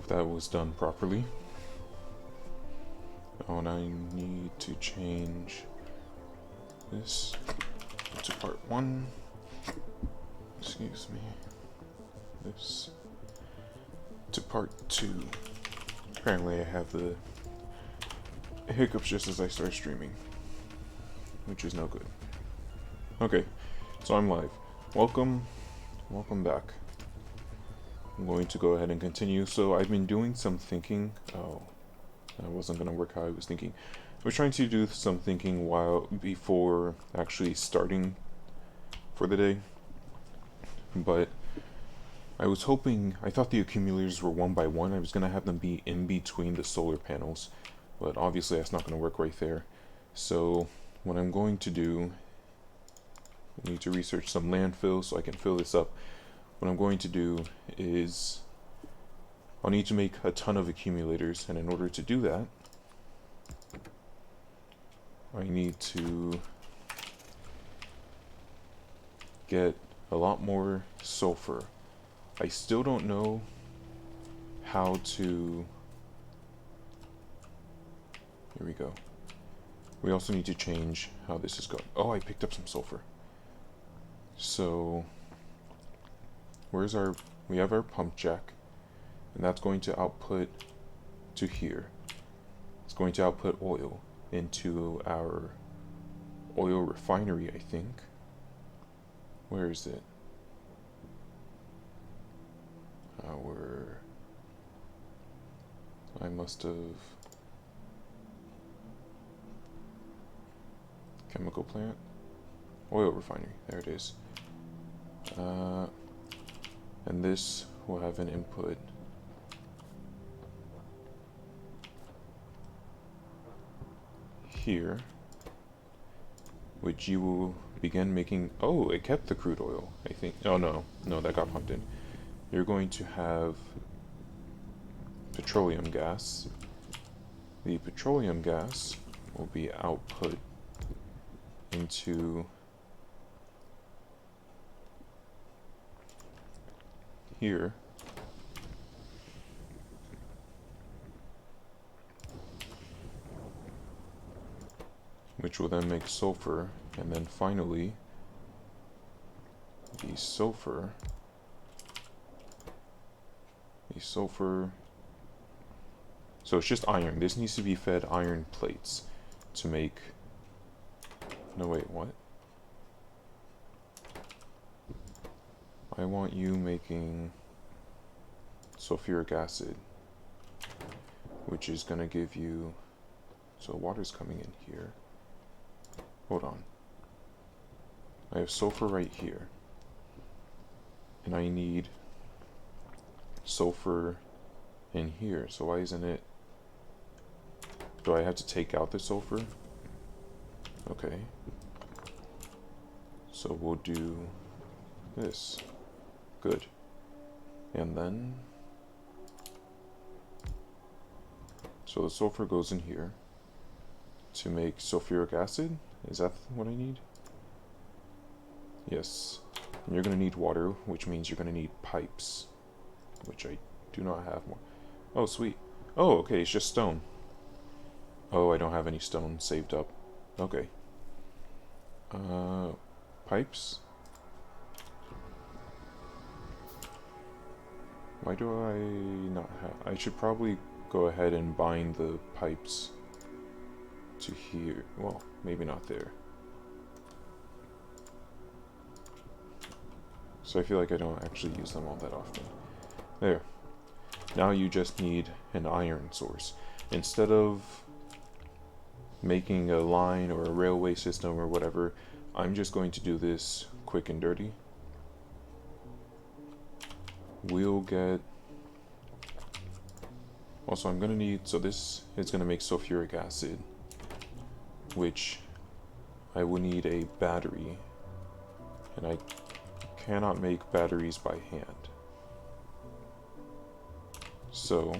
hope that was done properly. Oh, and I need to change this to part 1. Excuse me. This to part 2. Apparently I have the hiccups just as I start streaming, which is no good. Okay, so I'm live. Welcome back. I'm going to go ahead and continue. So I've been doing some thinking. Oh, that wasn't going to work how I was thinking. I was trying to do some thinking before actually starting for the day, but I thought the accumulators were one by one. I was going to have them be in between the solar panels, but obviously that's not going to work right there. So what I'm going to do, I need to research some landfill so I can fill this up. What I'm going to do is I'll need to make a ton of accumulators, and in order to do that, I need to get a lot more sulfur. I still don't know how to... Here we go. We also need to change how this is going. Oh, I picked up some sulfur. So, we have our pump jack, and that's going to output to here. It's going to output oil into our oil refinery, I think. Where is it? I must have... Chemical plant? Oil refinery, there it is. And this will have an input here, which you will begin making... Oh, it kept the crude oil, I think. Oh, no, that got pumped in. You're going to have petroleum gas. The petroleum gas will be output into here. Which will then make sulfur, and then finally the sulfur, so it's just iron. This needs to be fed iron plates to make... No, wait, what? I want you making sulfuric acid, which is going to give you... So water's coming in here. Hold on. I have sulfur right here, and I need sulfur in here. So why isn't it... Do I have to take out the sulfur? Okay. So we'll do this. Good. And then... So the sulfur goes in here to make sulfuric acid. Is that what I need? Yes. And you're going to need water, which means you're going to need pipes, which I do not have more. Oh, sweet. Oh, okay, it's just stone. Oh, I don't have any stone saved up. Okay. Pipes? Why do I not have... I should probably go ahead and bind the pipes to here. Well, maybe not there. So I feel like I don't actually use them all that often. There. Now you just need an iron source. Instead of making a line or a railway system or whatever, I'm just going to do this quick and dirty. We'll get... Also, I'm going to need... So this is going to make sulfuric acid, which I will need a battery, and I cannot make batteries by hand. So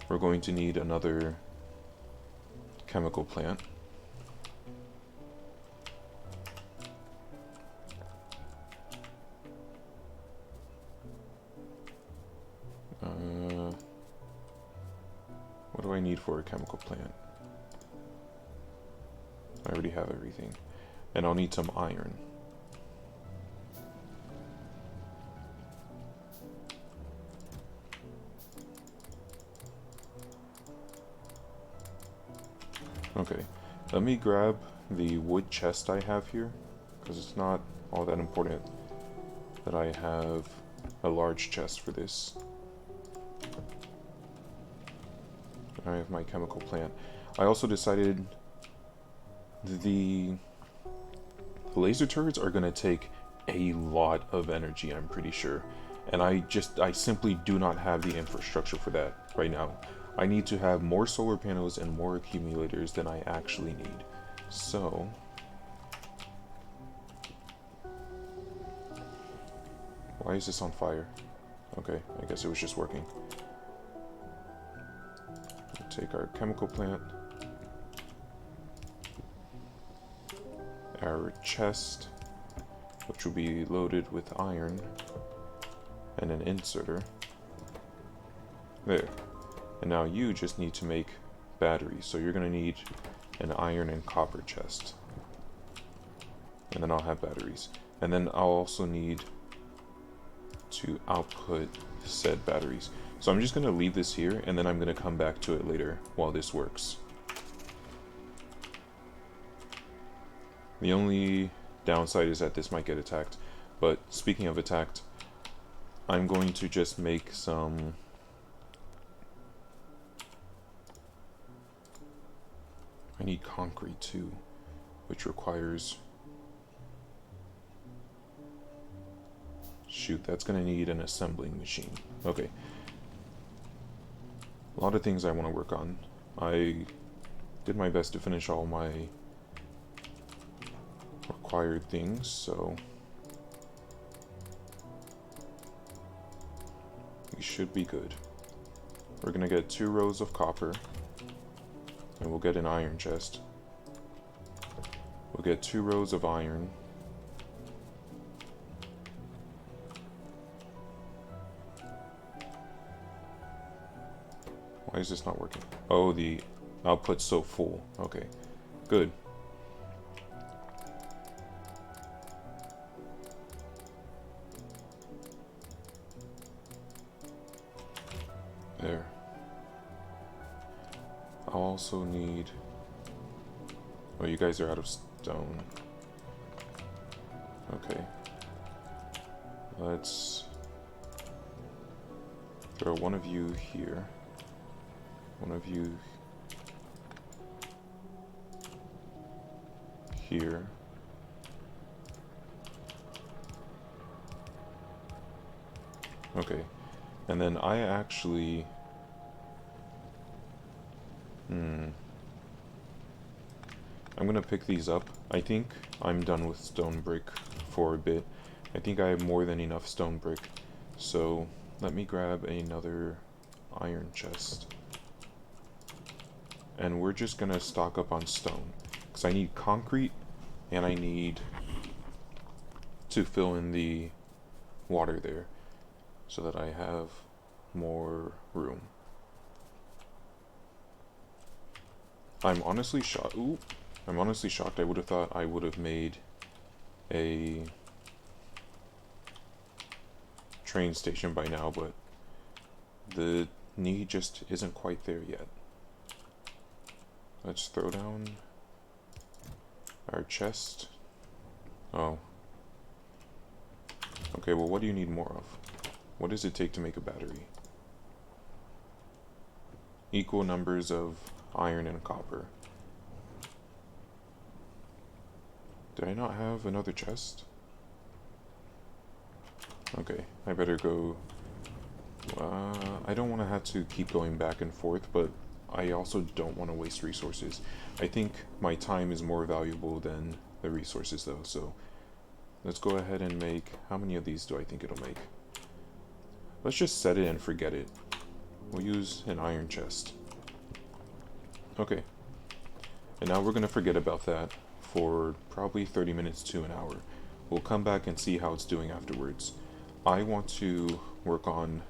we're going to need another chemical plant. What do I need for a chemical plant? I already have everything. And I'll need some iron. Okay, let me grab the wood chest I have here, because it's not all that important that I have a large chest for this. I have my chemical plant. I also decided the laser turrets are going to take a lot of energy, I'm pretty sure. And I simply do not have the infrastructure for that right now. I need to have more solar panels and more accumulators than I actually need. So why is this on fire? Okay, I guess it was just working. We'll take our chemical plant, our chest, which will be loaded with iron, and an inserter. There. And now you just need to make batteries. So you're going to need an iron and copper chest. And then I'll have batteries. And then I'll also need to output said batteries. So I'm just going to leave this here, and then I'm going to come back to it later while this works. The only downside is that this might get attacked. But speaking of attacked, I'm going to just make some... I need concrete too, which requires... Shoot, that's going to need an assembling machine. Okay. A lot of things I want to work on. I did my best to finish all my required things, so we should be good. We're going to get 2 rows of copper. And we'll get an iron chest. We'll get 2 rows of iron. Why is this not working? Oh, the output's so full. Okay, good. There. I'll also need... Oh, you guys are out of stone. Okay. Let's throw one of you here. One of you here. Okay. And then I actually... I'm gonna pick these up. I think I'm done with stone brick for a bit. I think I have more than enough stone brick. So let me grab another iron chest. And we're just gonna stock up on stone. Because I need concrete and I need to fill in the water there so that I have more room. I'm honestly shocked. Ooh, I'm honestly shocked. I would have thought I would have made a train station by now, but the need just isn't quite there yet. Let's throw down our chest. Oh. Okay, well, what do you need more of? What does it take to make a battery? Equal numbers of iron and copper. Did I not have another chest? Okay, I better go... I don't want to have to keep going back and forth, but I also don't want to waste resources. I think my time is more valuable than the resources though, so let's go ahead and make... How many of these do I think it'll make? Let's just set it and forget it. We'll use an iron chest. Okay. And now we're going to forget about that for probably 30 minutes to an hour. We'll come back and see how it's doing afterwards. I want to work on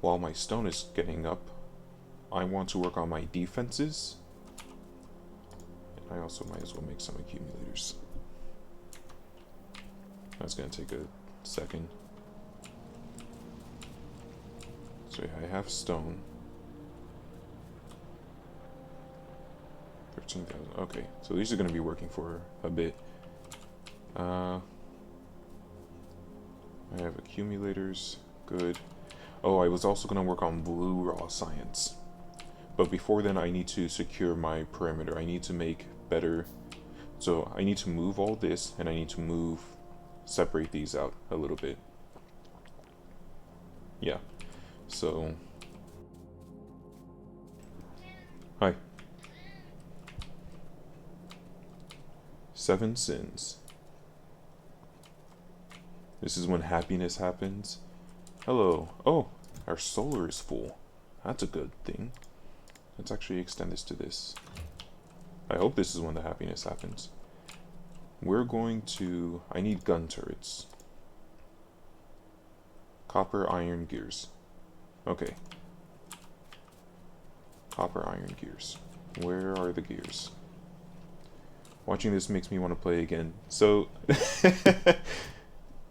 while my stone is getting up, I want to work on my defenses. And I also might as well make some accumulators. That's gonna take a second. So yeah, I have stone. 13,000. Okay, so these are gonna be working for a bit. I have accumulators. Good. Oh, I was also gonna work on blue raw science. But before then, I need to secure my perimeter. I need to make better. So I need to move all this, and I need to separate these out a little bit. Yeah. So. Hi. 7 sins. This is when happiness happens. Hello. Oh, our solar is full. That's a good thing. Let's actually extend this to this. I hope this is when the happiness happens. We're going to... I need gun turrets. Copper iron gears. Okay. Copper iron gears. Where are the gears? Watching this makes me want to play again. So...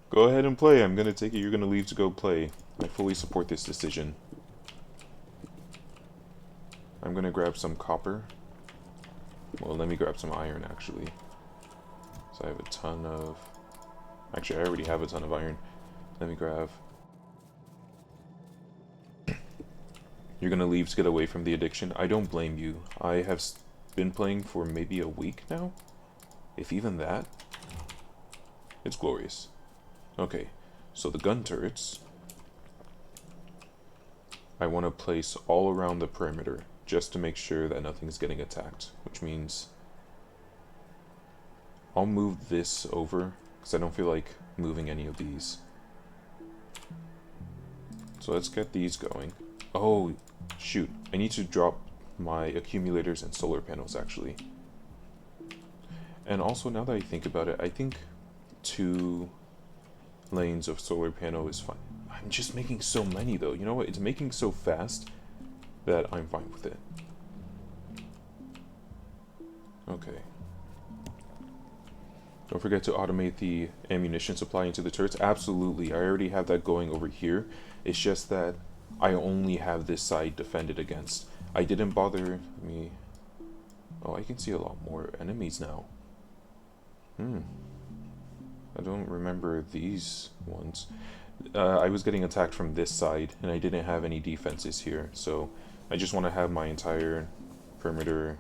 Go ahead and play. I'm going to take it. You're going to leave to go play. I fully support this decision. I'm going to grab some copper. Well, let me grab some iron, actually. So I have a ton of... Actually, I already have a ton of iron. Let me grab... You're going to leave to get away from the addiction? I don't blame you. I have been playing for maybe a week now? If even that? It's glorious. Okay, so the gun turrets... I want to place all around the perimeter, just to make sure that nothing's getting attacked, which means I'll move this over, because I don't feel like moving any of these. So let's get these going. Oh, shoot, I need to drop my accumulators and solar panels, actually. And also, now that I think about it, I think 2 lanes of solar panel is fine. I'm just making so many, though. You know what? It's making so fast that I'm fine with it. Okay. Don't forget to automate the ammunition supply into the turrets. Absolutely. I already have that going over here. It's just that I only have this side defended against. I didn't bother me... Oh, I can see a lot more enemies now. I don't remember these ones. I was getting attacked from this side, and I didn't have any defenses here, so I just want to have my entire perimeter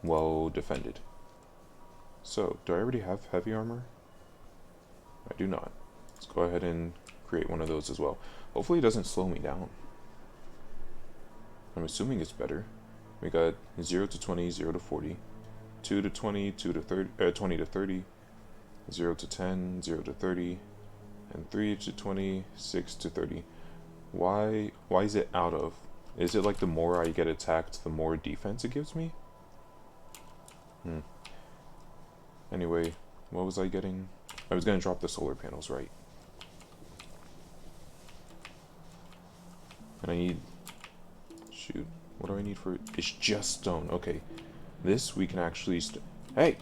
well defended. So, do I already have heavy armor? I do not. Let's go ahead and create one of those as well. Hopefully it doesn't slow me down. I'm assuming it's better. We got 0 to 20, 0 to 40, 2 to 20, 2 to 30, 20 to 30, 0 to 10, 0 to 30, and 3 to 20, 6 to 30. Why is it out of? Is it like the more I get attacked, the more defense it gives me? Anyway, what was I getting? I was going to drop the solar panels, right? And I need... Shoot. What do I need for it? It's just stone. Okay. This we can actually... Hey!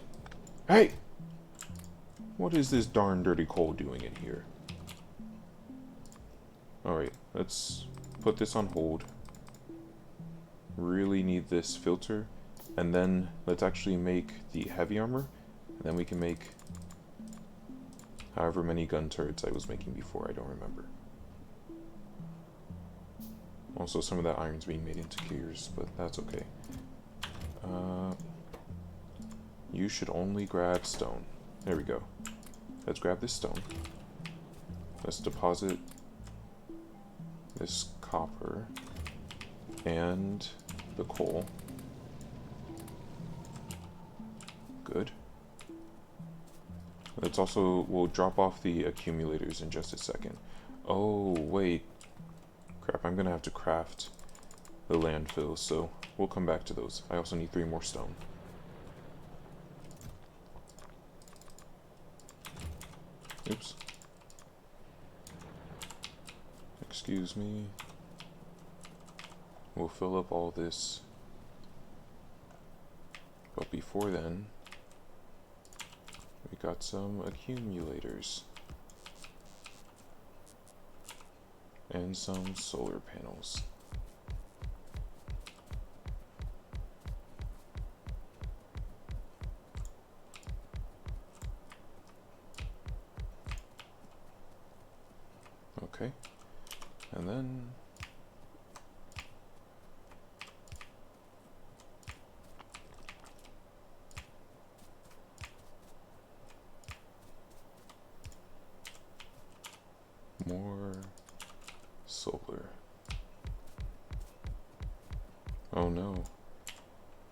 Hey! What is this darn dirty coal doing in here? Alright, let's put this on hold. Really need this filter. And then let's actually make the heavy armor. And then we can make however many gun turrets I was making before. I don't remember. Also, some of that iron's being made into gears, but that's okay. You should only grab stone. There we go. Let's grab this stone. Let's deposit this copper and the coal. Good. Let's also, we'll drop off the accumulators in just a second. Oh, wait. Crap, I'm gonna have to craft the landfills, so we'll come back to those. I also need 3 more stone. Oops. Excuse me. We'll fill up all this. But before then, we got some accumulators. And some solar panels. Okay, and then more solar. Oh no,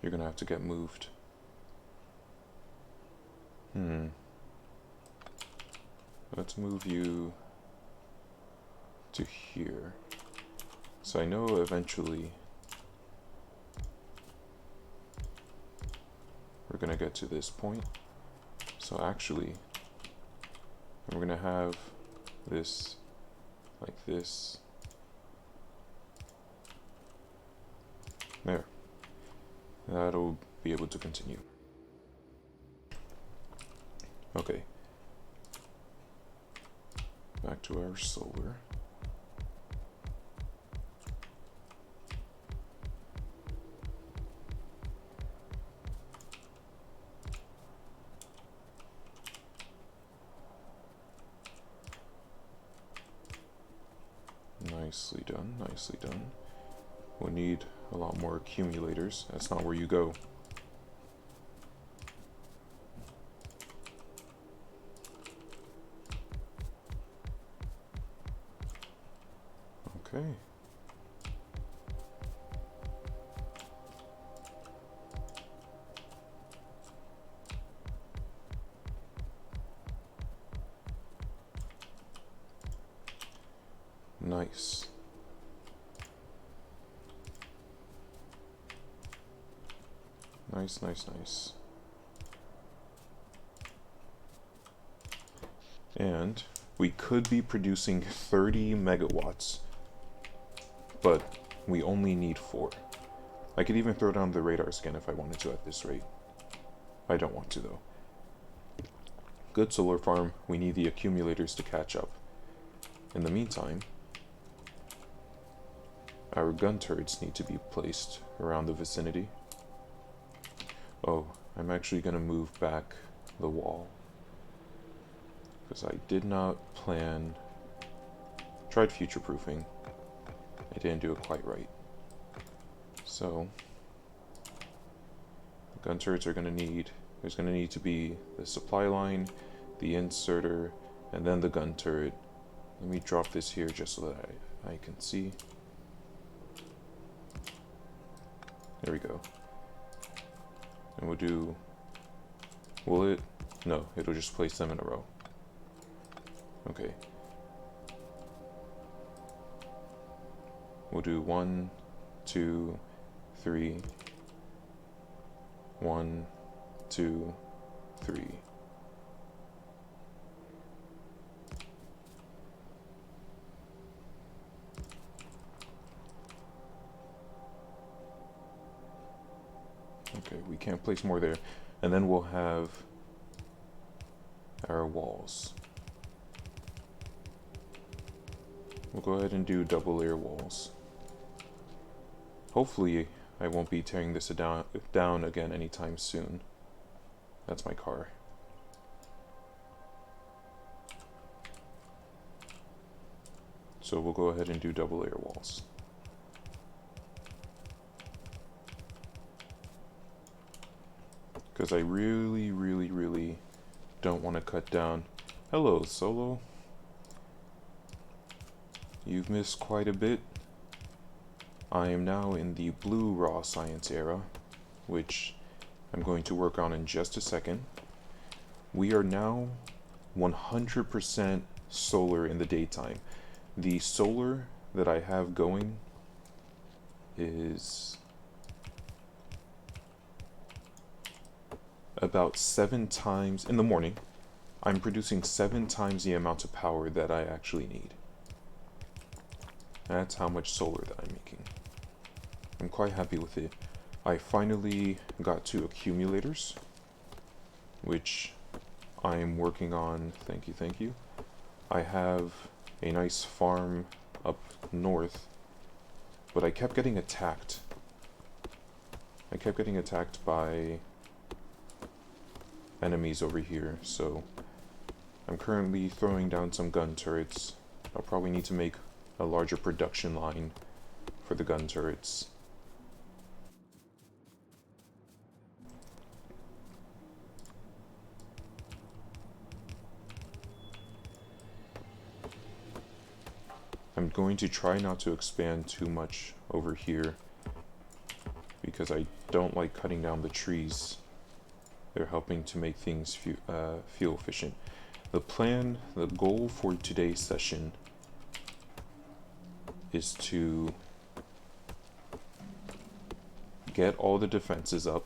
you're gonna have to get moved. Let's move you to here. So I know eventually we're gonna get to this point. So actually, we're gonna have this like this. There. That'll be able to continue. Okay. Back to our solar. Nicely done, nicely done. We'll need a lot more accumulators. That's not where you go. Okay. Nice. Nice, nice, nice. And we could be producing 30 megawatts, but we only need 4. I could even throw down the radar scan if I wanted to at this rate. I don't want to though. Good solar farm, we need the accumulators to catch up. In the meantime, our gun turrets need to be placed around the vicinity. Oh, I'm actually going to move back the wall, because I did not plan, tried future-proofing, I didn't do it quite right. So, the gun turrets are going to need, there's going to need to be the supply line, the inserter, and then the gun turret. Let me drop this here just so that I can see. There we go. And we'll do, will it? No, it'll just place them in a row. Okay. We'll do 1, 2, 3. 1, 2, 3. Okay, we can't place more there. And then we'll have our walls. We'll go ahead and do double layer walls. Hopefully I won't be tearing this down again anytime soon. That's my car. So we'll go ahead and do double layer walls. Because I really don't want to cut down. Hello, Solo. You've missed quite a bit. I am now in the blue raw science era, which I'm going to work on in just a second. We are now 100% solar in the daytime. The solar that I have going is about 7 times in the morning. I'm producing 7 times the amount of power that I actually need. That's how much solar that I'm making. I'm quite happy with it. I finally got 2 accumulators, which I'm working on. Thank you, thank you. I have a nice farm up north, but I kept getting attacked. I kept getting attacked by enemies over here, so I'm currently throwing down some gun turrets. I'll probably need to make a larger production line for the gun turrets. I'm going to try not to expand too much over here because I don't like cutting down the trees. They're helping to make things feel efficient. The goal for today's session is to get all the defenses up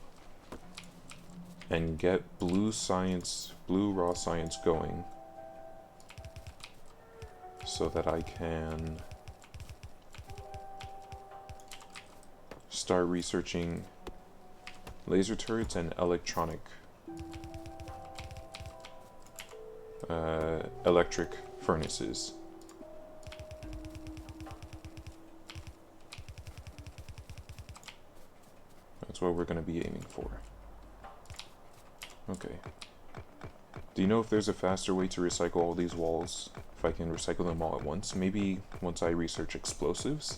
and get blue raw science going so that I can start researching laser turrets and electric furnaces. That's what we're going to be aiming for. Okay. Do you know if there's a faster way to recycle all these walls? If I can recycle them all at once? Maybe once I research explosives,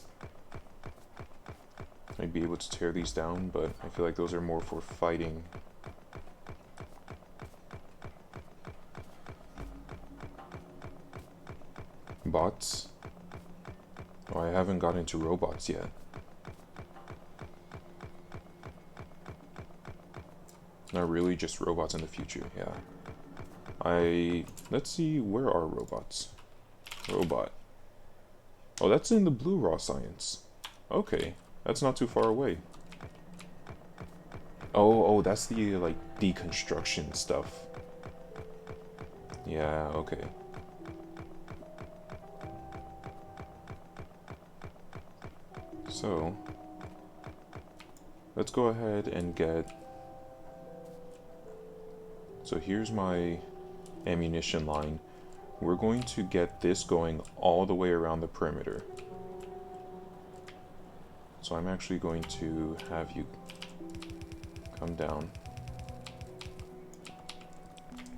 I'd be able to tear these down, but I feel like those are more for fighting. Bots? Oh, I haven't got into robots yet. Not really, just robots in the future, yeah. Let's see, where are robots? Robot. Oh, that's in the blue raw science. Okay, that's not too far away. Oh, that's the, like, deconstruction stuff. Yeah, okay. So, let's go ahead and get... So here's my ammunition line. We're going to get this going all the way around the perimeter. So I'm actually going to have you come down.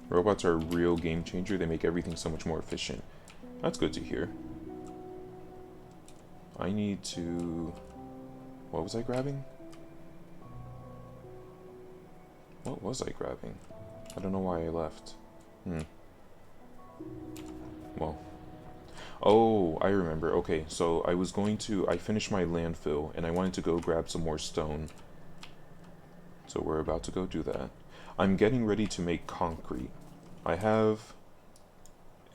Robots are a real game changer. They make everything so much more efficient. That's good to hear. I need to... What was I grabbing? What was I grabbing? I don't know why I left. Well. Oh, I remember. Okay, so I finished my landfill, and I wanted to go grab some more stone. So we're about to go do that. I'm getting ready to make concrete. I have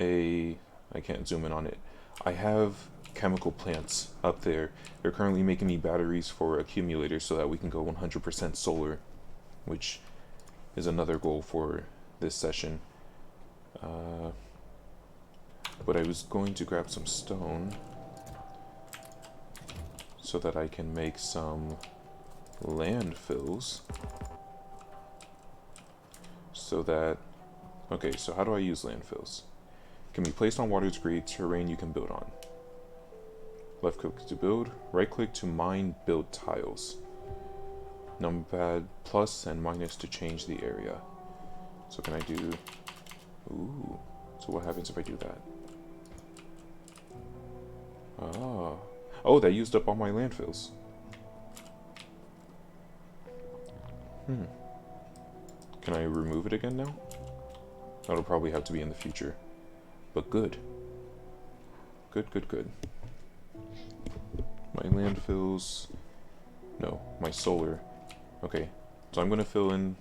I can't zoom in on it. I have chemical plants up there. They're currently making me batteries for accumulators so that we can go 100% solar, which is another goal for this session. But I was going to grab some stone so that I can make some landfills. So that... Okay, so how do I use landfills? Can be placed on water to create terrain you can build on. Left click to build, right click to mine build tiles. Numpad plus and minus to change the area. So can I do... Ooh, so what happens if I do that? Oh, that used up all my landfills. Can I remove it again now? That'll probably have to be in the future. But good. Good. My landfills... No, my solar. Okay, so I'm gonna fill in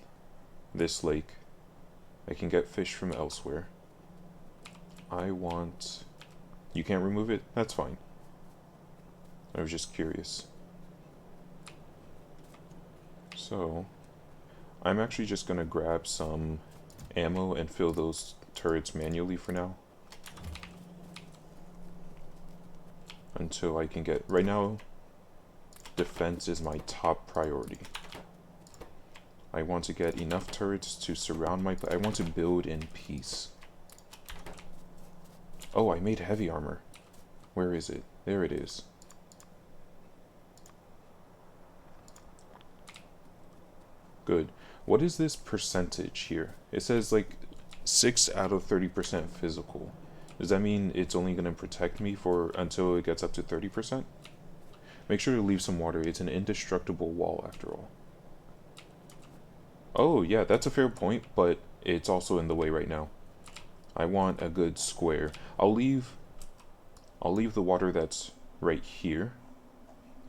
this lake. I can get fish from elsewhere. I want... You can't remove it? That's fine. I was just curious. So, I'm actually just gonna grab some ammo and fill those turrets manually for now. until I can get... Right now, defense is my top priority. I want to get enough turrets to surround my... I want to build in peace. Oh, I made heavy armor. Where is it? There it is. Good. What is this percentage here? It says like 6 out of 30% physical. Does that mean it's only going to protect me for until it gets up to 30%? Make sure to leave some water. It's an indestructible wall after all. Oh, yeah, that's a fair point, but it's also in the way right now. I want a good square. I'll leave the water that's right here.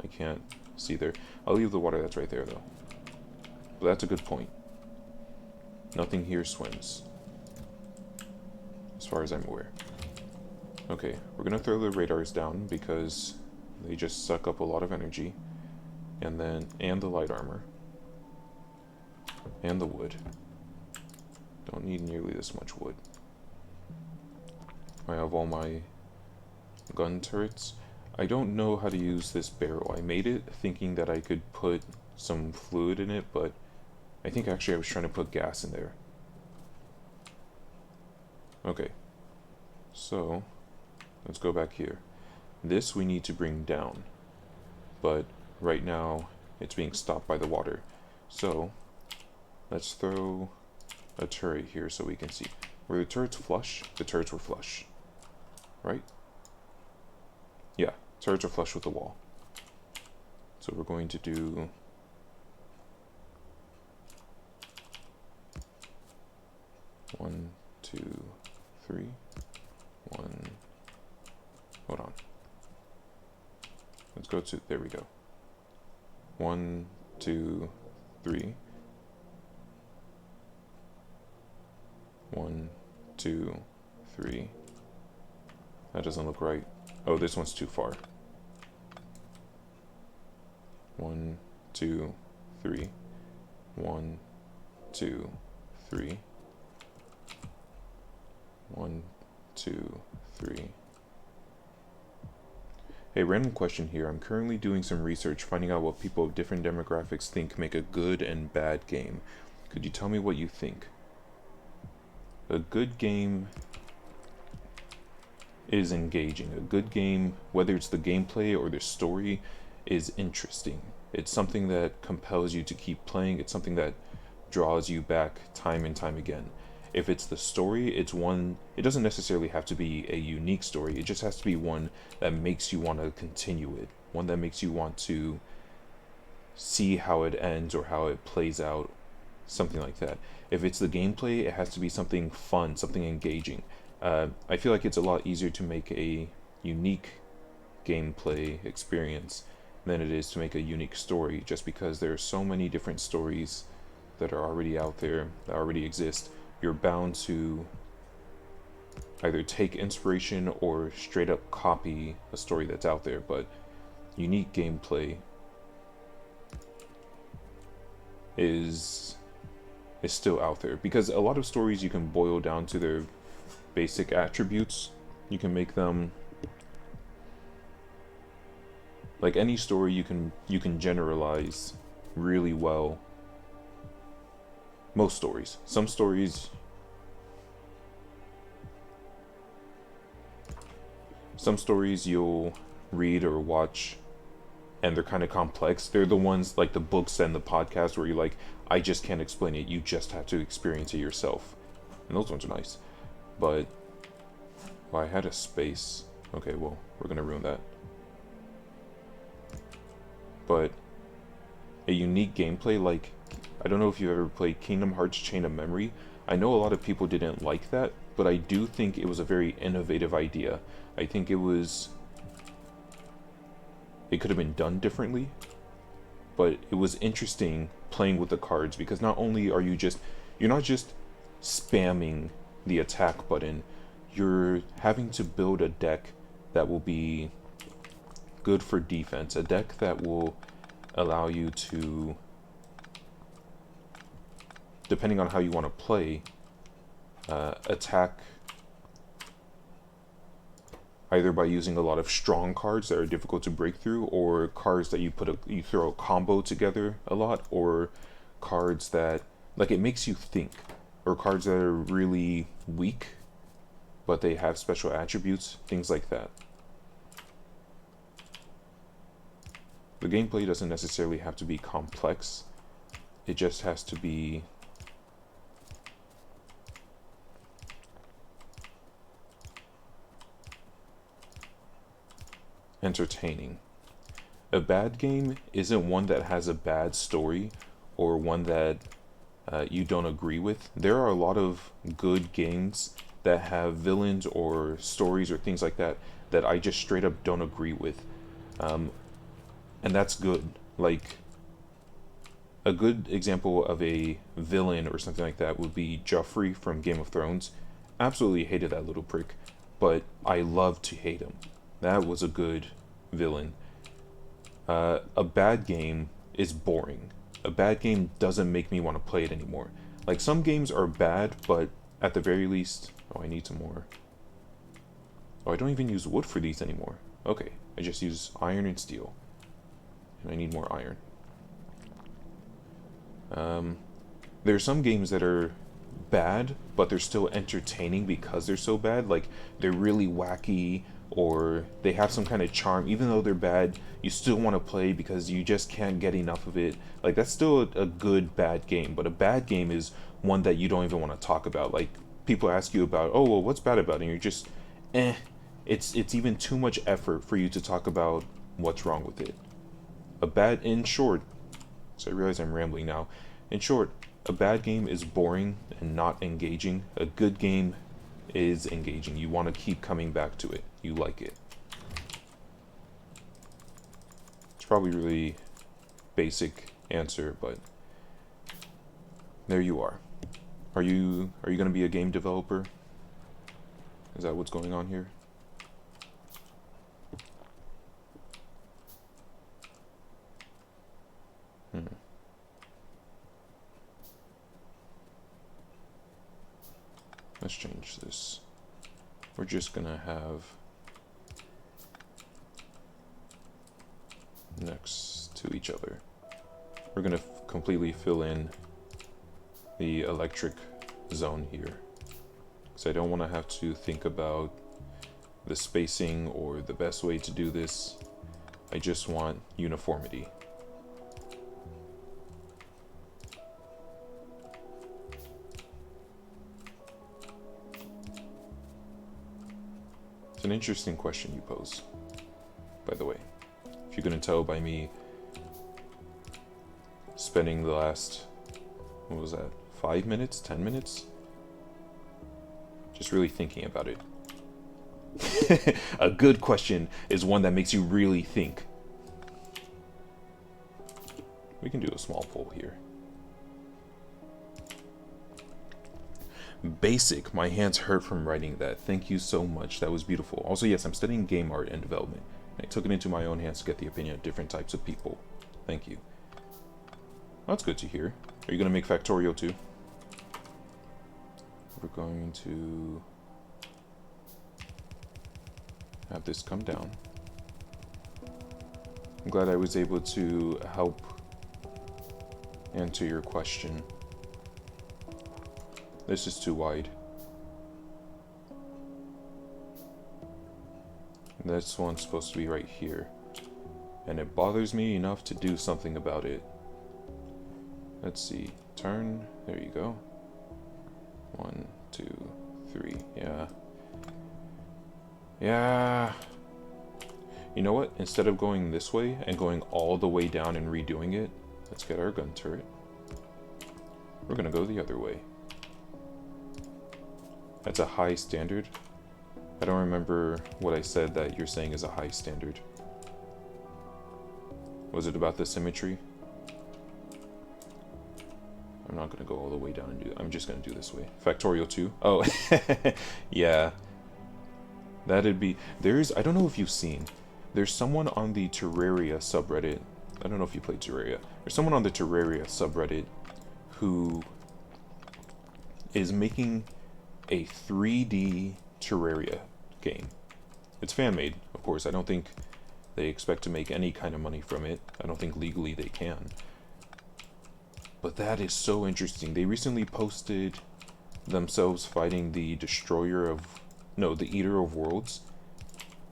I can't see there. I'll leave the water that's right there, though. But that's a good point. Nothing here swims, as far as I'm aware. Okay, we're gonna throw the radars down because they just suck up a lot of energy. And the light armor. And the wood. Don't need nearly this much wood. I have all my gun turrets. I don't know how to use this barrel. I made it thinking that I could put some fluid in it, but I think actually I was trying to put gas in there. Okay, so let's go back here. This we need to bring down, but right now it's being stopped by the water. So let's throw a turret here so we can see. Were the turrets flush? The turrets were flush, right? Yeah, turrets are flush with the wall. So we're going to do... One, two, three. One. Hold on. Let's go to... There we go. 1, 2, 3. 1, 2, 3. That doesn't look right. Oh, this one's too far. 1, 2, 3. 1, 2, 3. 1, 2, 3. Hey, random question here. I'm currently doing some research finding out what people of different demographics think make a good and bad game. Could you tell me what you think? A good game is engaging. A good game, whether it's the gameplay or the story, is interesting. It's something that compels you to keep playing. It's something that draws you back time and time again. If it's the story, it's one, it doesn't necessarily have to be a unique story. It just has to be one that makes you want to continue it. One that makes you want to see how it ends or how it plays out. Something like that. If it's the gameplay, it has to be something fun, something engaging. I feel like it's a lot easier to make a unique gameplay experience than it is to make a unique story, just because there are so many different stories that are already out there, that already exist. You're bound to either take inspiration or straight up copy a story that's out there, but unique gameplay is still out there, because a lot of stories you can boil down to their basic attributes. You can make them like any story, you can generalize really well. Most stories. Some stories you'll read or watch and they're kind of complex. They're the ones like the books and the podcast where you're like, I just can't explain it. You just have to experience it yourself. And those ones are nice. But, well, I had a space. Okay, well, we're gonna ruin that. But a unique gameplay, like, I don't know if you've ever played Kingdom Hearts Chain of Memory. I know a lot of people didn't like that, but I do think it was a very innovative idea. I think it could have been done differently, but it was interesting playing with the cards, because not only are you're not just spamming the attack button, you're having to build a deck that will be good for defense, a deck that will allow you to, depending on how you want to play, attack either by using a lot of strong cards that are difficult to break through, or cards that you throw a combo together a lot, or cards that like it makes you think, or cards that are really weak but they have special attributes, things like that. The gameplay doesn't necessarily have to be complex. It just has to be entertaining. A bad game isn't one that has a bad story or one that you don't agree with. There are a lot of good games that have villains or stories or things like that that I just straight up don't agree with. And that's good. Like, a good example of a villain or something like that would be Joffrey from Game of Thrones. Absolutely hated that little prick, but I love to hate him. That was a good villain. A bad game is boring. A bad game doesn't make me want to play it anymore. Like, some games are bad, but at the very least... Oh, I need some more. Oh, I don't even use wood for these anymore. Okay, I just use iron and steel. And I need more iron. There are some games that are bad, but they're still entertaining because they're so bad. Like, they're really wacky, or they have some kind of charm. Even though they're bad, you still want to play because you just can't get enough of it. Like, that's still a good bad game. But a bad game is one that you don't even want to talk about. Like, people ask you about, oh, well, what's bad about it? And you're just, It's even too much effort for you to talk about what's wrong with it. In short, so I realize I'm rambling now. In short, a bad game is boring and not engaging. A good game is engaging. You want to keep coming back to it. You like it. It's probably a really basic answer, but there you are. Are you going to be a game developer? Is that what's going on here? Let's change this. We're just gonna have next to each other. We're gonna completely fill in the electric zone here, because I don't want to have to think about the spacing or the best way to do this. I just want uniformity. It's an interesting question you pose, by the way. If you're gonna tell by me spending the last, what was that, 5 minutes, 10 minutes? Just really thinking about it. A good question is one that makes you really think. We can do a small poll here. Basic, my hands hurt from writing that. Thank you so much. That was beautiful. Also, yes, I'm studying game art and development. I took it into my own hands to get the opinion of different types of people. Thank you. That's good to hear. Are you going to make Factorio too? We're going to have this come down. I'm glad I was able to help answer your question. This is too wide. This one's supposed to be right here. And it bothers me enough to do something about it. Let's see. Turn. There you go. 1, 2, 3. Yeah. Yeah. You know what? Instead of going this way and going all the way down and redoing it, let's get our gun turret. We're gonna go the other way. That's a high standard. I don't remember what I said that you're saying is a high standard. Was it about the symmetry? I'm not gonna go all the way down and do it. I'm just gonna do this way. Factorio 2. Oh, yeah. That'd be... I don't know if you've seen. There's someone on the Terraria subreddit. I don't know if you played Terraria. There's someone on the Terraria subreddit who is making a 3D Terraria game. It's fan-made, of course. I don't think they expect to make any kind of money from it. I don't think legally they can. But that is so interesting. They recently posted themselves fighting the destroyer of... No, the eater of worlds.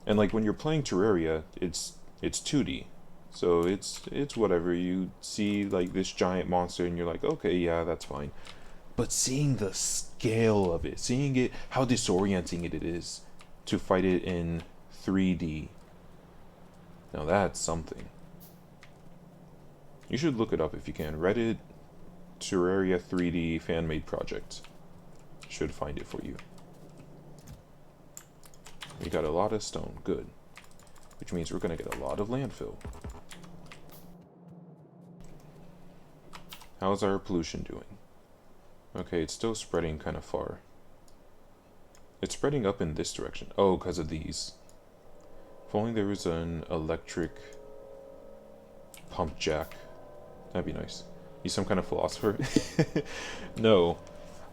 And like when you're playing Terraria, it's 2D. So it's whatever. You see like this giant monster and you're like, okay, yeah, that's fine. But seeing the scale of it, seeing it, how disorienting it is to fight it in 3D. Now that's something. You should look it up if you can. Reddit Terraria 3D fan-made project. Should find it for you. We got a lot of stone, good. Which means we're gonna get a lot of landfill. How's our pollution doing? Okay, it's still spreading kind of far. It's spreading up in this direction. Oh, because of these. If only there was an electric pump jack. That'd be nice. You some kind of philosopher? No.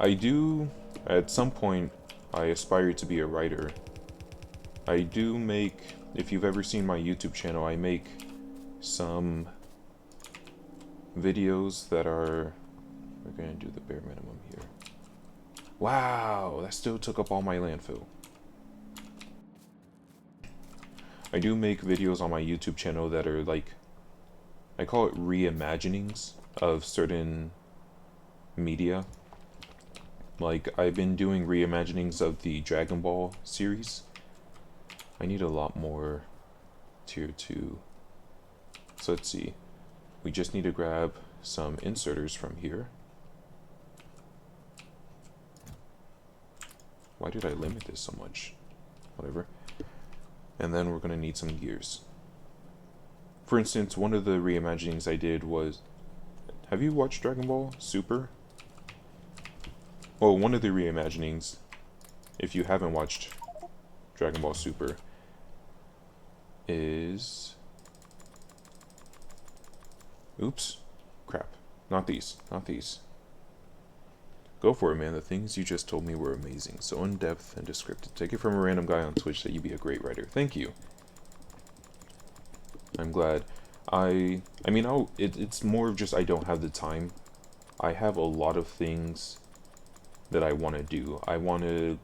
I do, at some point, I aspire to be a writer. I do make, if you've ever seen my YouTube channel, I make some videos that are, we're gonna do the bare minimum here. Wow, that still took up all my landfill. I do make videos on my YouTube channel that are like, I call it reimaginings of certain media. Like, I've been doing reimaginings of the Dragon Ball series. I need a lot more tier 2. So let's see. We just need to grab some inserters from here. Why did I limit this so much? Whatever. And then we're going to need some gears. For instance, one of the reimaginings I did was... Have you watched Dragon Ball Super? Well, one of the reimaginings, if you haven't watched Dragon Ball Super, is... Oops. Crap. Not these. Not these. Go for it, man. The things you just told me were amazing. So in-depth and descriptive. Take it from a random guy on Twitch that you'd be a great writer. Thank you. I'm glad. I mean, it's more of just I don't have the time. I have a lot of things that I want to do. I want to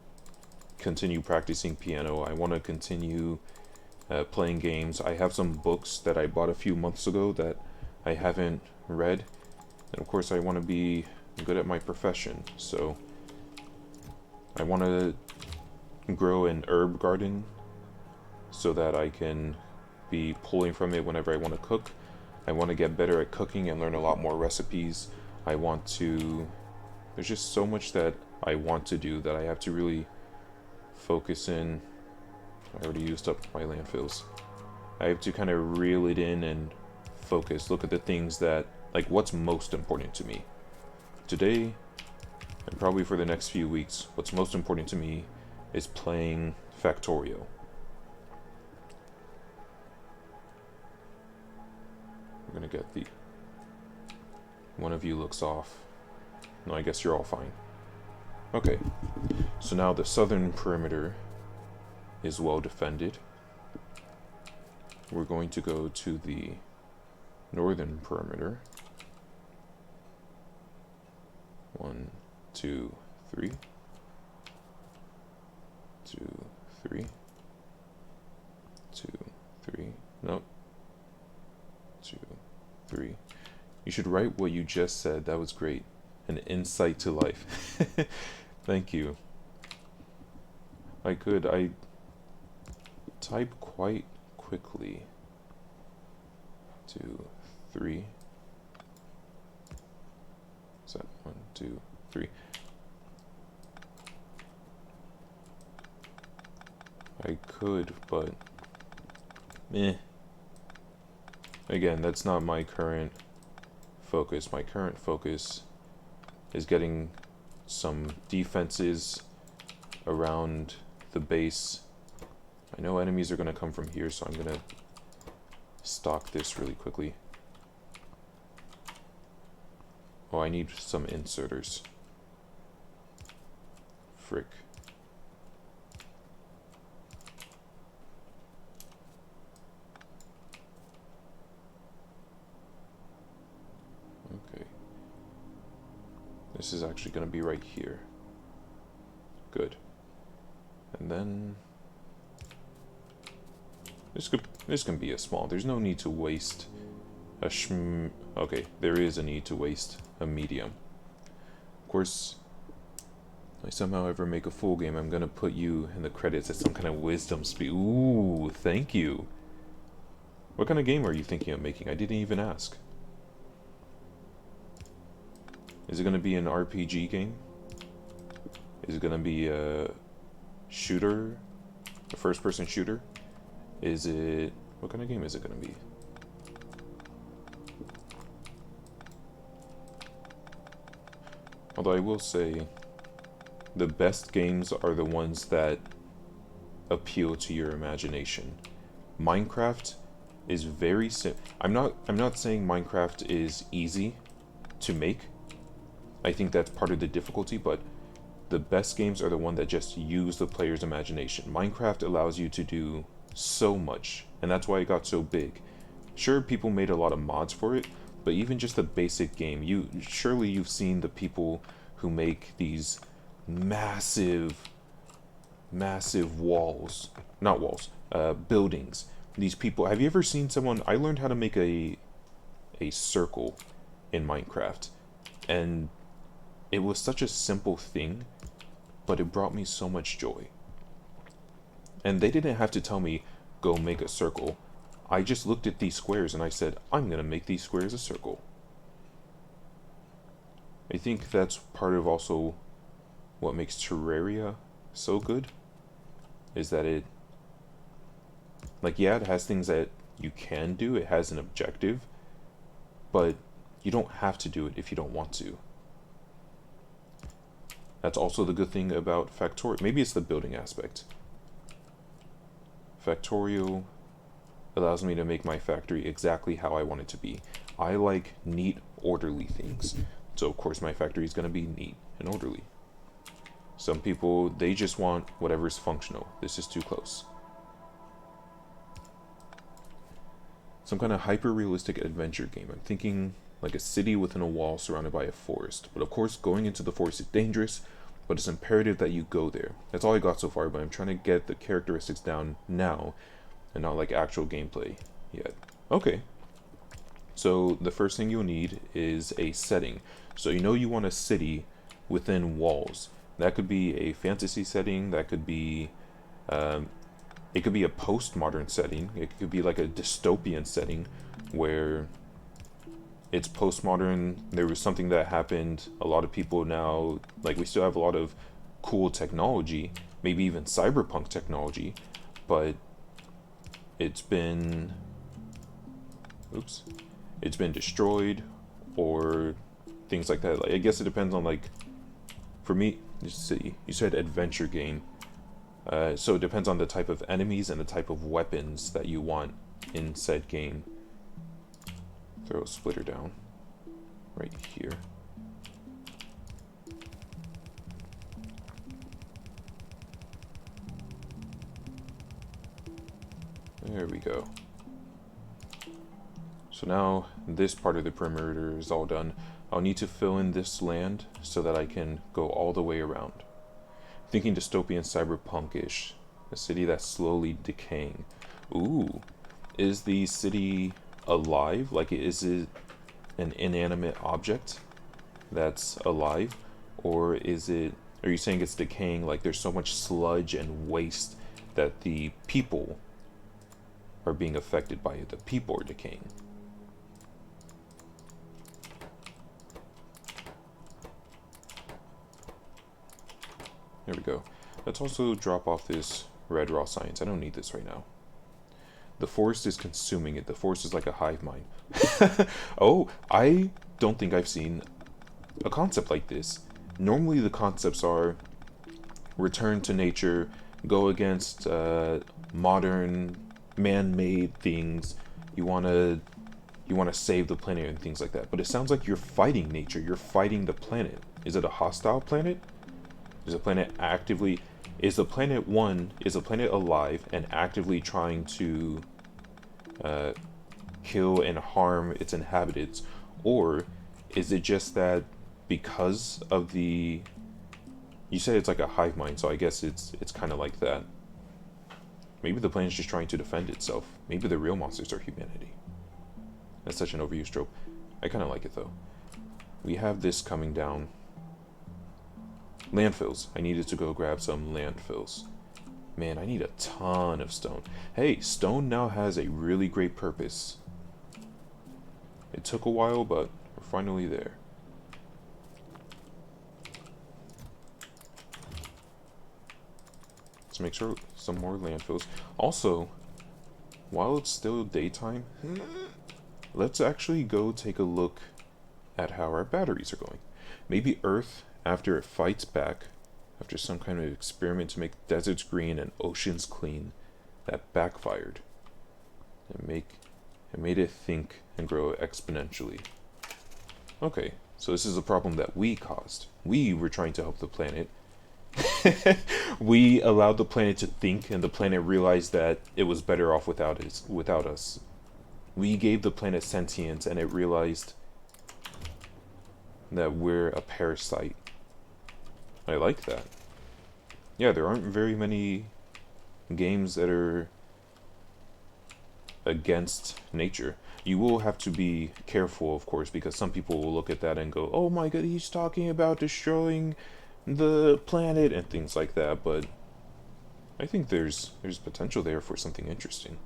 continue practicing piano. I want to continue playing games. I have some books that I bought a few months ago that I haven't read. And of course I want to be good at my profession. So I want to grow an herb garden so that I can be pulling from it whenever I want to cook. I want to get better at cooking and learn a lot more recipes. I want to... There's just so much that I want to do that I have to really focus in. I already used up my landfills. I have to kind of reel it in and focus. Look at the things that, like, what's most important to me. Today, and probably for the next few weeks, what's most important to me is playing Factorio. We're gonna get the... One of you looks off. No, I guess you're all fine. Okay, so now the southern perimeter is well defended. We're going to go to the northern perimeter. 1, 2, 3. 2, 3. 2, 3. Nope. 2, 3. You should write what you just said. That was great. An insight to life. Thank you. I type quite quickly. 2, 3. Is that 1, 2, 3? I could, but meh. Again, that's not my current focus. My current focus is getting some defenses around the base. I know enemies are going to come from here, so I'm going to stock this really quickly. Oh, I need some inserters. Frick. This is actually going to be right here. Good. And then this can be a small. There's no need to waste a okay, there is a need to waste a medium. Of course, if I somehow ever make a full game, I'm gonna put you in the credits as some kind of wisdom speed. Ooh, thank you. What kind of game are you thinking of making? I didn't even ask. Is it gonna be an RPG game? Is it gonna be a shooter? A first-person shooter? Is it... What kind of game is it gonna be? Although I will say, the best games are the ones that appeal to your imagination. Minecraft is very I'm not saying Minecraft is easy to make. I think that's part of the difficulty, but the best games are the ones that just use the player's imagination. Minecraft allows you to do so much, and that's why it got so big. Sure, people made a lot of mods for it, but even just the basic game, surely you've seen the people who make these massive walls, not walls, buildings. These people, have you ever seen someone? I learned how to make a circle in Minecraft, and it was such a simple thing, but it brought me so much joy. And they didn't have to tell me, go make a circle. I just looked at these squares and I said, I'm gonna make these squares a circle. I think that's part of also what makes Terraria so good, is that it, like, yeah, it has things that you can do, it has an objective, but you don't have to do it if you don't want to. That's also the good thing about Factorio. Maybe it's the building aspect. Factorio allows me to make my factory exactly how I want it to be. I like neat, orderly things. So of course my factory is going to be neat and orderly. Some people, they just want whatever's functional. This is too close. Some kind of hyper-realistic adventure game. I'm thinking like a city within a wall surrounded by a forest. But of course, going into the forest is dangerous, but it's imperative that you go there. That's all I got so far, but I'm trying to get the characteristics down now, and not like actual gameplay yet. Okay. So the first thing you'll need is a setting. So you know you want a city within walls. That could be a fantasy setting, that could be, it could be a postmodern setting, it could be like a dystopian setting where it's postmodern, there was something that happened, a lot of people now, like we still have a lot of cool technology, maybe even cyberpunk technology, but it's been, it's been destroyed, or things like that. Like, I guess it depends on, like, for me, let's see, you said adventure game, so it depends on the type of enemies and the type of weapons that you want in said game. Throw a splitter down right here. There we go. So now this part of the perimeter is all done. I'll need to fill in this land so that I can go all the way around. Thinking dystopian cyberpunk-ish. A city that's slowly decaying. Ooh. Is the city alive? Like, is it an inanimate object that's alive? Or is it, are you saying it's decaying, like there's so much sludge and waste that the people are being affected by it? The people are decaying. There we go. Let's also drop off this red raw science. I don't need this right now. The forest is consuming it. The forest is like a hive mind. Oh, I don't think I've seen a concept like this. Normally the concepts are return to nature, go against modern man-made things. You wanna save the planet and things like that. But it sounds like you're fighting nature. You're fighting the planet. Is it a hostile planet? Is the planet actively... Is the planet alive and actively trying to kill and harm its inhabitants? Or is it just that because of the... You said it's like a hive mind, so I guess it's kind of like that. Maybe the planet's just trying to defend itself. Maybe the real monsters are humanity. That's such an overused trope. I kind of like it, though. We have this coming down. Landfills. I needed to go grab some landfills. Man, I need a ton of stone. Hey, stone now has a really great purpose. It took a while, but we're finally there. Let's make sure some more landfills. Also, while it's still daytime, let's actually go take a look at how our batteries are going. Maybe Earth, after it fights back, after some kind of experiment to make deserts green and oceans clean, that backfired. It made it think and grow exponentially. Okay, so this is a problem that we caused. We were trying to help the planet. We allowed the planet to think, and the planet realized that it was better off without us. We gave the planet sentience, and it realized that we're a parasite. I like that. Yeah, there aren't very many games that are against nature. You will have to be careful, of course, because some people will look at that and go, oh my god, he's talking about destroying the planet and things like that, but I think there's potential there for something interesting.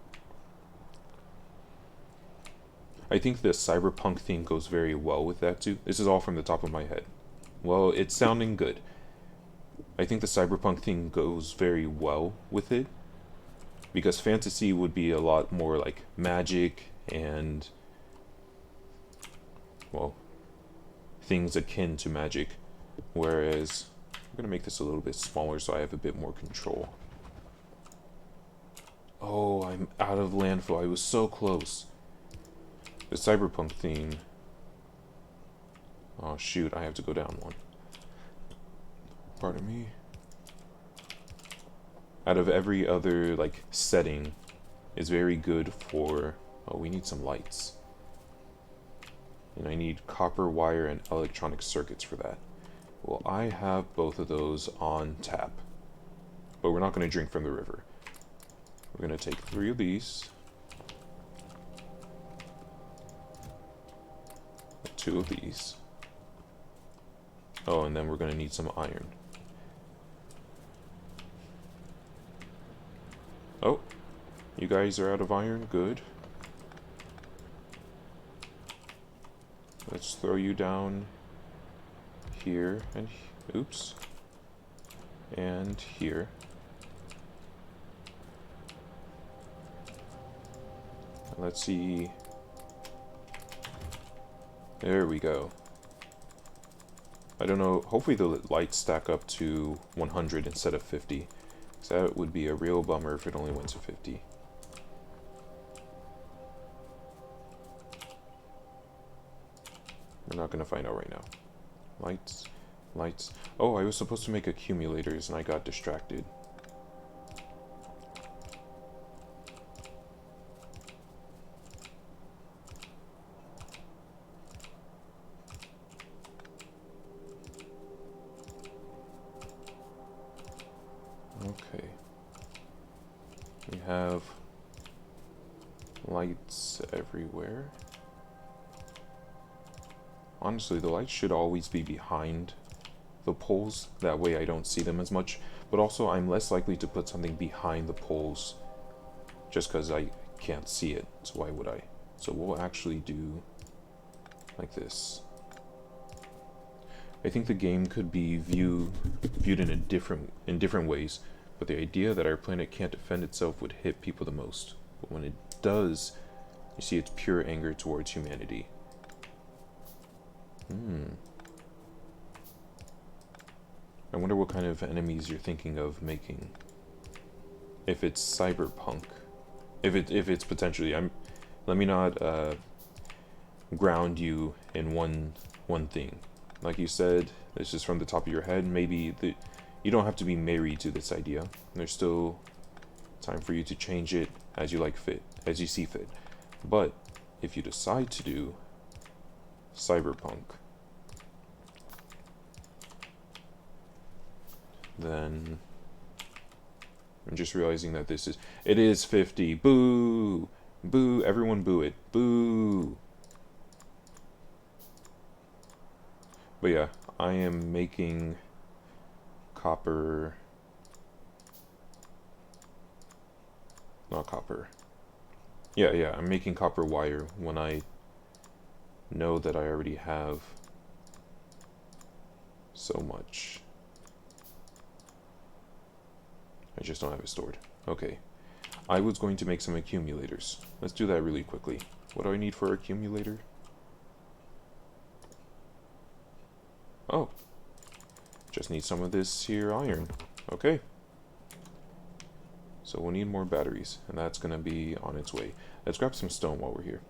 I think the cyberpunk theme goes very well with that too. This is all from the top of my head. Well, it's sounding good. I think the cyberpunk theme goes very well with it, because fantasy would be a lot more like magic and, well, things akin to magic, whereas I'm going to make this a little bit smaller so I have a bit more control. Oh, I'm out of landfill. I was so close. The cyberpunk theme. Oh shoot, I have to go down one. Pardon me. Out of every other like setting is very good for... Oh, we need some lights. And I need copper wire and electronic circuits for that. Well, I have both of those on tap. But we're not going to drink from the river. We're going to take 3 of these. 2 of these. Oh, and then we're going to need some iron. Oh, you guys are out of iron? Good. Let's throw you down here and oops. And here. Let's see. There we go. I don't know, hopefully the lights stack up to 100 instead of 50. Because that would be a real bummer if it only went to 50. We're not going to find out right now. Lights, lights. Oh, I was supposed to make accumulators and I got distracted. Okay. We have lights everywhere. Honestly, the lights should always be behind the poles. That way I don't see them as much. But also, I'm less likely to put something behind the poles just because I can't see it. So why would I? So we'll actually do like this. I think the game could be viewed in different ways, but the idea that our planet can't defend itself would hit people the most. But when it does, you see its pure anger towards humanity. I wonder what kind of enemies you're thinking of making. If it's cyberpunk, if it's potentially, let me not ground you in one thing. Like you said, this is from the top of your head. Maybe you don't have to be married to this idea. There's still time for you to change it as you see fit. But if you decide to do cyberpunk, then I'm just realizing that it is 50. Boo! Boo! Everyone boo it. Boo! But yeah, I am making copper... Not copper. Yeah, I'm making copper wire when I know that I already have so much. I just don't have it stored. Okay. I was going to make some accumulators. Let's do that really quickly. What do I need for an accumulator? Oh. Just need some of this here iron. Okay. So we'll need more batteries, and that's going to be on its way. Let's grab some stone while we're here.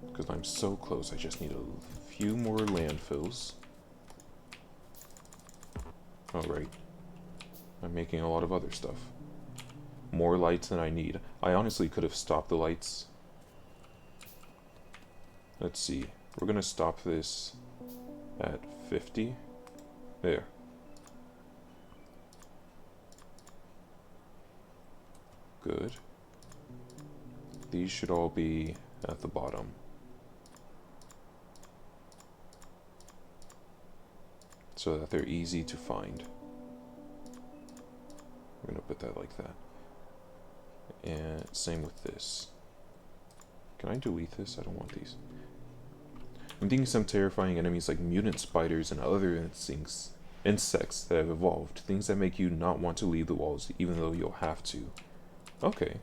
Because I'm so close, I just need a few more landfills. Oh, right. I'm making a lot of other stuff. More lights than I need. I honestly could have stopped the lights. Let's see. We're going to stop this at 50. There. Good. These should all be at the bottom. So that they're easy to find. We're going to put that like that. And same with this. Can I delete this? I don't want these. I'm thinking some terrifying enemies like mutant spiders and other insects that have evolved. Things that make you not want to leave the walls even though you'll have to. Okay.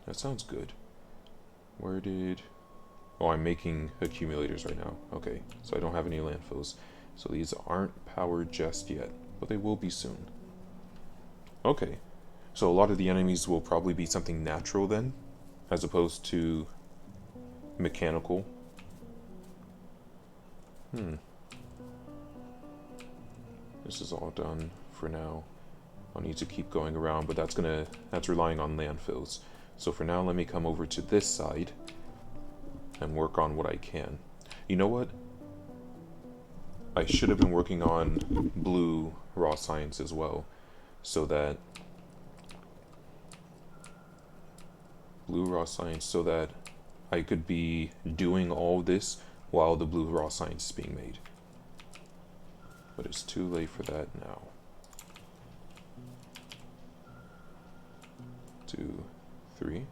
That sounds good. Where did... Oh, I'm making accumulators right now. Okay, so I don't have any landfills. So these aren't powered just yet, but they will be soon. Okay, so a lot of the enemies will probably be something natural then, as opposed to mechanical. This is all done for now. I'll need to keep going around, but that's relying on landfills. So for now, let me come over to this side and work on what I can. You know what? I should have been working on blue raw science as well, so that I could be doing all this while the blue raw science is being made. But it's too late for that now. 2, 3.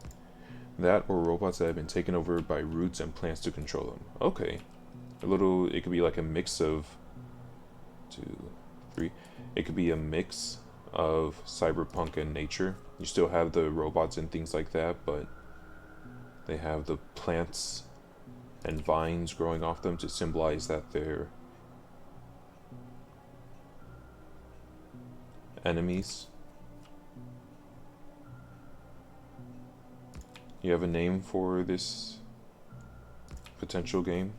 That or robots that have been taken over by roots and plants to control them. Okay. It could be like a mix of 2, 3. It could be a mix of cyberpunk and nature. You still have the robots and things like that, but they have the plants and vines growing off them to symbolize that they're enemies. You have a name for this potential game?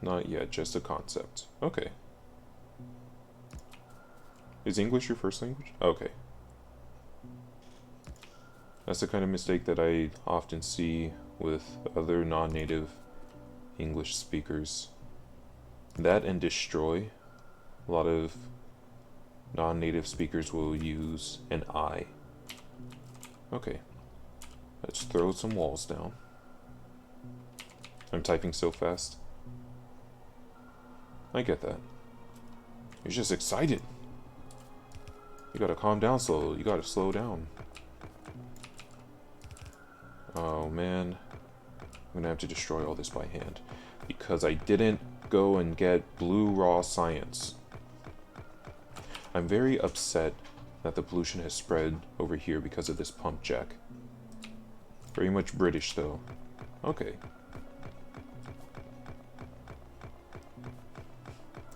Not yet, just a concept. Okay. Is English your first language? Okay. That's the kind of mistake that I often see with other non-native English speakers. That and destroy. A lot of non-native speakers will use an I. Okay. Let's throw some walls down. I'm typing so fast. I get that. You're just excited. You gotta calm down slow. You gotta slow down. Oh man. I'm gonna have to destroy all this by hand. Because I didn't go and get blue raw science. I'm very upset that the pollution has spread over here because of this pump jack. Very much British though. Okay.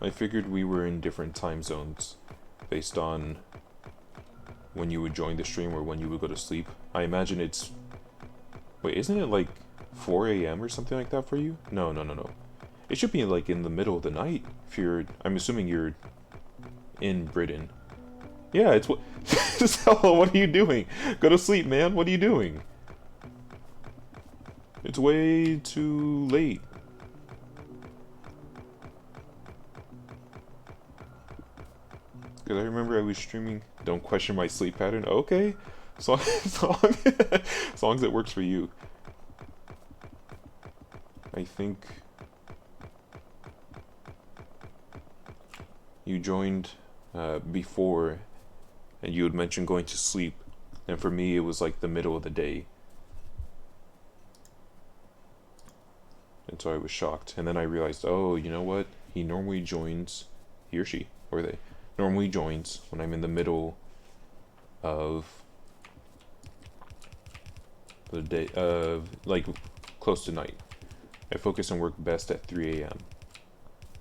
I figured we were in different time zones based on when you would join the stream or when you would go to sleep. I imagine it's... Wait, isn't it like 4 a.m. or something like that for you? No. It should be like in the middle of the night if you're... I'm assuming you're in Britain. Yeah, it's what. What are you doing? Go to sleep, man. What are you doing? It's way too late. Because I remember I was streaming. Don't question my sleep pattern. Okay. As long as it works for you. I think you joined before, and you had mentioned going to sleep. And for me, it was like the middle of the day. And so I was shocked. And then I realized, oh, you know what? He normally joins, he or she, or they, normally joins when I'm in the middle of the day, like close to night. I focus and work best at 3 a.m.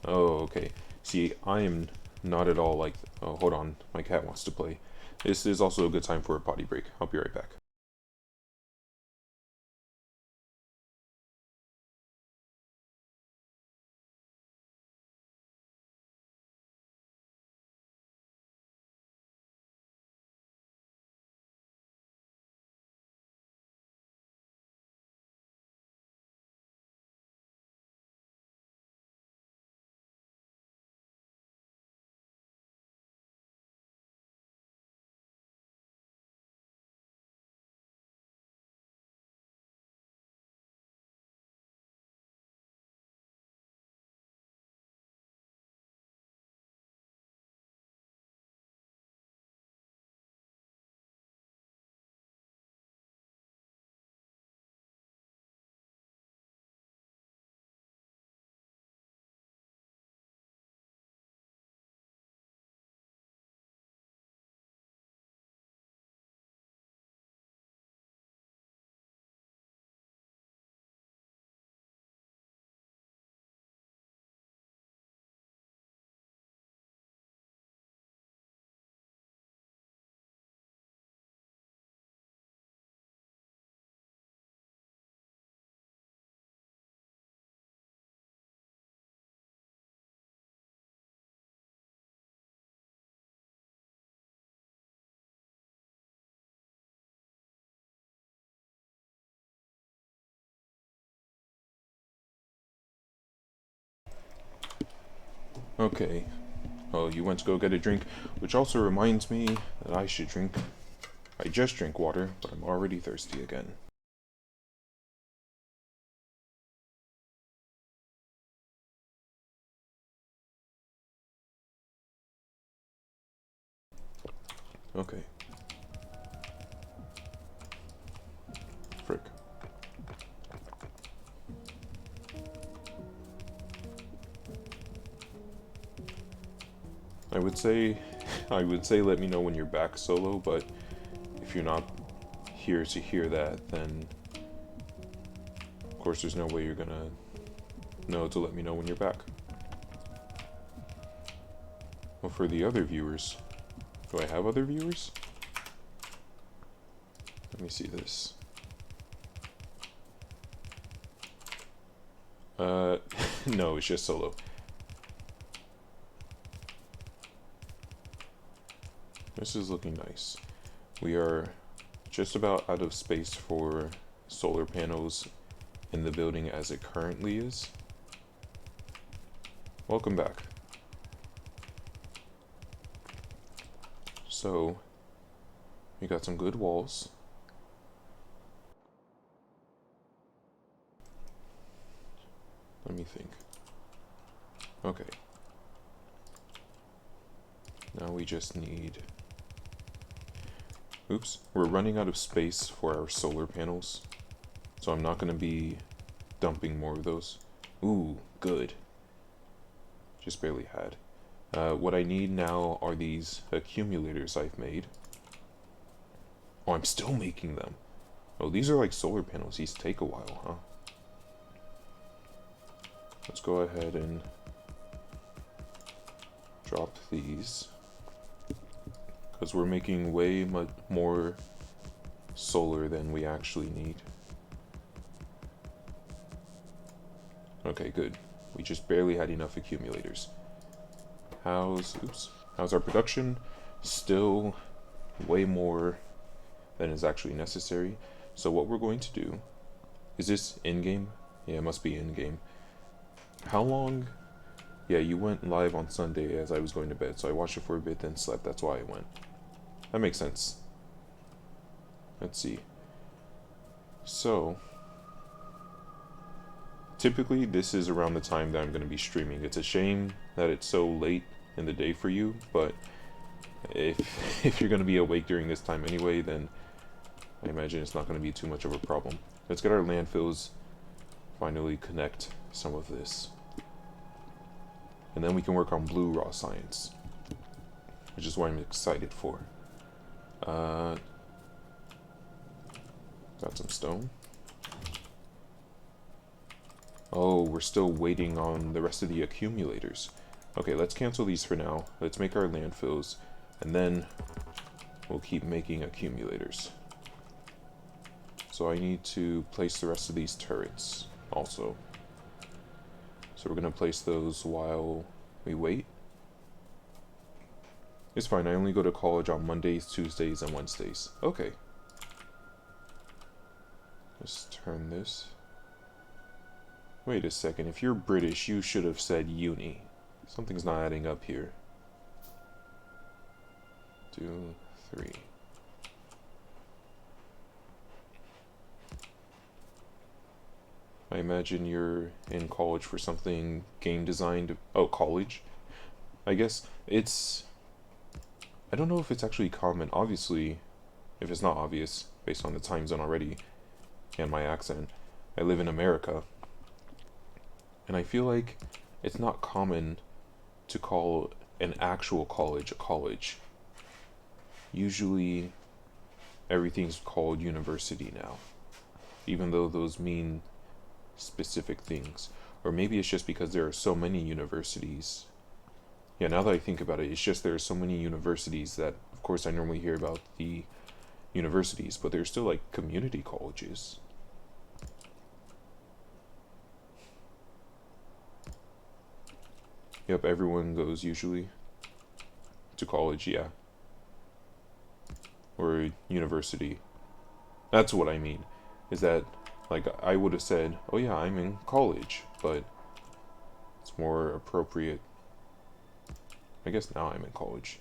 Oh, okay. See, I am not at all like, oh, hold on, my cat wants to play. This is also a good time for a potty break. I'll be right back. Okay. Oh, you went to go get a drink, which also reminds me that I should drink. I just drink water, but I'm already thirsty again. Okay. Frick. I would say, I would say let me know when you're back solo, but if you're not here to hear that, then of course there's no way you're gonna know to let me know when you're back. Well, for the other viewers, do I have other viewers? Let me see this. No, it's just solo. This is looking nice. We are just about out of space for solar panels in the building as it currently is. Welcome back. So, we got some good walls. Let me think. Okay. Now we just need... Oops, we're running out of space for our solar panels, so I'm not going to be dumping more of those. Ooh, good. Just barely had. What I need now are these accumulators I've made. Oh, I'm still making them. Oh, these are like solar panels. These take a while, huh? Let's go ahead and drop these, because we're making way much more solar than we actually need. Okay, good. We just barely had enough accumulators. How's How's our production? Still way more than is actually necessary. So what we're going to do, is this in-game? Yeah, it must be in-game. How long? Yeah, you went live on Sunday as I was going to bed, so I watched it for a bit, then slept. That's why I went. That makes sense. Let's see. So, typically this is around the time that I'm going to be streaming. It's a shame that it's so late in the day for you, but if you're going to be awake during this time anyway, then I imagine it's not going to be too much of a problem. Let's get our landfills, finally connect some of this. And then we can work on blue raw science, which is what I'm excited for. Got some stone. Oh, we're still waiting on the rest of the accumulators. Okay, let's cancel these for now. Let's make our landfills, and then we'll keep making accumulators. So I need to place the rest of these turrets also. So we're going to place those while we wait. It's fine, I only go to college on Mondays, Tuesdays, and Wednesdays. Okay. Let's turn this. Wait a second, if you're British, you should have said uni. Something's not adding up here. 2, 3. I imagine you're in college for something game design. Oh, college? I guess it's... I don't know if it's actually common. Obviously, if it's not obvious, based on the time zone already, and my accent, I live in America. And I feel like it's not common to call an actual college a college. Usually, everything's called university now, even though those mean specific things. Or maybe it's just because there are so many universities. Yeah, now that I think about it, it's just there are so many universities that, of course, I normally hear about the universities, but there's still like community colleges. Yep, everyone goes usually to college, yeah. Or university. That's what I mean. Is that, like, I would have said, oh yeah, I'm in college, but it's more appropriate. I guess now I'm in college.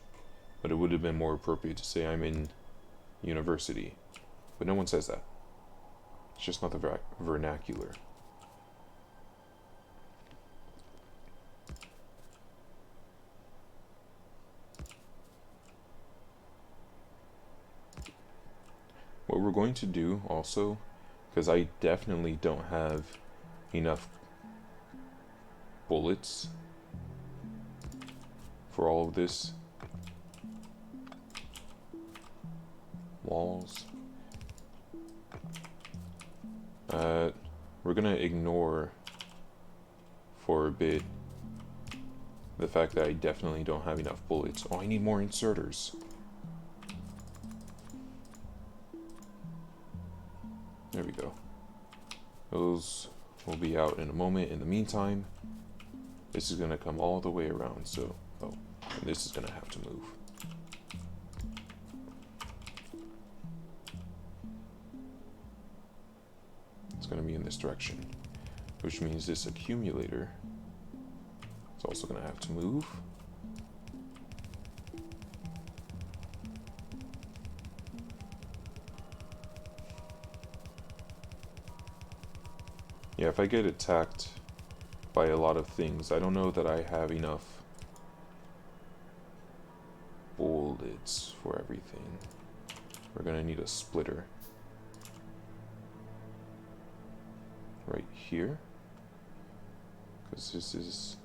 But it would have been more appropriate to say I'm in university. But no one says that. It's just not the vernacular. What we're going to do also, because I definitely don't have enough bullets for all of this. Walls. We're gonna ignore for a bit the fact that I definitely don't have enough bullets. Oh, I need more inserters. There we go. Those will be out in a moment. In the meantime, this is going to come all the way around. So, oh, and this is going to have to move. It's going to be in this direction, which means this accumulator is also going to have to move. Yeah, if I get attacked by a lot of things, I don't know that I have enough bullets for everything. We're gonna need a splitter. Right here. Because this is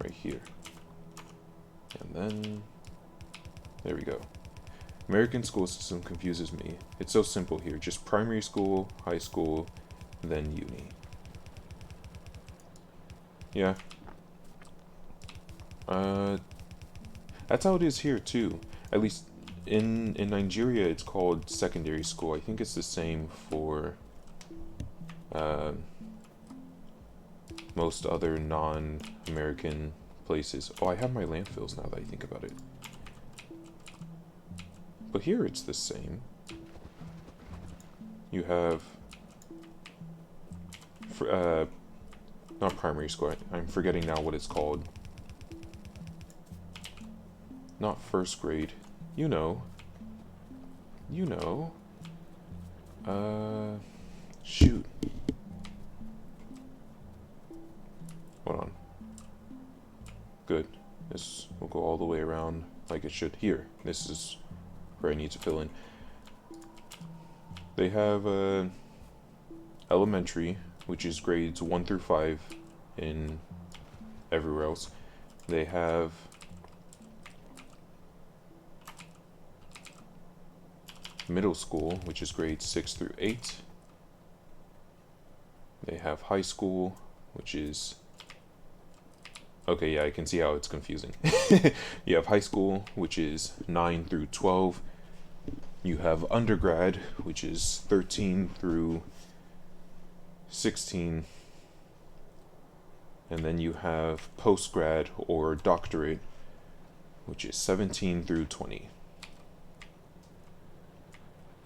right here. And then, there we go. American school system confuses me. It's so simple here. Just primary school, high school, then uni. Yeah. That's how it is here too. At least in Nigeria it's called secondary school. I think it's the same for most other non-American places. Oh, I have my landfills now that I think about it. But here it's the same. You have not primary school. I'm forgetting now what it's called. Not first grade. You know. Shoot. Hold on. Good. This will go all the way around like it should. Here. This is where I need to fill in. They have elementary, which is grades 1 through 5 in everywhere else. They have middle school, which is grades 6 through 8. They have high school, which is... Okay, yeah, I can see how it's confusing. You have high school, which is 9 through 12. You have undergrad, which is 13 through 16. And then you have postgrad or doctorate, which is 17 through 20.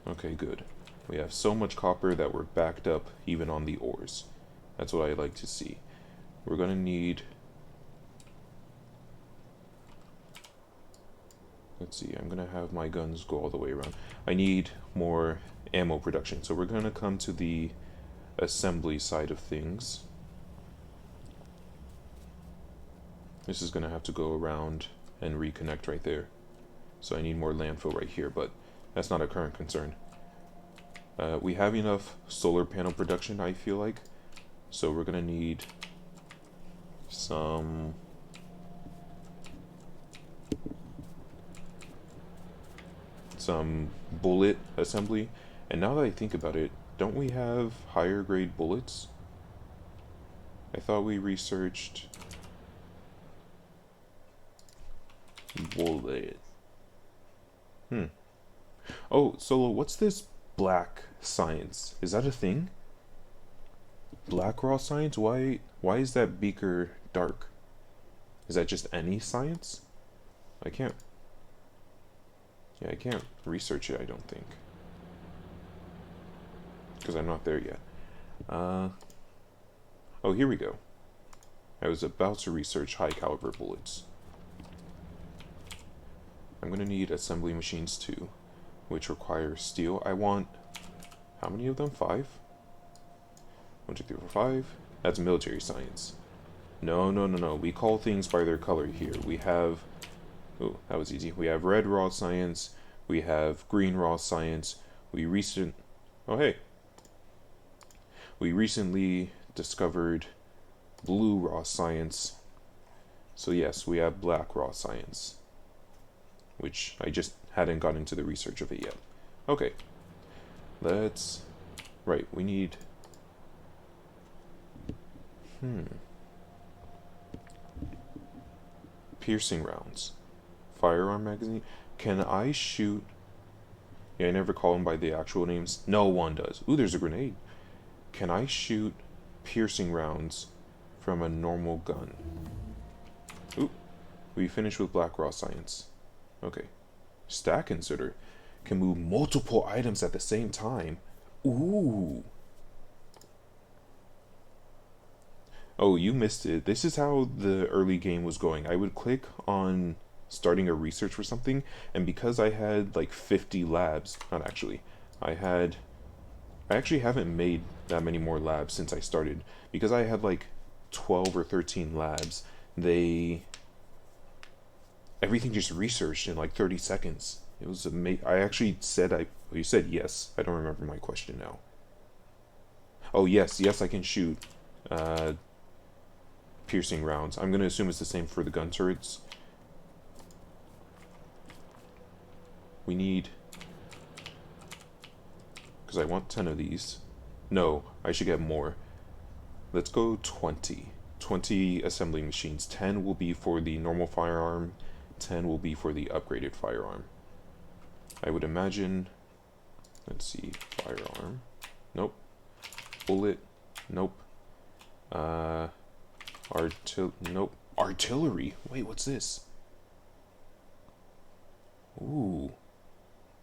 Okay, good. We have so much copper that we're backed up even on the ores. That's what I like to see. We're gonna need... Let's see, I'm gonna have my guns go all the way around. I need more ammo production, so we're gonna come to the assembly side of things. This is gonna have to go around and reconnect right there. So I need more landfill right here, but that's not a current concern. We have enough solar panel production, I feel like. So we're gonna need some bullet assembly. And now that I think about it, don't we have higher grade bullets? I thought we researched bullet. Oh, Solo, what's this black science? Is that a thing? Black raw science? Why is that beaker dark? Is that just any science? I can't research it, I don't think. Because I'm not there yet. Oh, here we go. I was about to research high caliber bullets. I'm going to need assembly machines too, which require steel. I want... How many of them? 5? 1, 2, 3, 4, 5. That's military science. No. We call things by their color here. We have... Oh, that was easy. We have red raw science. We have green raw science. Oh, hey. We recently discovered blue raw science. So yes, we have black raw science, which I just hadn't gotten into the research of it yet. Okay, right, we need, piercing rounds, firearm magazine. Can I shoot, yeah, I never call them by the actual names. No one does. Ooh, there's a grenade. Can I shoot piercing rounds from a normal gun? Ooh, we finished with black raw science. Okay. Stack inserter can move multiple items at the same time. Ooh. Oh, you missed it. This is how the early game was going. I would click on starting a research for something, and because I had like 50 labs, not actually, I actually haven't made that many more labs since I started. Because I had like 12 or 13 labs, everything just researched in like 30 seconds. It was amazing. I actually said, you said yes. I don't remember my question now. Oh, yes, I can shoot piercing rounds. I'm going to assume it's the same for the gun turrets. We need... Because I want 10 of these. No, I should get more. Let's go 20. 20 assembly machines. 10 will be for the normal firearm. 10 will be for the upgraded firearm. I would imagine... Let's see. Firearm. Nope. Bullet. Nope. Nope. Artillery? Wait, what's this? Ooh.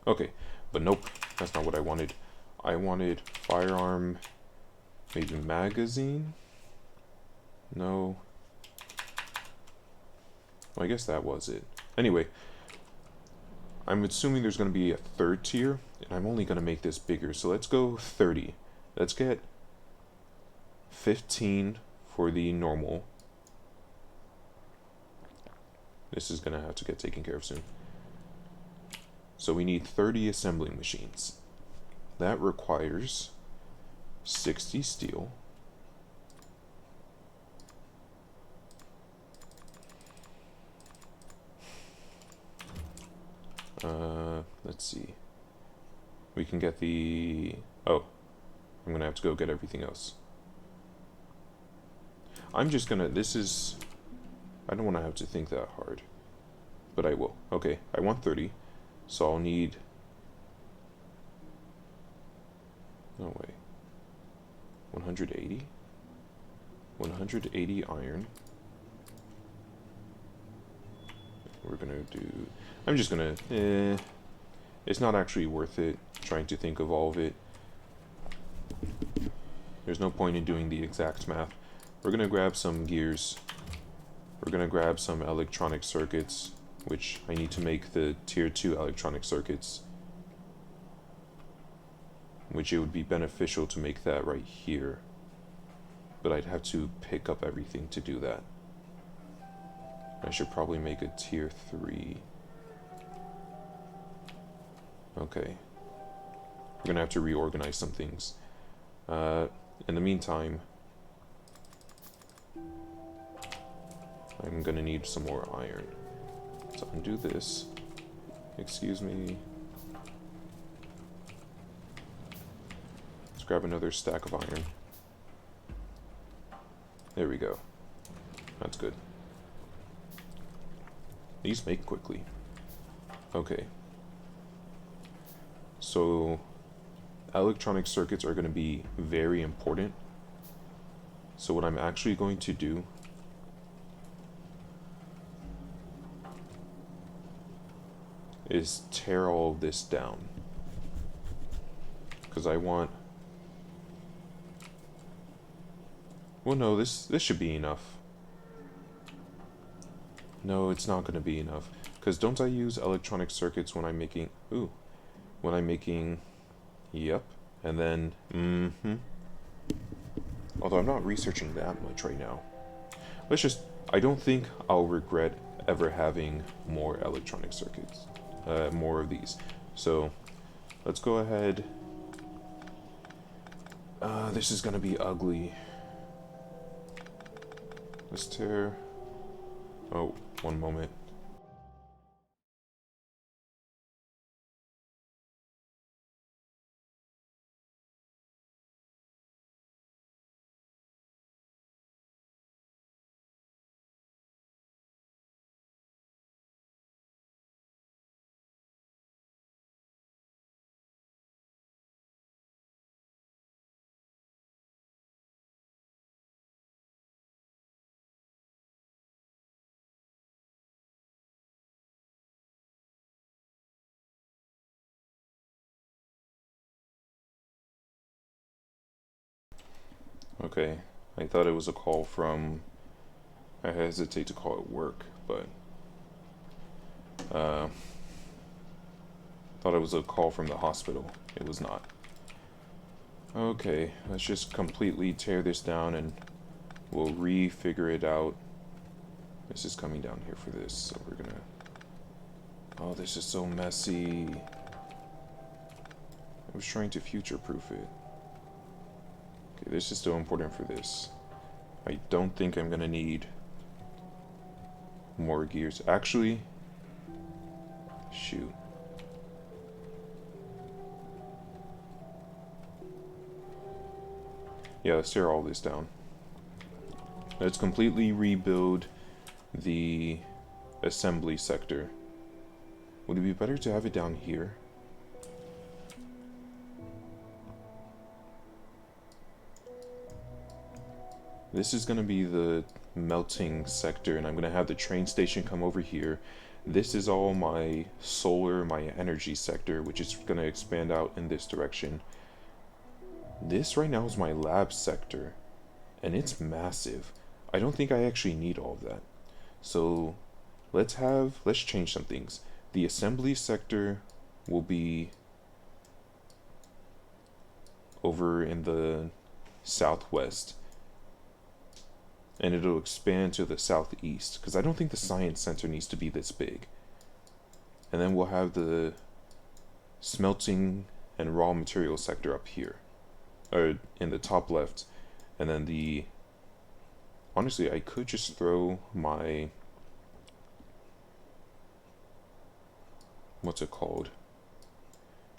Okay, but nope, that's not what I wanted. I wanted firearm, maybe magazine? No. Well, I guess that was it. Anyway, I'm assuming there's going to be a third tier, and I'm only going to make this bigger. So let's go 30. Let's get 15 for the normal. This is going to have to get taken care of soon. So we need 30 assembling machines. That requires 60 steel. Let's see. We can get the... Oh, I'm gonna have to go get everything else. I'm just gonna... This is... I don't want to have to think that hard. But I will. Okay, I want 30. So I'll need... No way. 180? 180 iron. We're gonna do... I'm just gonna... It's not actually worth it trying to think of all of it. There's no point in doing the exact math. We're gonna grab some gears. We're gonna grab some electronic circuits, which I need to make the tier 2 electronic circuits. Which it would be beneficial to make that right here. But I'd have to pick up everything to do that. I should probably make a tier 3. Okay. We're gonna have to reorganize some things. In the meantime, I'm gonna need some more iron. So undo this. Excuse me. Let's grab another stack of iron. There we go. That's good. These make quickly. Okay. So, electronic circuits are going to be very important. So what I'm actually going to do is tear all of this down. Because I want... Well, no, this should be enough. No, it's not going to be enough. Because don't I use electronic circuits when I'm making... Ooh. When I'm making... Yep. And then... Although I'm not researching that much right now. Let's just... I don't think I'll regret ever having more electronic circuits. More of these. So, let's go ahead. This is going to be ugly. Let's tear... Oh, one moment. Okay, I thought it was a call from... I hesitate to call it work, but... thought it was a call from the hospital. It was not. Okay, let's just completely tear this down and we'll re-figure it out. This is coming down here for this, so we're gonna... Oh, this is so messy. I was trying to future-proof it. Okay, this is still important for this. I don't think I'm gonna need more gears. Actually, shoot. Yeah, let's tear all this down. Let's completely rebuild the assembly sector. Would it be better to have it down here? This is going to be the melting sector, and I'm gonna have the train station come over here. This is all my solar, my energy sector, which is gonna expand out in this direction. This right now is my lab sector, and it's massive. I don't think I actually need all of that. So let's change some things. The assembly sector will be over in the southwest, and it'll expand to the southeast, because I don't think the science center needs to be this big. And then we'll have the smelting and raw material sector up here, or in the top left. And then honestly, I could just throw my, what's it called?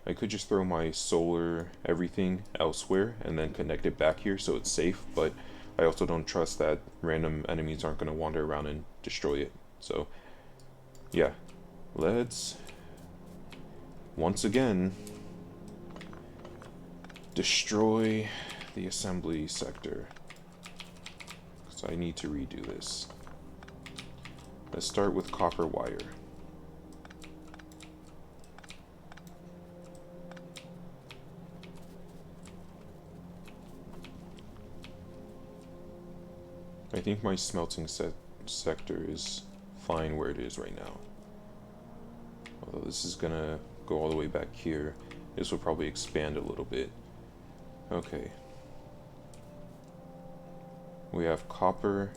I could just throw my solar everything elsewhere and then connect it back here so it's safe, but I also don't trust that random enemies aren't going to wander around and destroy it. So, yeah. Let's, once again, destroy the assembly sector. Because I need to redo this. Let's start with copper wire. I think my smelting sector is fine where it is right now. Although this is gonna go all the way back here. This will probably expand a little bit. Okay. We have copper,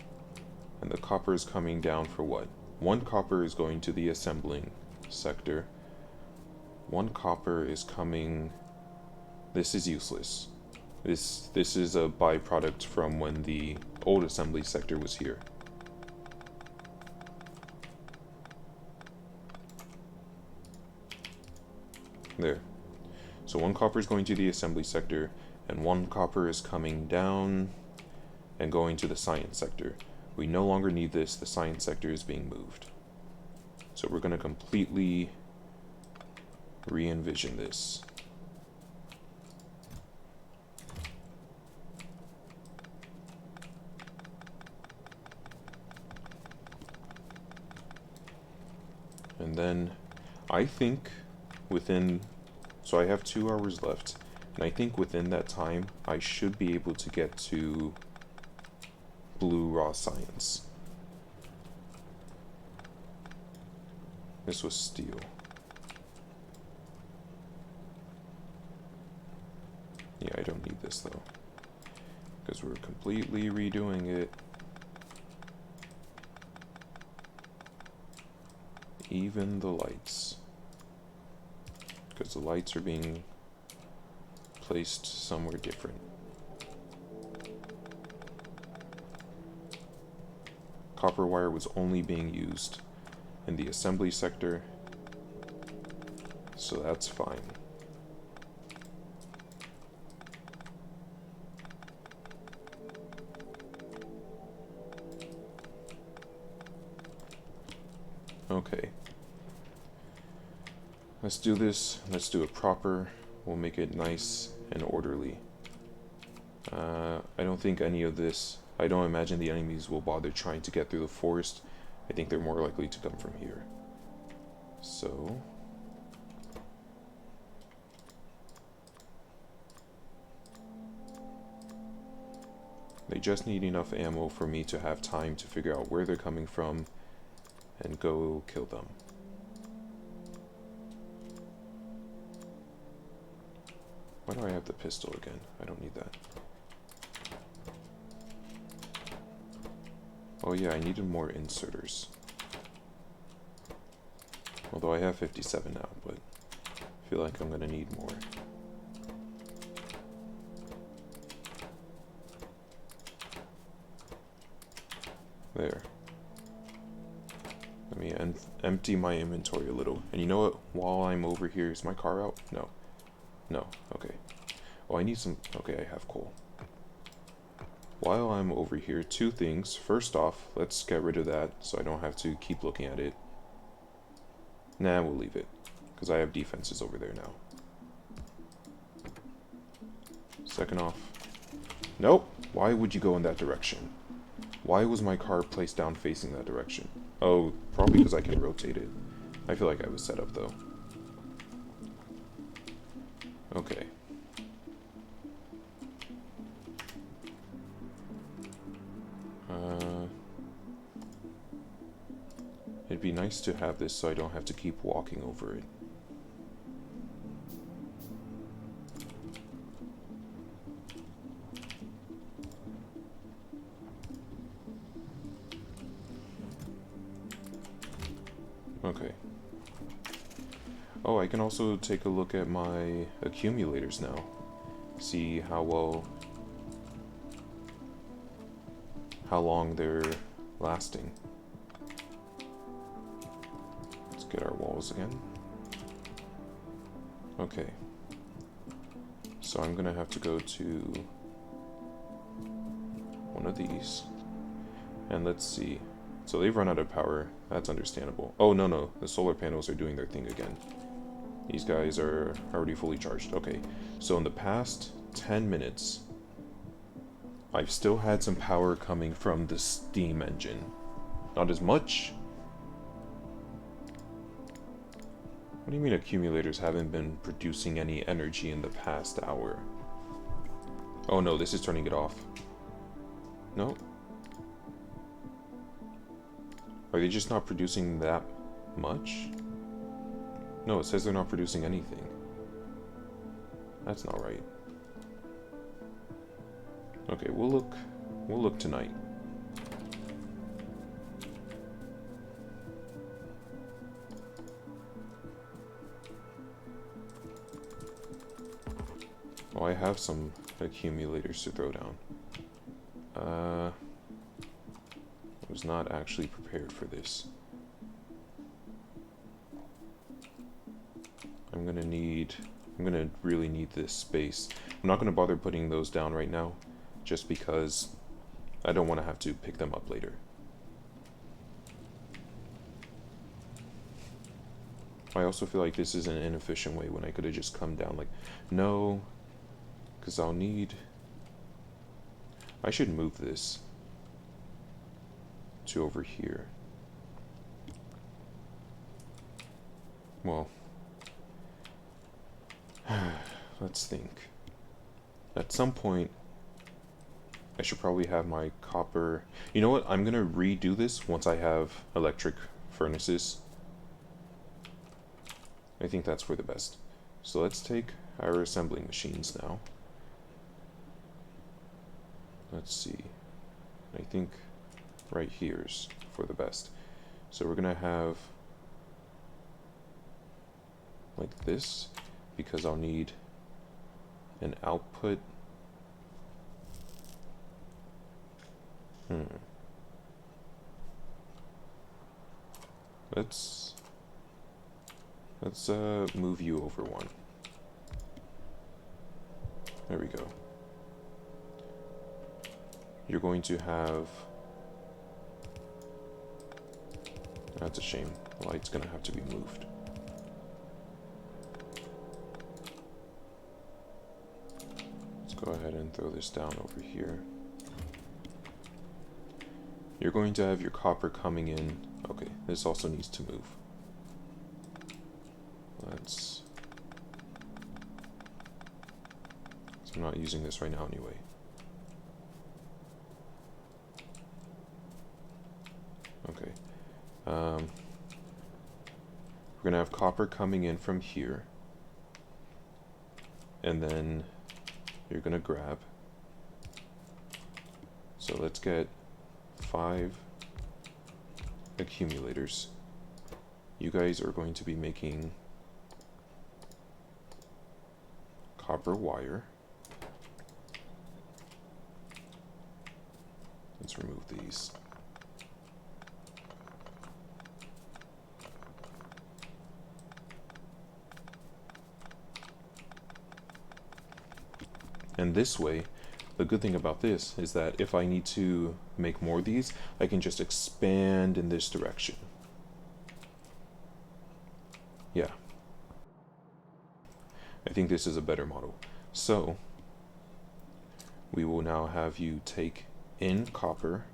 and the copper is coming down for what? One copper is going to the assembling sector. One copper is coming... This is useless. This is a byproduct from when the old assembly sector was here. There. So one copper is going to the assembly sector, and one copper is coming down and going to the science sector. We no longer need this. The science sector is being moved. So we're going to completely re-envision this. And then I think so I have 2 hours left, and I think within that time I should be able to get to blue raw science. This was steel. Yeah, I don't need this though, because we're completely redoing it. Even the lights, because the lights are being placed somewhere different. Copper wire was only being used in the assembly sector, so that's fine. Okay. Let's do this. Let's do it proper. We'll make it nice and orderly. I don't think any of this... I don't imagine the enemies will bother trying to get through the forest. I think they're more likely to come from here. So... they just need enough ammo for me to have time to figure out where they're coming from and go kill them. Why do I have the pistol again? I don't need that. Oh yeah, I needed more inserters. Although I have 57 now, but I feel like I'm gonna need more. There. Let me empty my inventory a little. And you know what? While I'm over here, is my car out? No. No. Okay. Oh, I need some... okay, I have coal. While I'm over here, 2 things. First off, let's get rid of that so I don't have to keep looking at it. Nah, we'll leave it, because I have defenses over there now. Second off... nope! Why would you go in that direction? Why was my car placed down facing that direction? Oh, probably because I can rotate it. I feel like I was set up though. Okay. It'd be nice to have this so I don't have to keep walking over it. Okay. Oh, I can also take a look at my accumulators now. See how long they're lasting. Let's get our walls again. Okay. So I'm gonna have to go to one of these. And let's see. So they've run out of power. That's understandable. Oh, no. The solar panels are doing their thing again. These guys are already fully charged. Okay. So in the past 10 minutes, I've still had some power coming from the steam engine. Not as much. What do you mean accumulators haven't been producing any energy in the past hour? Oh no, this is turning it off. No. Are they just not producing that much? No, it says they're not producing anything. That's not right. Okay, we'll look tonight. Oh, I have some accumulators to throw down. I was not actually prepared for this. I'm gonna really need this space. I'm not gonna bother putting those down right now, just because I don't want to have to pick them up later. I also feel like this is an inefficient way when I could have just come down like, no, because I should move this to over here. Well, let's think. At some point, I should probably have my copper... You know what? I'm going to redo this once I have electric furnaces. I think that's for the best. So let's take our assembling machines now. Let's see. I think right here's for the best. So we're going to have like this, because I'll need an output. Let's move you over one. There we go. You're going to have... That's a shame. The light's gonna have to be moved. Let's go ahead and throw this down over here. You're going to have your copper coming in. Okay, this also needs to move. So I'm not using this right now anyway. Okay. We're gonna have copper coming in from here. And then you're gonna grab. So let's get 5 accumulators. You guys are going to be making copper wire. Let's remove these. And this way, the good thing about this is that if I need to make more of these, I can just expand in this direction. Yeah. I think this is a better model. So, we will now have you take in copper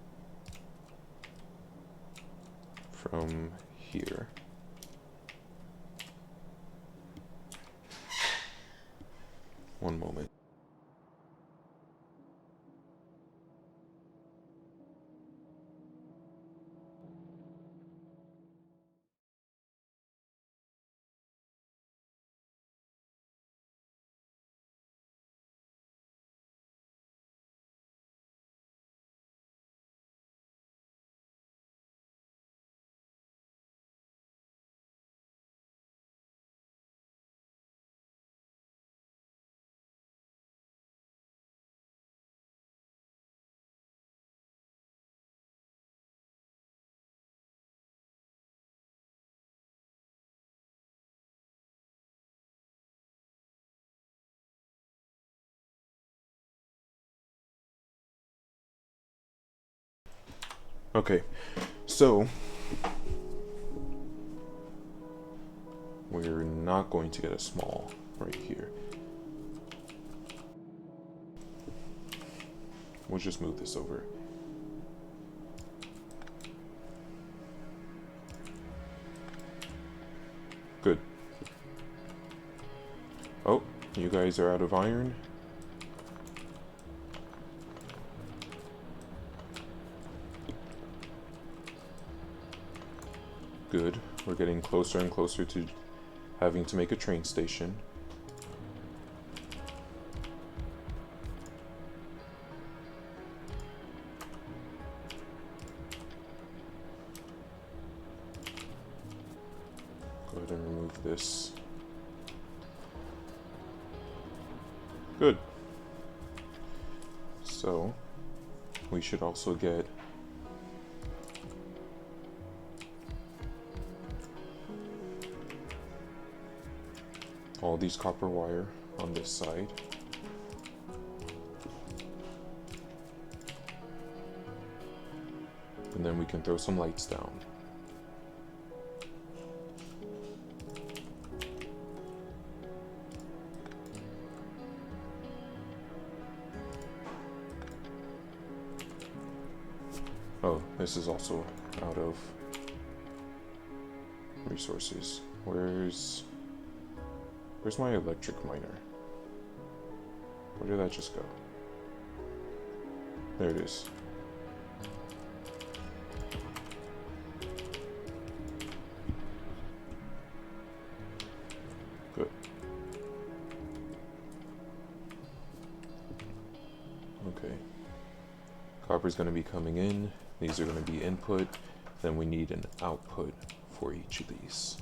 from here. One moment. Okay, so we're not going to get a small right here. We'll just move this over. Good. Oh, you guys are out of iron? Good. We're getting closer and closer to having to make a train station. Go ahead and remove this. Good. So, we should also get all these copper wire on this side. And then we can throw some lights down. Oh, this is also out of resources. Where's my electric miner? Where did that just go? There it is. Good. Okay. Copper's going to be coming in. These are going to be input. Then we need an output for each of these.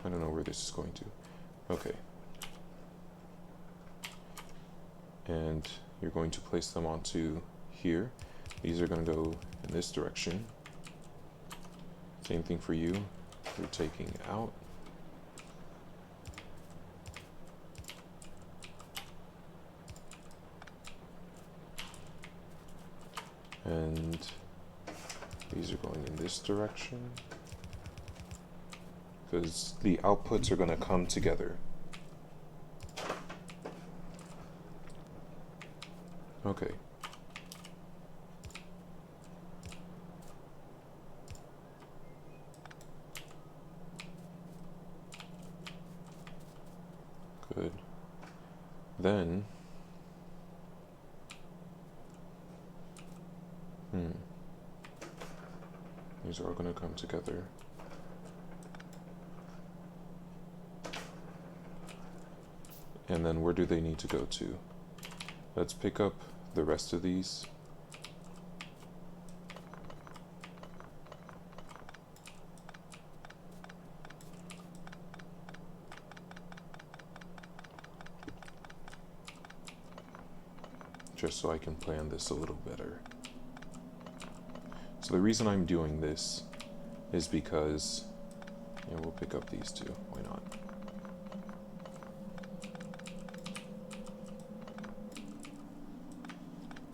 I don't know where this is going to. Okay. And you're going to place them onto here. These are going to go in this direction. Same thing for you. You're taking out. And these are going in this direction, because the outputs are going to come together. Okay. Good. Then these are all going to come together. And then where do they need to go to? Let's pick up the rest of these. Just so I can plan this a little better. So the reason I'm doing this is because, yeah, we'll pick up these two, why not?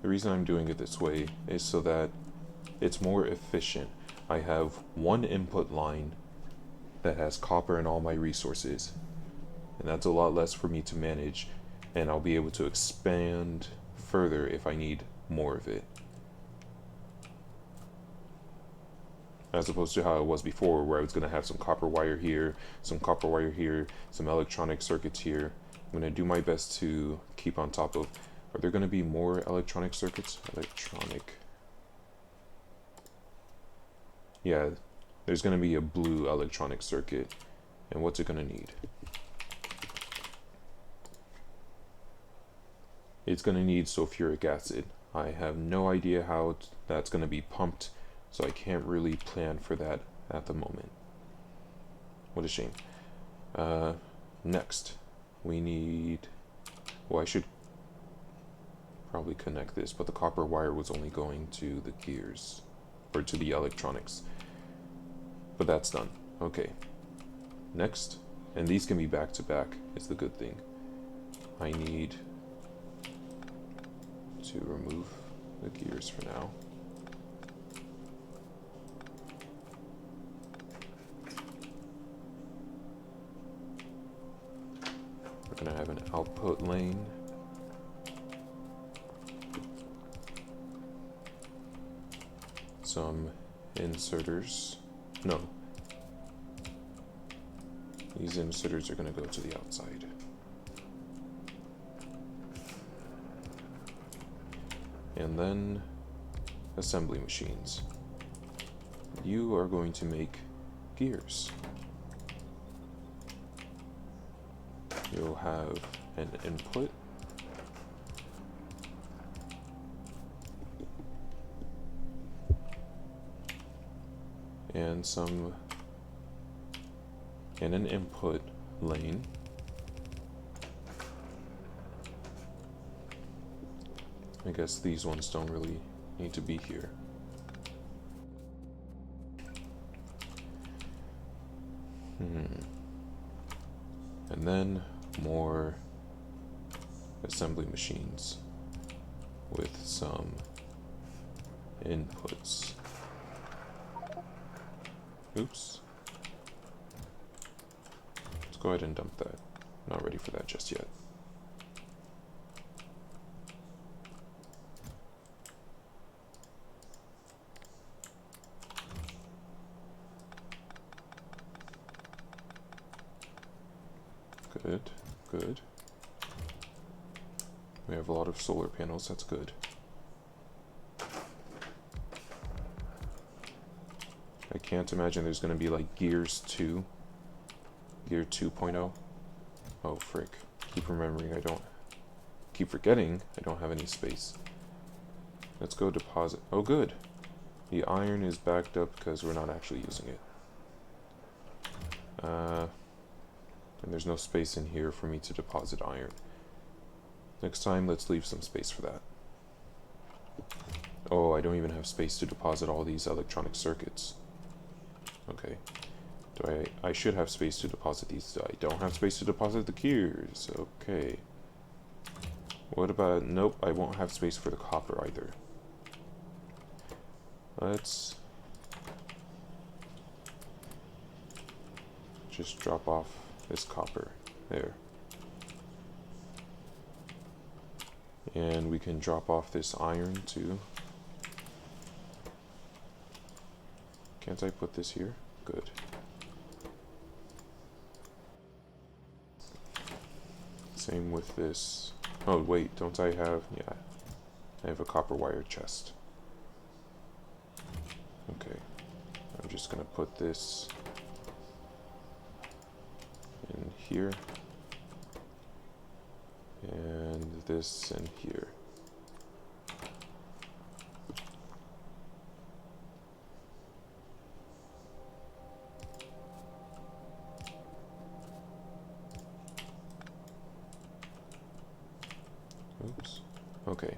The reason I'm doing it this way is so that it's more efficient. I have one input line that has copper and all my resources, and that's a lot less for me to manage and I'll be able to expand further if I need more of it. As opposed to how it was before, where I was going to have some copper wire here, some copper wire here, some electronic circuits here. I'm going to do my best to keep on top of. Are there going to be more electronic circuits? Yeah, there's going to be a blue electronic circuit. And what's it going to need? It's going to need sulfuric acid. I have no idea how that's going to be pumped, so I can't really plan for that at the moment. What a shame. Next, we need... Well, I should probably connect this, but the copper wire was only going to the gears, or to the electronics. But that's done. Okay. Next, and these can be back to back, is the good thing. I need to remove the gears for now. We're going to have an output lane. Some inserters. No. These inserters are going to go to the outside. And then assembly machines. You are going to make gears. You'll have an input. And an input lane. I guess these ones don't really need to be here. And then more assembly machines with some inputs. Oops. Let's go ahead and dump that. Not ready for that just yet. Good, good. We have a lot of solar panels, that's good. I can't imagine there's going to be like Gears 2. Gear 2.0. Oh, frick. Keep forgetting I don't have any space. Let's go deposit. Oh, good. The iron is backed up because we're not actually using it. And there's no space in here for me to deposit iron. Next time, let's leave some space for that. Oh, I don't even have space to deposit all these electronic circuits. Okay. I should have space to deposit these. I don't have space to deposit the gears. Okay. What about... Nope, I won't have space for the copper either. Let's just drop off this copper there. And we can drop off this iron too. Can't I put this here? Good. Same with this. Oh wait, don't I have... Yeah. I have a copper wire chest. Okay. I'm just gonna put this in here. And this in here. Oops. Okay.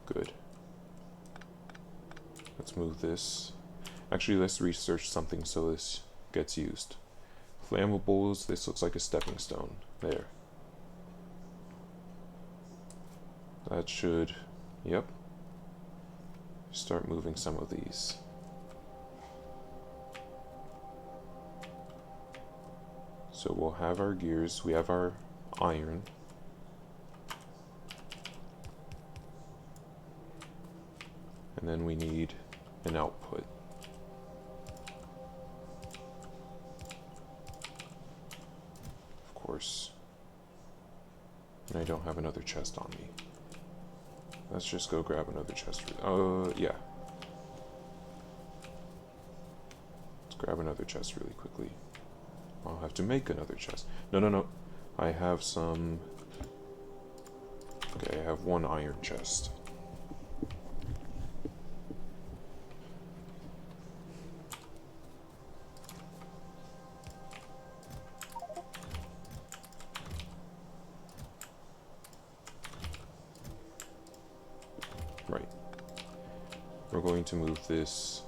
Good. Let's move this. Actually, let's research something so this gets used. Flammables, this looks like a stepping stone. There. That should, yep. Start moving some of these. So we'll have our gears, we have our iron. And then we need an output. Of course. And I don't have another chest on me. Let's just go grab another chest. Yeah. Let's grab another chest really quickly. I'll have to make another chest. No. I have some... Okay, I have one iron chest. Right. We're going to move this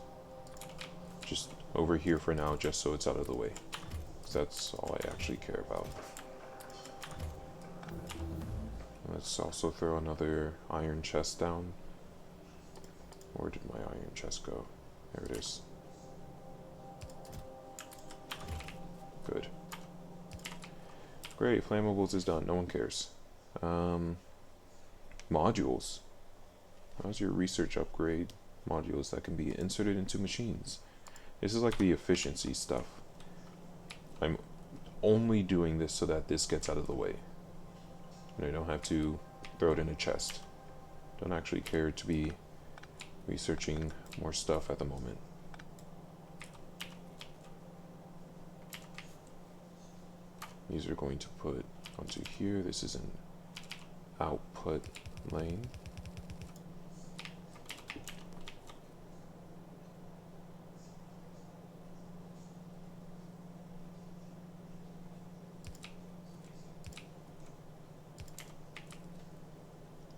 just over here for now, just so it's out of the way. Because that's all I actually care about. Let's also throw another iron chest down. Where did my iron chest go? There it is. Good. Great, flammables is done. No one cares. Modules. How's your research upgrade modules that can be inserted into machines? This is like the efficiency stuff. I'm only doing this so that this gets out of the way. And I don't have to throw it in a chest. Don't actually care to be researching more stuff at the moment. These are going to put onto here. This is an output lane.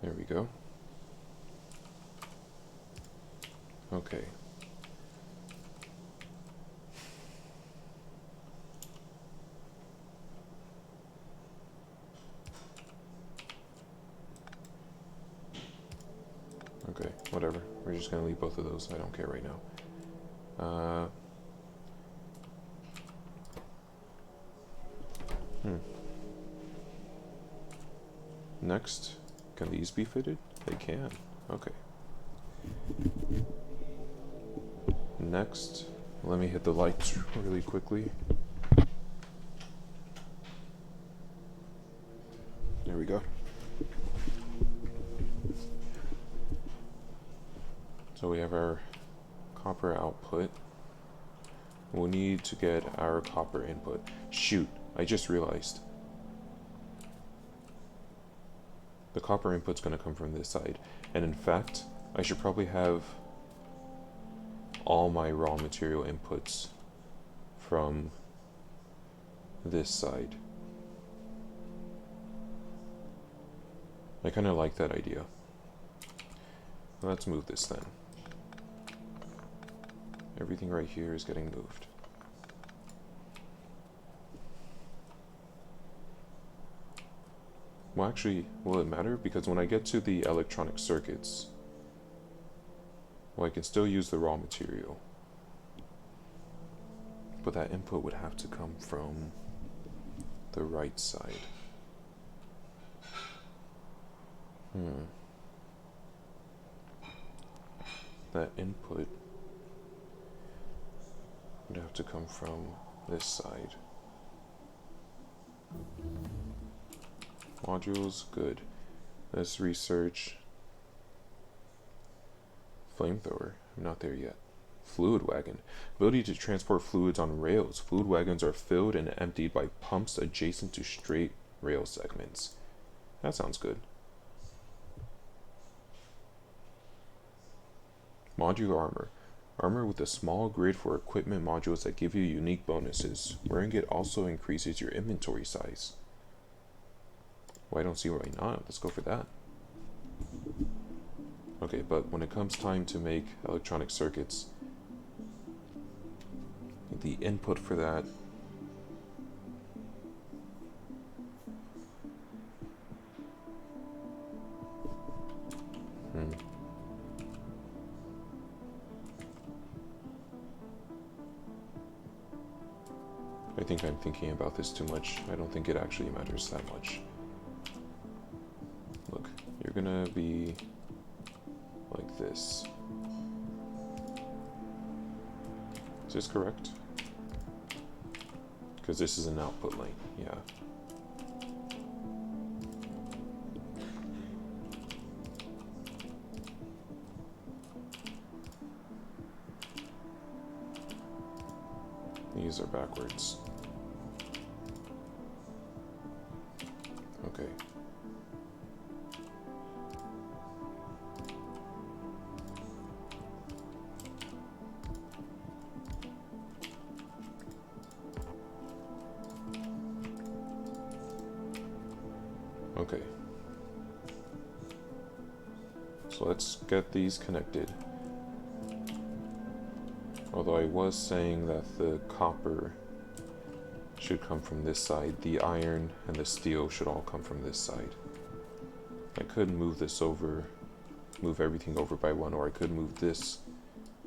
There we go. Okay. Okay, whatever. We're just gonna leave both of those. I don't care right now. Next, can these be fitted? They can. Okay. Next, let me hit the lights really quickly. There we go. So we have our copper output. We'll need to get our copper input. Shoot, I just realized. The copper input's going to come from this side. And in fact, I should probably have all my raw material inputs from this side. I kind of like that idea. Let's move this then. Everything right here is getting moved. Well, actually, will it matter? Because when I get to the electronic circuits, well, I can still use the raw material. But that input would have to come from the right side. That input would have to come from this side. Modules, good. Let's research flamethrower. I'm not there yet. Fluid wagon. Ability to transport fluids on rails. Fluid wagons are filled and emptied by pumps adjacent to straight rail segments. That sounds good. Modular armor. Armor with a small grid for equipment modules that give you unique bonuses. Wearing it also increases your inventory size. Well, I don't see why not. Let's go for that. Okay, but when it comes time to make electronic circuits, the input for that I think I'm thinking about this too much. I don't think it actually matters that much. Look, you're gonna be like this. Is this correct? Because this is an output lane, yeah. These are backwards. Okay. Okay. So let's get these connected. Although I was saying that the copper should come from this side, the iron and the steel should all come from this side. I could move this over, move everything over by one, or I could move this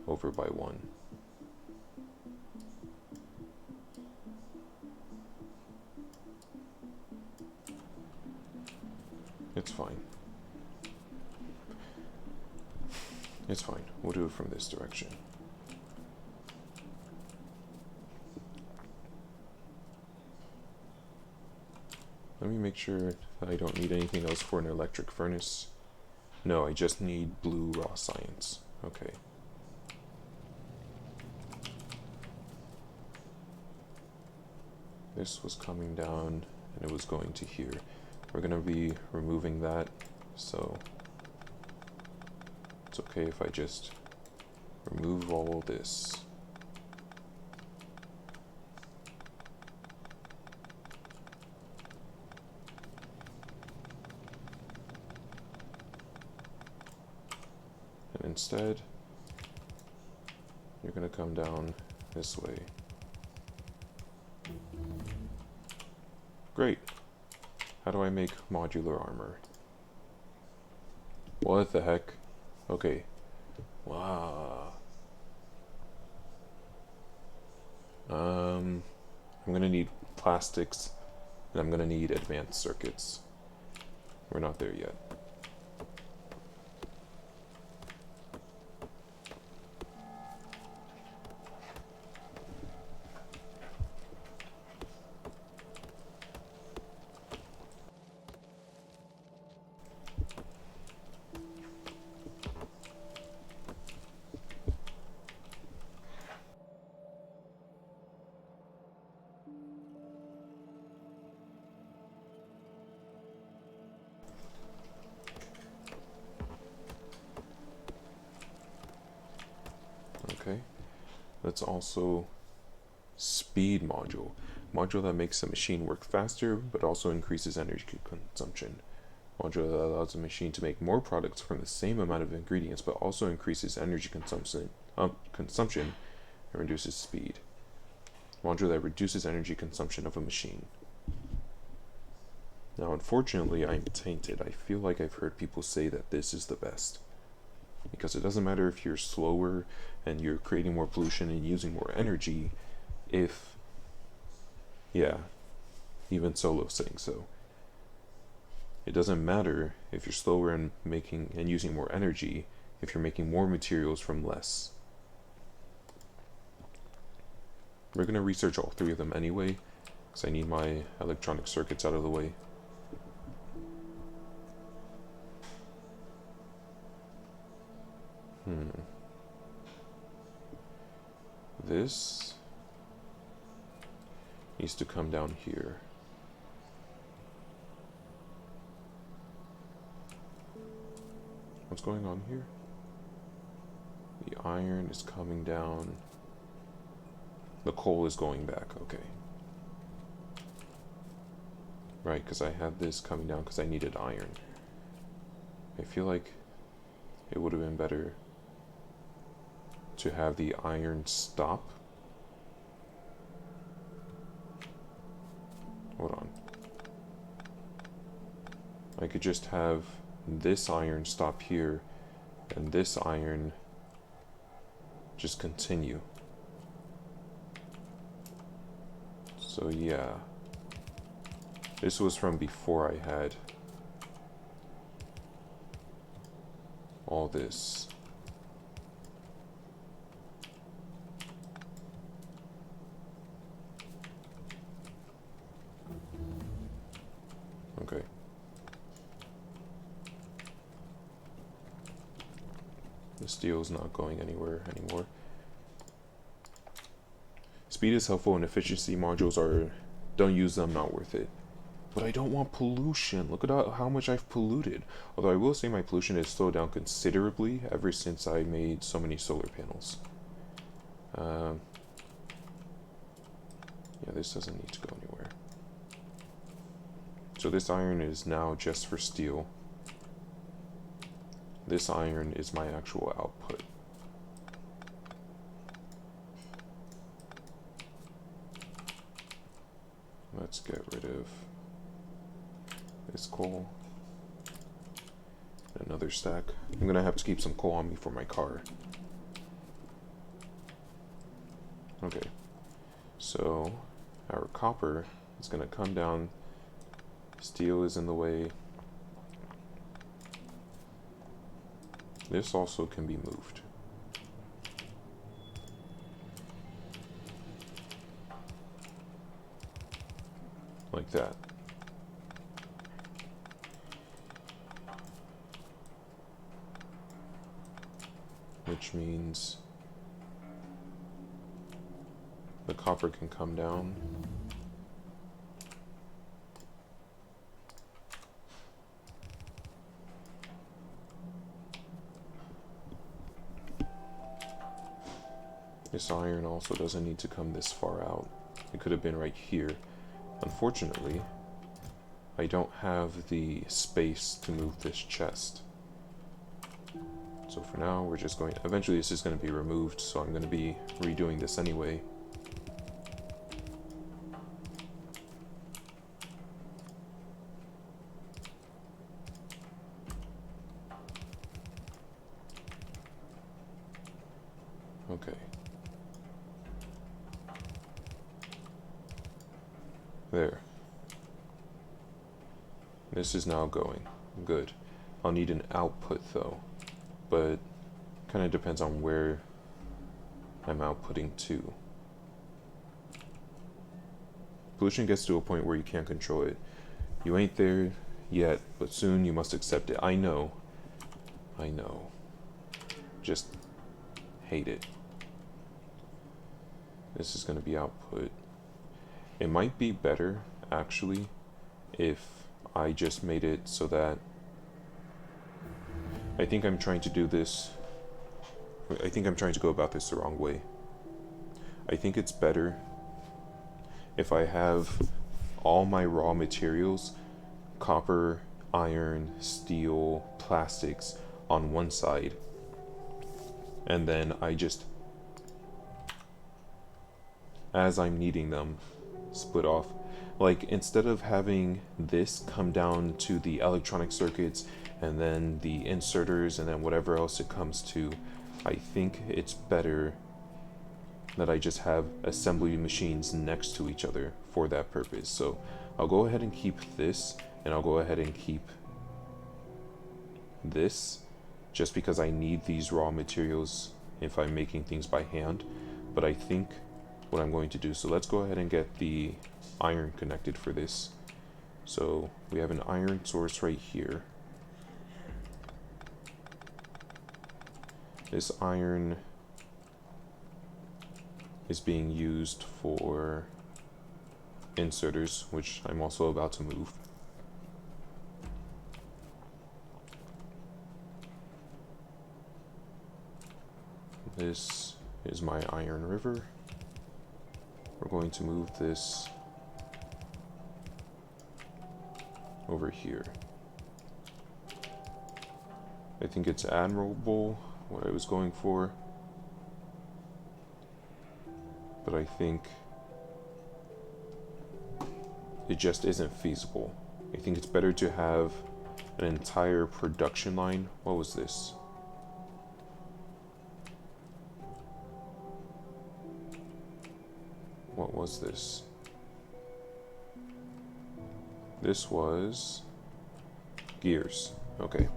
over by one. It's fine. It's fine. We'll do it from this direction. Let me make sure I don't need anything else for an electric furnace. No, I just need blue raw science. Okay. This was coming down and it was going to here. We're going to be removing that, so it's okay if I just remove all this. And instead, you're going to come down this way. Great. How do I make modular armor? What the heck? Okay. Wow. I'm gonna need plastics, and I'm gonna need advanced circuits. We're not there yet. Okay, let's also speed module. Module that makes the machine work faster, but also increases energy consumption. Module that allows the machine to make more products from the same amount of ingredients, but also increases energy consumption and reduces speed. Module that reduces energy consumption of a machine. Now, unfortunately, I'm tainted. I feel like I've heard people say that this is the best. Because it doesn't matter if you're slower and you're creating more pollution and using more energy, if, yeah, even Solo's saying so. It doesn't matter if you're slower and making and using more energy if you're making more materials from less. We're going to research all three of them anyway, because I need my electronic circuits out of the way. This needs to come down here. What's going on here? The iron is coming down. The coal is going back, okay. Right, because I had this coming down because I needed iron. I feel like it would have been better to have the iron stop. Hold on. I could just have this iron stop here and this iron just continue. So yeah, this was from before I had all this. The steel's not going anywhere anymore. Speed is helpful and efficiency modules are, don't use them, not worth it. But I don't want pollution. Look at how much I've polluted. Although I will say my pollution has slowed down considerably ever since I made so many solar panels. Yeah, this doesn't need to go anywhere. So this iron is now just for steel. This iron is my actual output. Let's get rid of this coal. Another stack. I'm gonna have to keep some coal on me for my car. Okay, so our copper is gonna come down. Steel is in the way. This also can be moved. Like that. Which means the copper can come down. This iron also doesn't need to come this far out. It could have been right here. Unfortunately, I don't have the space to move this chest. So for now, we're just going, eventually this is going to be removed, so I'm going to be redoing this anyway. Okay. There. This is now going. Good. I'll need an output though, but kind of depends on where I'm outputting to. Pollution gets to a point where you can't control it. You ain't there yet, but soon you must accept it. I know. I know. Just hate it. This is going to be output. It might be better, actually, if I just made it so that I think I'm trying to do this. I think I'm trying to go about this the wrong way. I think it's better if I have all my raw materials, copper, iron, steel, plastics, on one side, and then I just, as I'm needing them, split off. Like, instead of having this come down to the electronic circuits and then the inserters and then whatever else it comes to, I think it's better that I just have assembly machines next to each other for that purpose. So I'll go ahead and keep this, and I'll go ahead and keep this, just because I need these raw materials if I'm making things by hand. But I think what I'm going to do, so let's go ahead and get the iron connected for this. So we have an iron source right here. This iron is being used for inserters, which I'm also about to move. This is my iron river. We're going to move this over here. I think it's admirable what I was going for, but I think it just isn't feasible. I think it's better to have an entire production line. What was this? What was this? This was gears. Okay.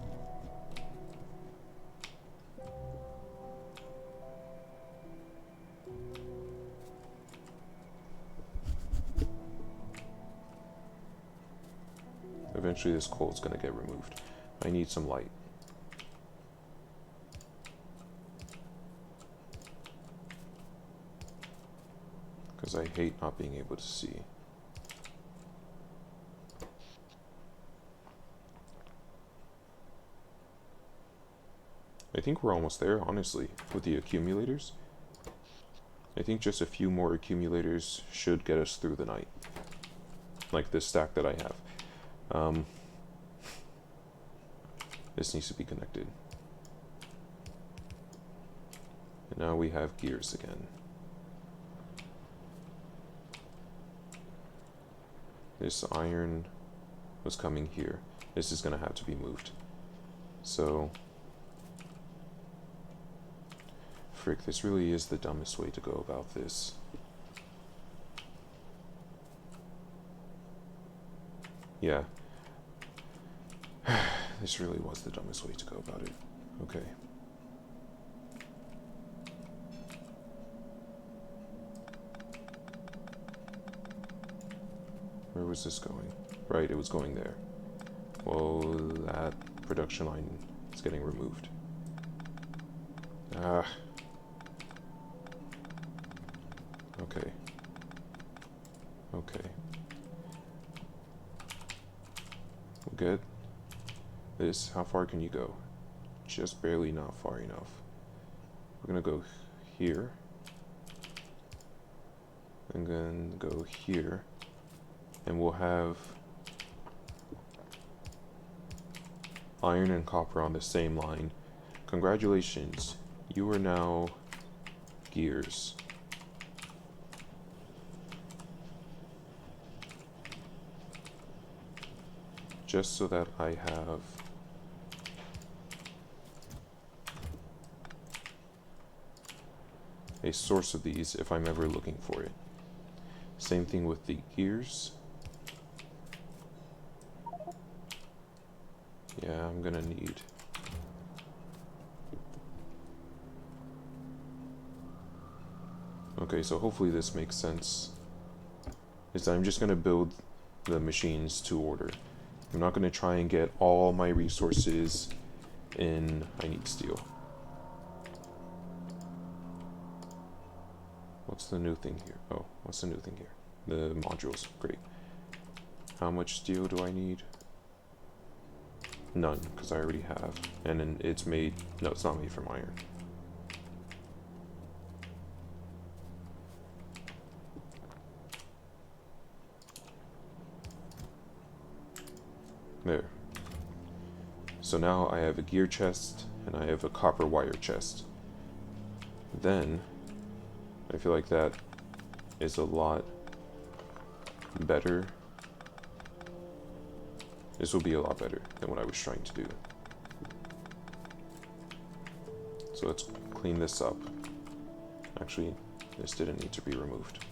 Eventually this coal is going to get removed. I need some light. because I hate not being able to see. I think we're almost there, honestly, with the accumulators. I think just a few more accumulators should get us through the night. Like this stack that I have. This needs to be connected. And now we have gears again. This iron was coming here. This is going to have to be moved. So, frick, this really is the dumbest way to go about this. Yeah. This really was the dumbest way to go about it. Okay. Where was this going? Right, it was going there. Well, that production line is getting removed. Ah. Okay. Okay. We'll get this. How far can you go? Just barely not far enough. We're gonna go here. And then go here. And we'll have iron and copper on the same line. Congratulations, you are now gears. Just so that I have a source of these if I'm ever looking for it. Same thing with the gears. Yeah, I'm gonna need okay, so hopefully this makes sense. Is that I'm just gonna build the machines to order. I'm not gonna try and get all my resources in. I need steel. What's the new thing here? Oh, what's the new thing here? The modules, great. How much steel do I need? None, because I already have. And then it's made, no, it's not made from iron. There. So now I have a gear chest and I have a copper wire chest. Then I feel like that is a lot better. This will be a lot better than what I was trying to do. So let's clean this up. Actually, this didn't need to be removed.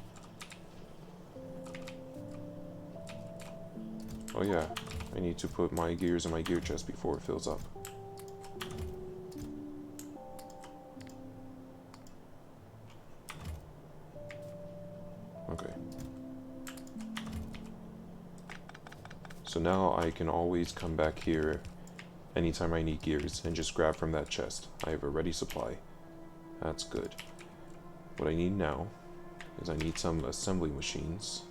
Oh yeah, I need to put my gears in my gear chest before it fills up. Okay. So now I can always come back here anytime I need gears and just grab from that chest. I have a ready supply. That's good. What I need now is I need some assembly machines.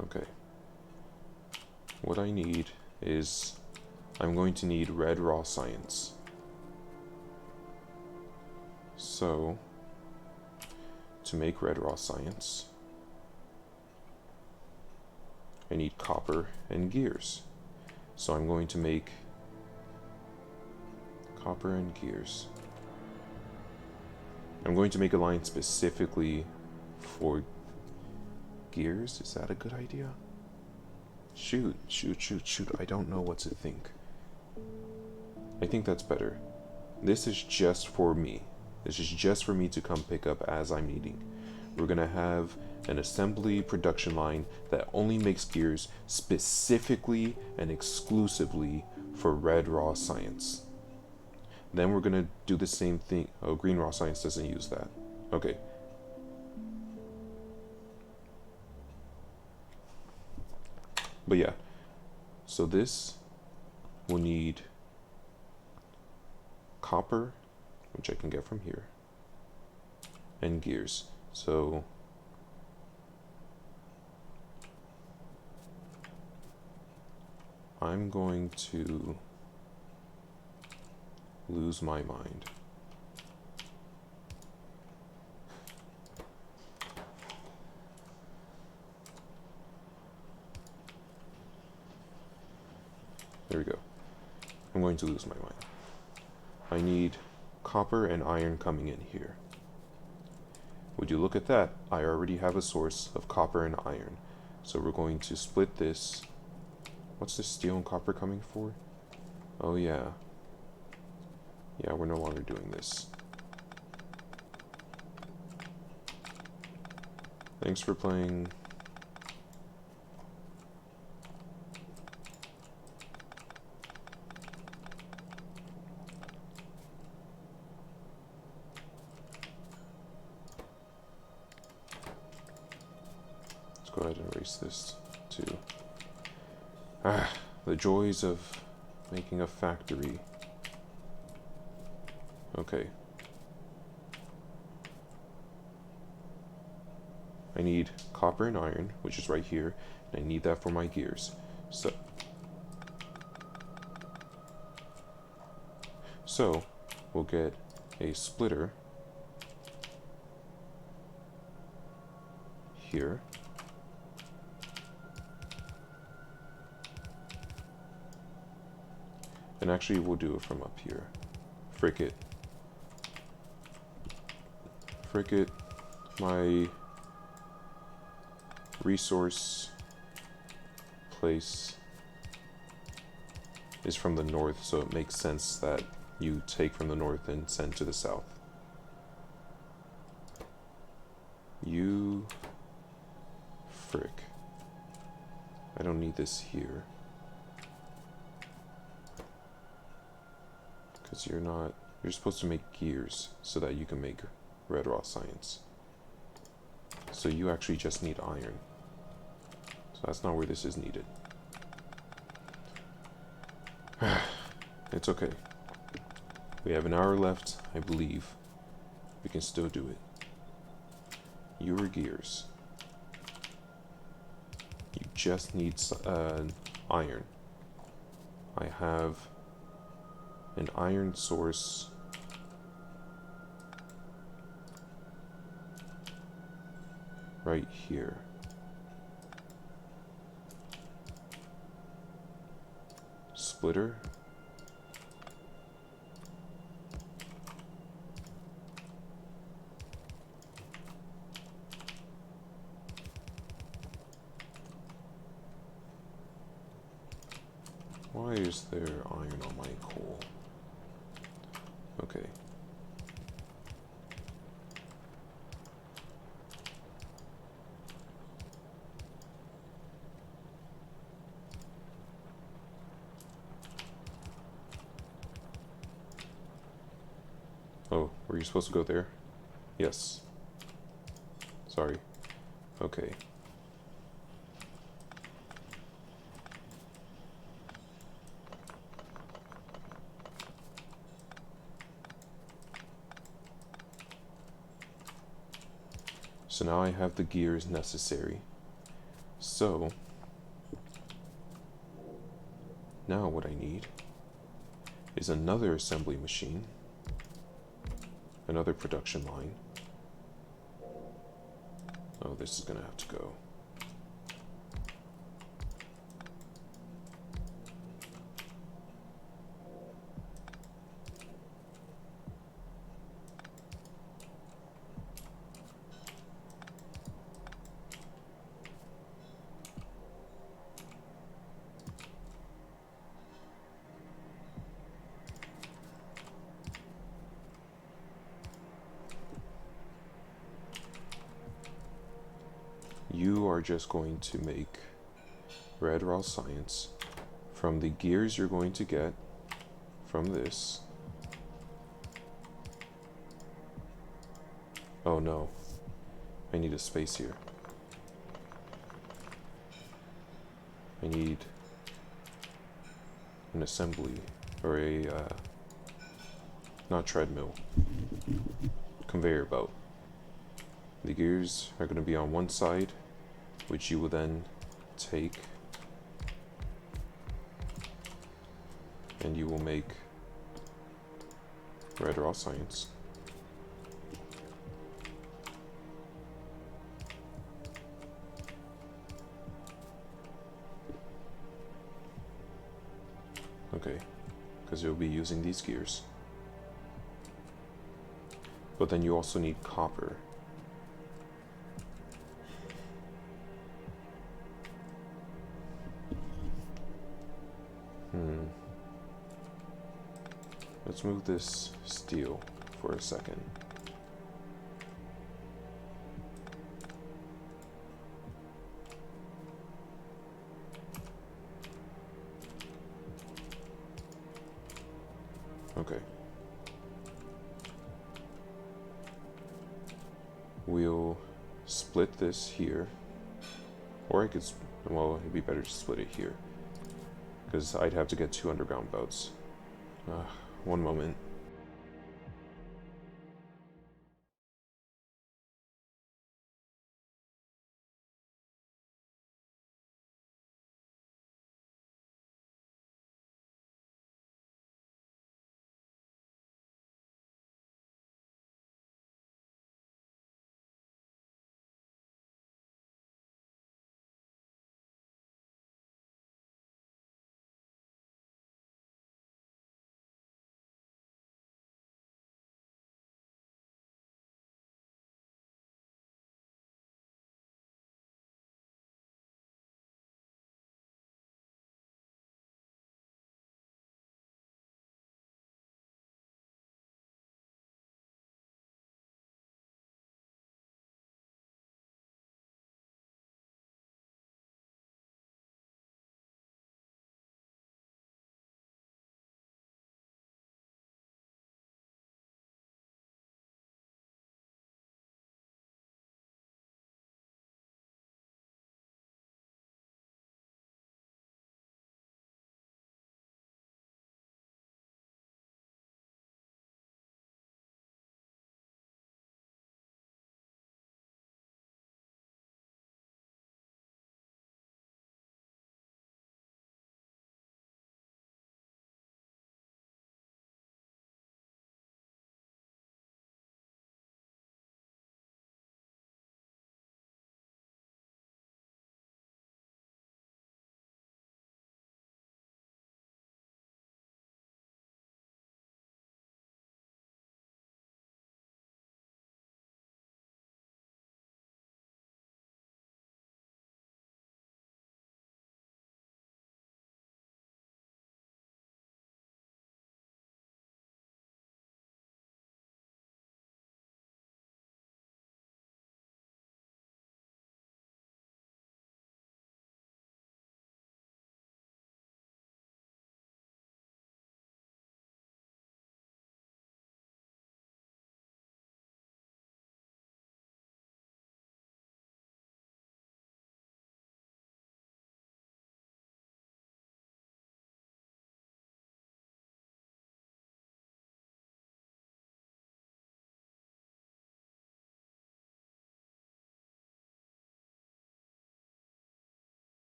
Okay. What I need is I'm going to need red raw science. So, to make red raw science, I need copper and gears. So I'm going to make copper and gears. I'm going to make a line specifically for gears. Is that a good idea? Shoot. I don't know what to think. I think that's better. This is just for me. This is just for me to come pick up as I'm needing. We're gonna have an assembly production line that only makes gears specifically and exclusively for red raw science. Then we're gonna do the same thing. Oh, green raw science doesn't use that. Okay. But yeah, so this will need copper, which I can get from here, and gears. So I'm going to lose my mind. There we go. I'm going to lose my mind. I need copper and iron coming in here. Would you look at that? I already have a source of copper and iron. So we're going to split this. What's this steel and copper coming for? Oh yeah. Yeah, we're no longer doing this. Thanks for playing. Let's go ahead and erase this too. The joys of making a factory. Okay. I need copper and iron, which is right here, and I need that for my gears. So we'll get a splitter here. And actually we'll do it from up here. Frick it. Frick it. My resource place is from the north, so it makes sense that you take from the north and send to the south. You frick. I don't need this here. Because you're supposed to make gears so that you can make red raw science. So you actually just need iron. So that's not where this is needed. It's okay. We have an hour left, I believe. We can still do it. Your gears. You just need iron. I have an iron source right here. Splitter. Why is there iron on my coal? Okay. Oh, were you supposed to go there? Yes. Sorry. Okay. So now I have the gears necessary. So now what I need is another assembly machine, another production line. Oh, this is gonna have to go. You are just going to make red raw science from the gears you're going to get from this. Oh no, I need a space here. I need an assembly, or a, not treadmill, conveyor belt. The gears are going to be on one side, which you will then take and you will make red raw science. Okay, because you'll be using these gears. But then you also need copper. Let's move this steel for a second. Okay. We'll split this here. Or I could, well, it'd be better to split it here. Because I'd have to get 2 underground belts. One moment.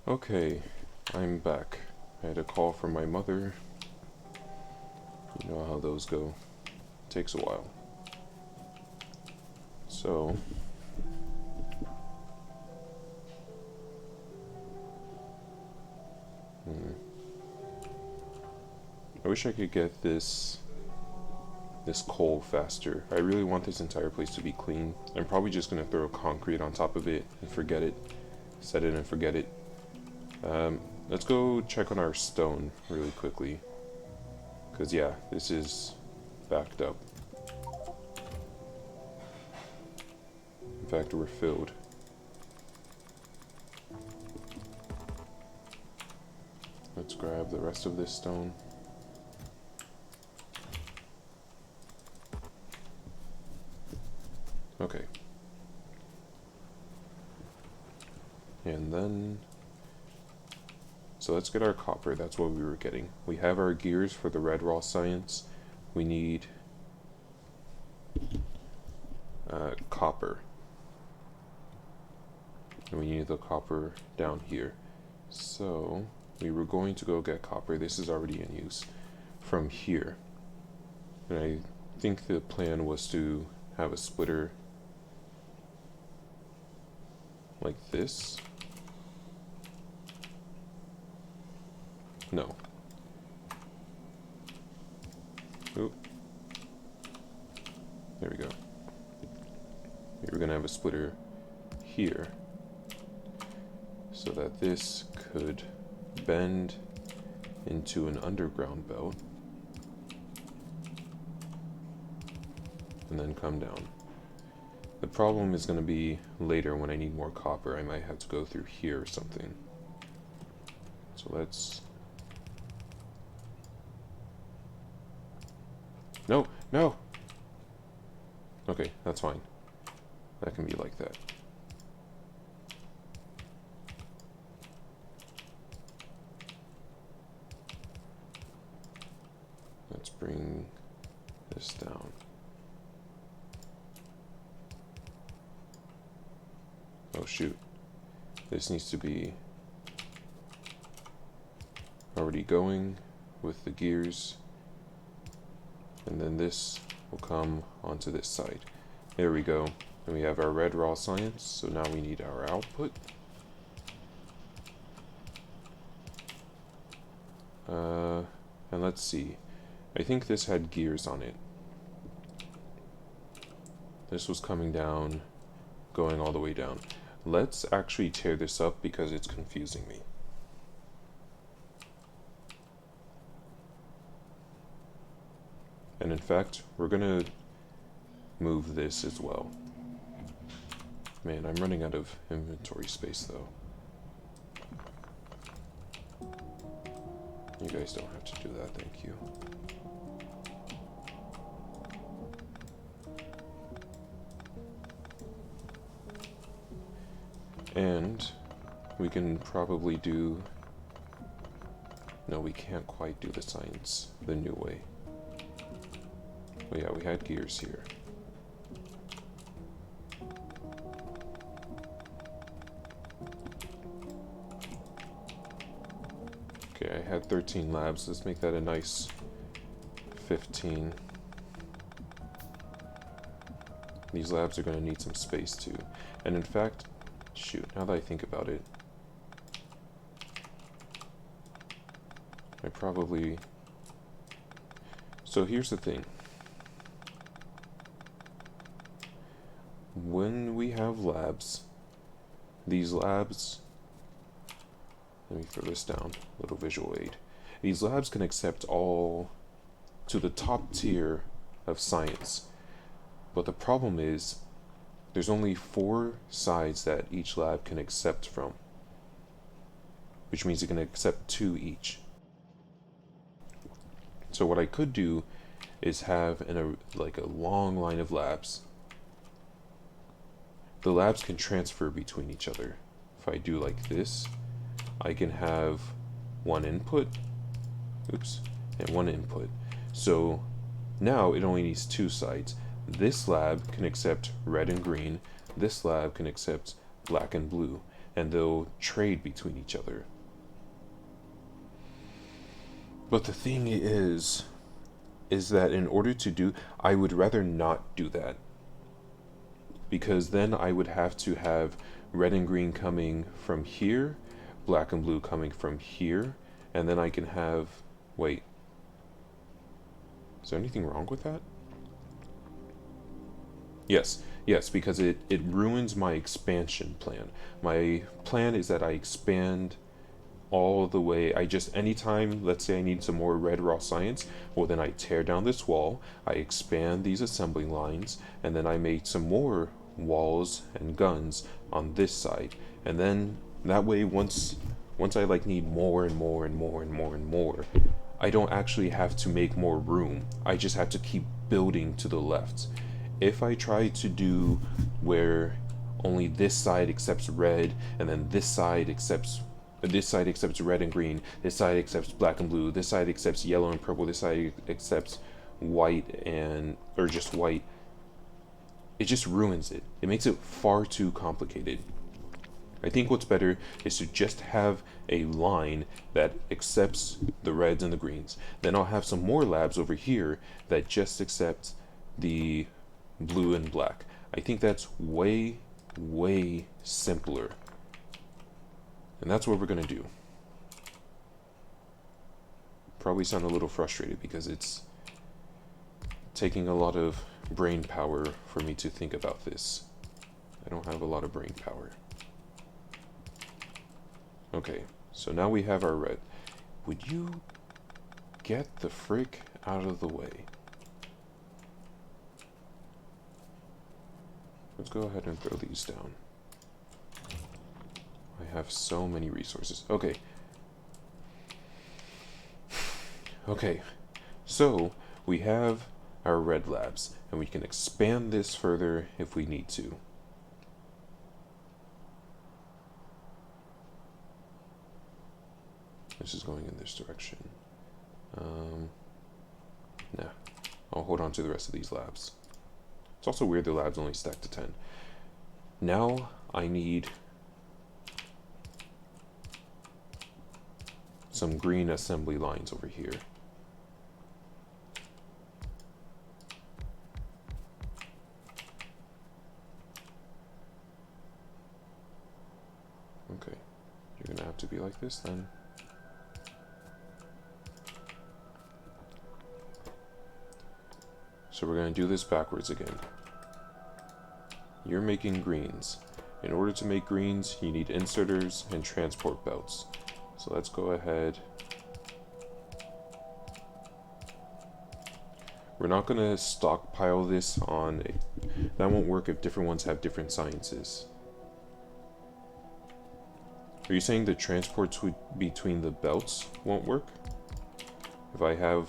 Okay, I'm back. I had a call from my mother. You know how those go. Takes a while. So, I wish I could get this coal faster. I really want this entire place to be clean. I'm probably just gonna throw concrete on top of it and forget it. Set it and forget it. Let's go check on our stone really quickly. Cause yeah, this is backed up. In fact, we're filled. Let's grab the rest of this stone. Okay. And then, so let's get our copper. That's what we were getting. We have our gears for the red raw science. We need copper. And we need the copper down here. So we were going to go get copper. This is already in use from here. And I think the plan was to have a splitter like this. No. Oop. There we go. We were gonna have a splitter here so that this could bend into an underground belt and then come down. The problem is going to be later when I need more copper. I might have to go through here or something. So let's... No! No! Okay, that's fine. That can be like that. Let's bring this down. Oh shoot. This needs to be already going with the gears. And then this will come onto this side. There we go. And we have our red raw science. So now we need our output. And let's see. I think this had gears on it. This was coming down, going all the way down. Let's actually tear this up because it's confusing me. And in fact, we're gonna move this as well. Man, I'm running out of inventory space though. You guys don't have to do that, thank you. And we can probably do... No, we can't quite do the science the new way. But yeah, we had gears here. Okay, I had 13 labs. Let's make that a nice 15. These labs are going to need some space too. And in fact, shoot, now that I think about it, I probably... So here's the thing. When we have labs, these labs... Let me throw this down, little visual aid. These labs can accept all to the top tier of science. But the problem is, there's only 4 sides that each lab can accept from. Which means it can accept 2 each. So what I could do is have like a long line of labs. The labs can transfer between each other. If I do like this, I can have 1 input, oops, and 1 input. So now it only needs 2 sides. This lab can accept red and green. This lab can accept black and blue. and they'll trade between each other. But the thing is that in order to do, I would rather not do that. Because then I would have to have red and green coming from here, black and blue coming from here, and then I can have, wait, is there anything wrong with that? Yes, because it ruins my expansion plan. My plan is that I expand all the way. I just, anytime, let's say I need some more red raw science, well then I tear down this wall, I expand these assembly lines, and then I make some more walls and guns on this side. And then that way, once I like need more and more and more and more and more, I don't actually have to make more room. I just have to keep building to the left. If I try to do where only this side accepts red, and then this side accepts red and green, this side accepts black and blue, this side accepts yellow and purple, this side accepts white or just white, it just ruins it. It makes it far too complicated. I think what's better is to just have a line that accepts the reds and the greens. Then I'll have some more labs over here that just accept the blue and black. I think that's way, way simpler. And that's what we're going to do. Probably sound a little frustrated because it's taking a lot of brain power for me to think about this. I don't have a lot of brain power. Okay, so now we have our red. Would you get the frick out of the way? Let's go ahead and throw these down. I have so many resources. Okay. Okay, so we have our red labs, and we can expand this further if we need to. This is going in this direction. Nah, I'll hold on to the rest of these labs. It's also weird the labs only stack to 10. Now I need some green assembly lines over here. Okay, you're gonna have to be like this then. So we're going to do this backwards again. You're making greens. In order to make greens, you need inserters and transport belts. So let's go ahead. We're not going to stockpile this on that won't work if different ones have different sciences. Are you saying the transports between the belts won't work? If I have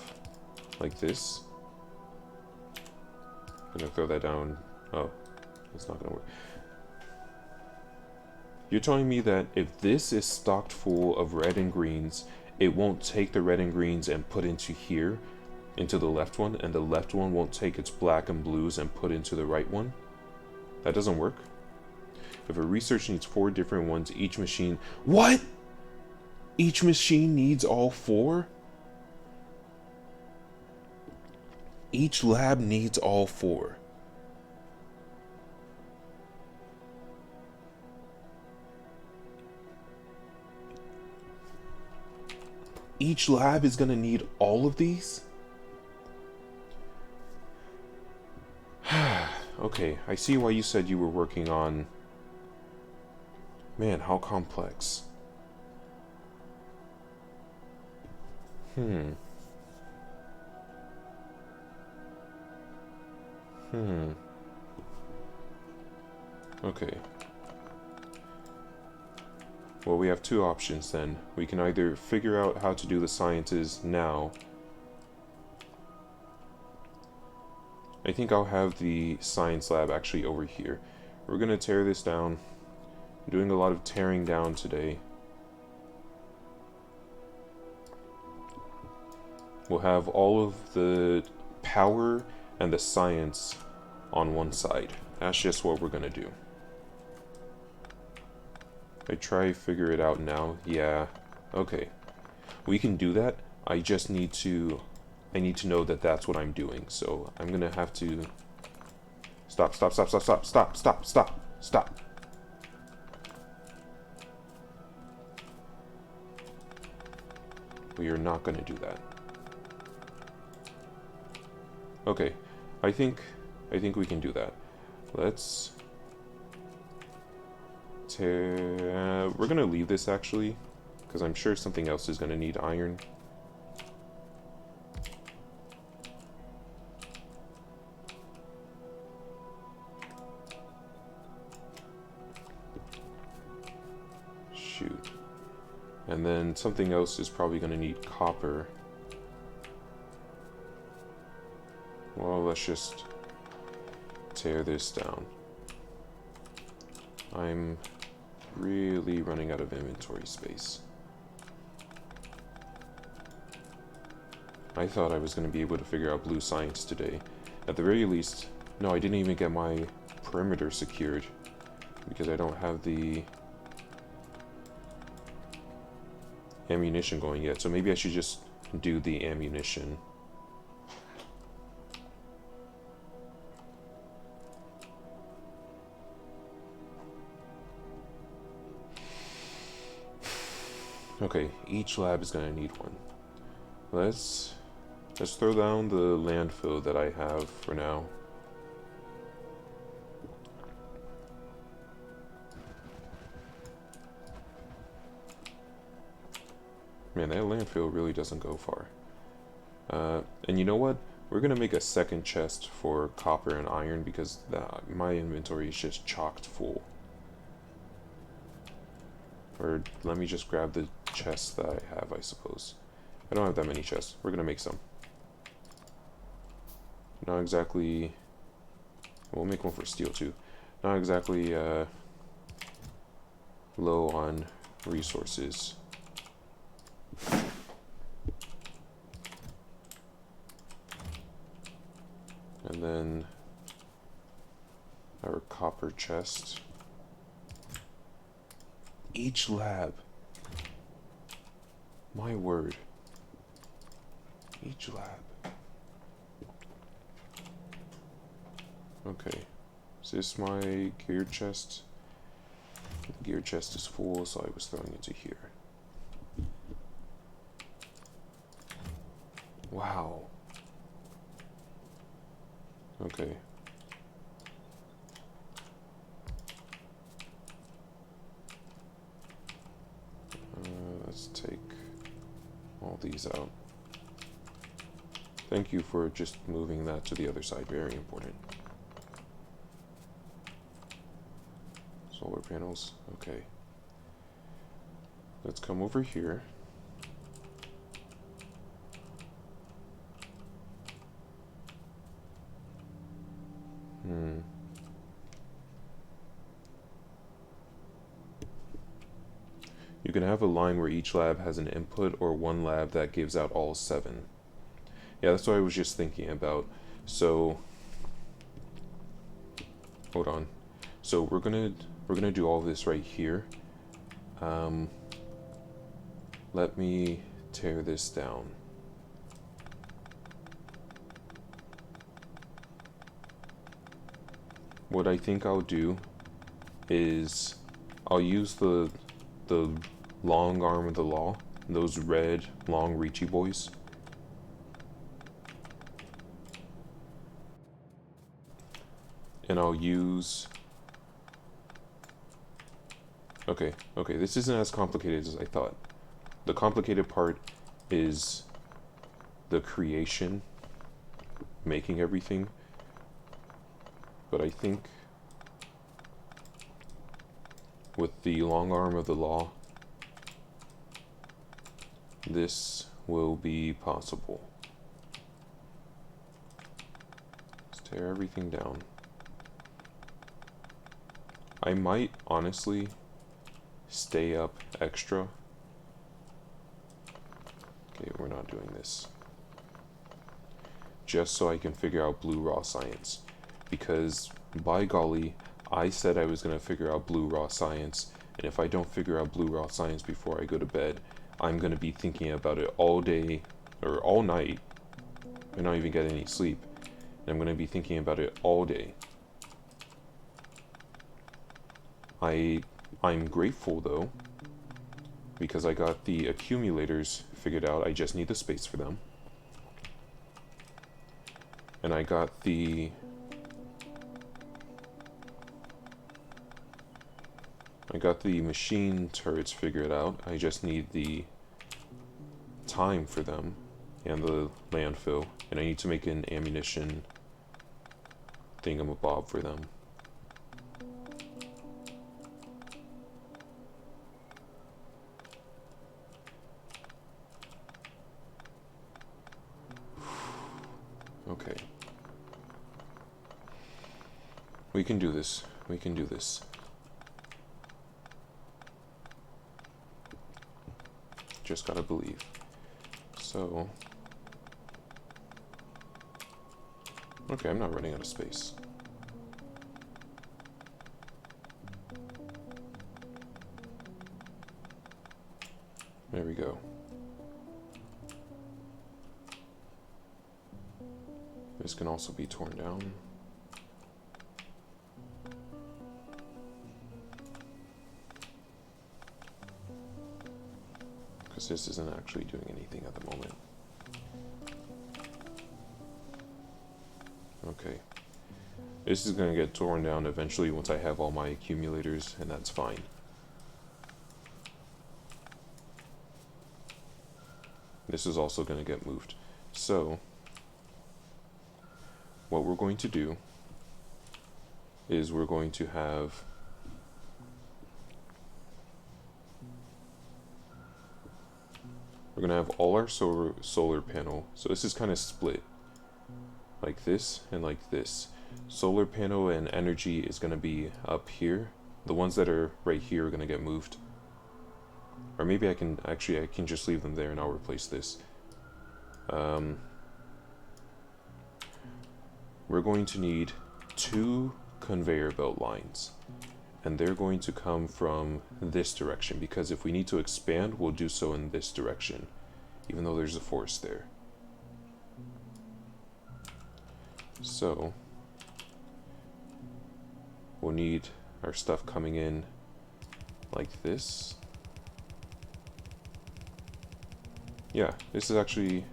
like this? I'm gonna throw that down. Oh, it's not gonna work. You're telling me that if this is stocked full of red and greens, it won't take the red and greens and put into here, into the left one, and the left one won't take its black and blues and put into the right one? That doesn't work. If a research needs 4 different ones, each machine... What? Each machine needs all 4? Each lab needs all 4. Each lab is going to need all of these? Okay, I see why you said you were working on... Man, how complex. Okay. Well, we have 2 options then. We can either figure out how to do the sciences now. I think I'll have the science lab actually over here. We're gonna tear this down. I'm doing a lot of tearing down today. We'll have all of the power and the science on one side. That's just what we're gonna do. I try figure it out now. Yeah. Okay. We can do that. I just need to... I need to know that that's what I'm doing. So I'm gonna have to... Stop, stop, stop, stop, stop, stop, stop, stop, stop. We are not gonna do that. Okay. I think we can do that. Let's... we're gonna leave this actually, because I'm sure something else is gonna need iron. Shoot. And then something else is probably gonna need copper. Well, let's just tear this down. I'm really running out of inventory space. I thought I was going to be able to figure out blue science today. At the very least, no, I didn't even get my perimeter secured because I don't have the ammunition going yet. So maybe I should just do the ammunition. Okay, each lab is gonna need one. Let's throw down the landfill that I have for now. Man, that landfill really doesn't go far. And you know what? We're gonna make a second chest for copper and iron because my inventory is just chocked full. Or let me just grab the chests that I have, I suppose. I don't have that many chests. We're gonna make some. Not exactly... We'll make one for steel too. Not exactly low on resources. And then our copper chest. Each lab. My word. Each lab. Okay. Is this my gear chest? The gear chest is full, so I was throwing it to here. Wow. Okay. Let's take all these out. Thank you for just moving that to the other side. Very important. Solar panels. Okay. Let's come over here. You can have a line where each lab has an input or one lab that gives out all 7. Yeah, that's what I was just thinking about. So, hold on. So we're gonna do all this right here. Let me tear this down. What I think I'll do is I'll use the long arm of the law, those red long reachy boys. And I'll use... Okay, this isn't as complicated as I thought. The complicated part is the creation, making everything. But I think with the long arm of the law, this will be possible. Let's tear everything down. I might honestly stay up extra. Okay, we're not doing this. Just so I can figure out blue raw science. Because, by golly, I said I was going to figure out blue raw science, And if I don't figure out blue raw science before I go to bed, I'm going to be thinking about it all day or all night and not even get any sleep. And I'm going to be thinking about it all day. I'm grateful though, because I got the accumulators figured out. I just need the space for them. And I got the machine turrets figured out. I just need the time for them and the landfill, and I need to make an ammunition thingamabob for them. Okay. We can do this. We can do this. Just gotta believe. So... okay, I'm not running out of space. There we go. This can also be torn down. Because this isn't actually doing anything at the moment. Okay. This is going to get torn down eventually once I have all my accumulators, and that's fine. This is also going to get moved. So, what we're going to do is we're going to have all our solar panel. So this is kind of split like this and like this. Solar panel and energy is going to be up here. The ones that are right here are going to get moved. Or maybe I can just leave them there and I'll replace this. We're going to need 2 conveyor belt lines, and they're going to come from this direction, because if we need to expand, we'll do so in this direction, even though there's a forest there. So we'll need our stuff coming in like this. Yeah, this is actually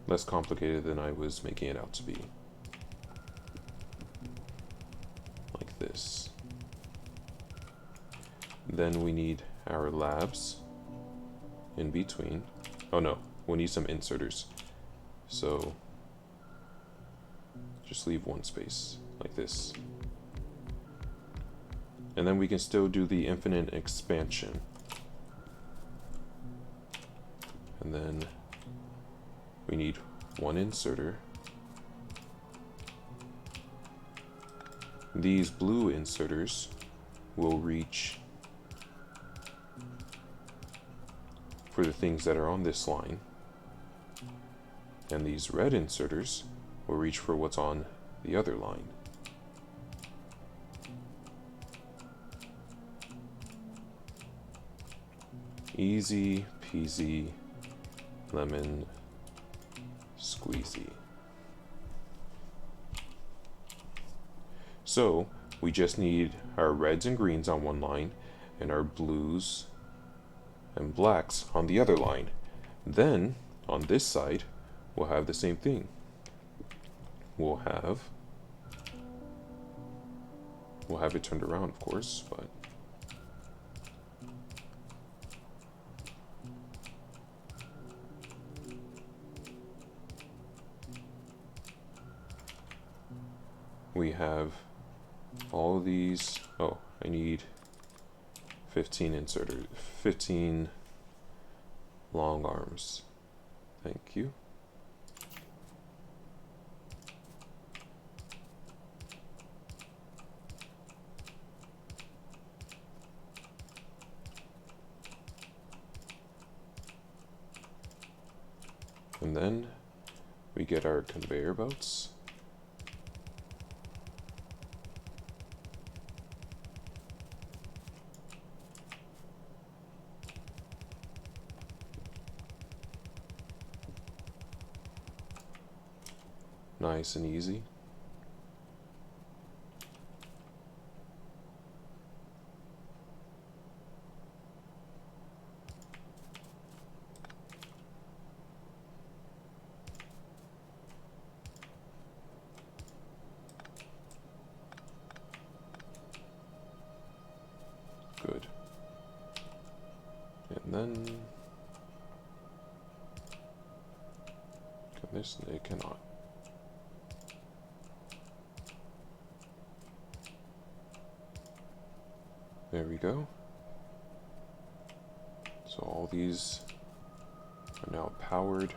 less complicated than I was making it out to be. Like this. Then we need our labs in between. Oh no, we'll need some inserters. So just leave one space like this. And then we can still do the infinite expansion. And then we need 1 inserter. These blue inserters will reach for the things that are on this line. And these red inserters will reach for what's on the other line. Easy peasy lemon squeezy. So we just need our reds and greens on one line and our blues and blacks on the other line. Then on this side we'll have the same thing. We'll have it turned around, of course, but we have all of these. Oh, I need 15 inserters, 15 long arms. Thank you. And then we get our conveyor belts. Nice and easy. Good. And then can this? It cannot. There we go. So all these are now powered.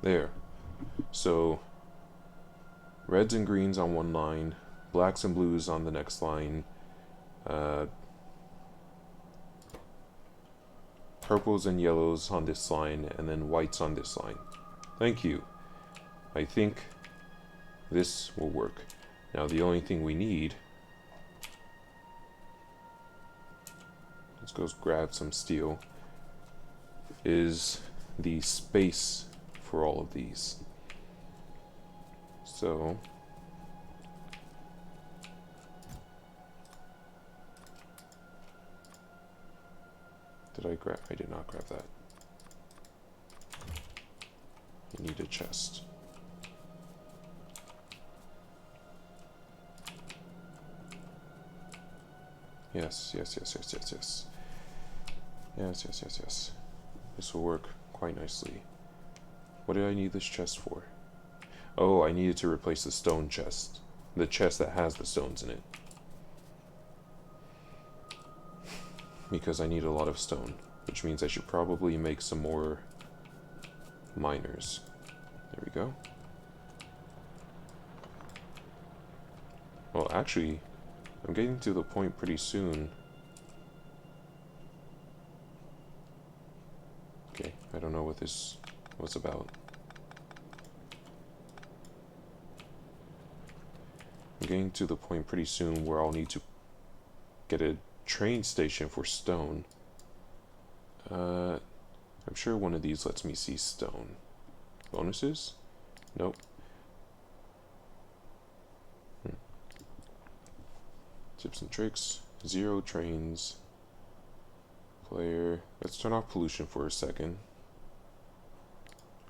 There. So reds and greens on one line, blacks and blues on the next line, purples and yellows on this line, and then whites on this line. Thank you. I think this will work. Now the only thing we need, let's go grab some steel, is the space for all of these. So I did not grab that. You need a chest. Yes. This will work quite nicely. What did I need this chest for? Oh, I needed to replace the stone chest. The chest that has the stones in it. Because I need a lot of stone, which means I should probably make some more miners. There we go. Well, actually, I'm getting to the point pretty soon. Okay, I don't know what this was about. I'm getting to the point pretty soon where I'll need to get a train station for stone. I'm sure one of these lets me see stone. Bonuses? Nope. Tips and tricks. 0 trains. Player. Let's turn off pollution for a second.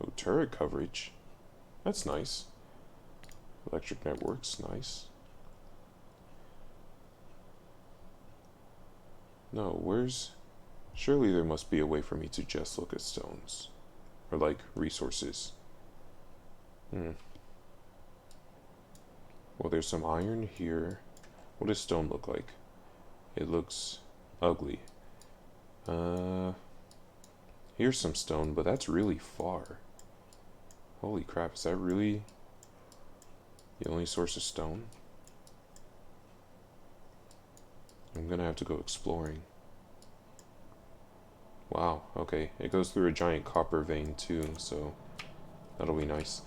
Oh, turret coverage. That's nice. Electric networks. Nice. No, where's... Surely there must be a way for me to just look at stones. Or like, resources. Well, there's some iron here. What does stone look like? It looks ugly. Here's some stone, but that's really far. Holy crap, is that really the only source of stone? I'm gonna have to go exploring. Wow, okay. It goes through a giant copper vein too, so that'll be nice.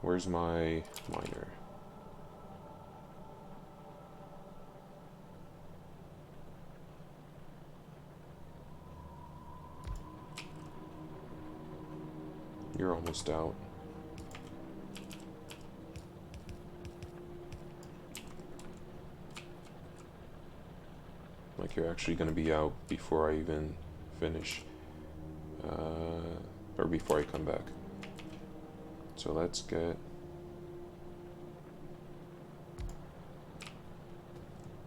Where's my miner? You're almost out. Like you're actually gonna be out before I even finish. Or before I come back. So let's get...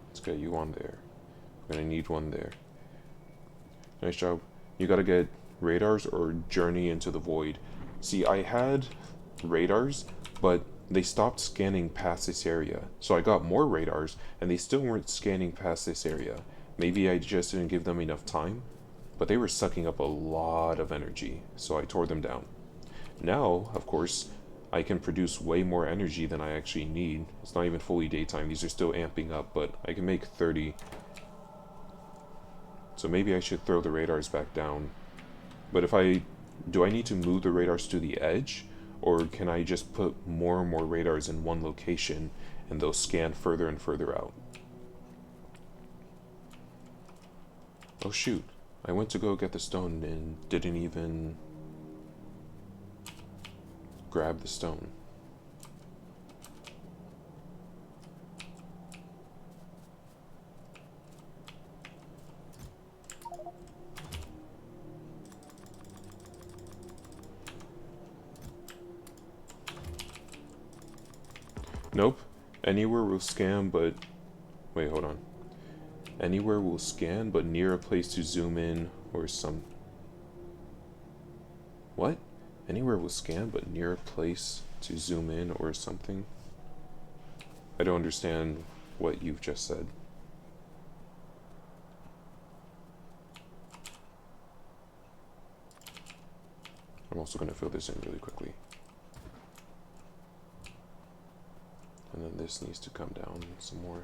Let's get you on there. I'm gonna need one there. Nice job. You gotta get radars or journey into the void. See, I had radars, but they stopped scanning past this area. So I got more radars, and they still weren't scanning past this area. Maybe I just didn't give them enough time, but they were sucking up a lot of energy, so I tore them down. Now, of course, I can produce way more energy than I actually need. It's not even fully daytime. These are still amping up, but I can make 30. So maybe I should throw the radars back down. But if I... Do I need to move the radars to the edge? Or can I just put more and more radars in one location and they'll scan further and further out? Oh shoot. I went to go get the stone and didn't even grab the stone. Nope. Anywhere will scan, but... Wait, hold on. Anywhere will scan, but near a place to zoom in or some... What? Anywhere will scan, but near a place to zoom in or something? I don't understand what you've just said. I'm also going to fill this in really quickly. And then this needs to come down some more.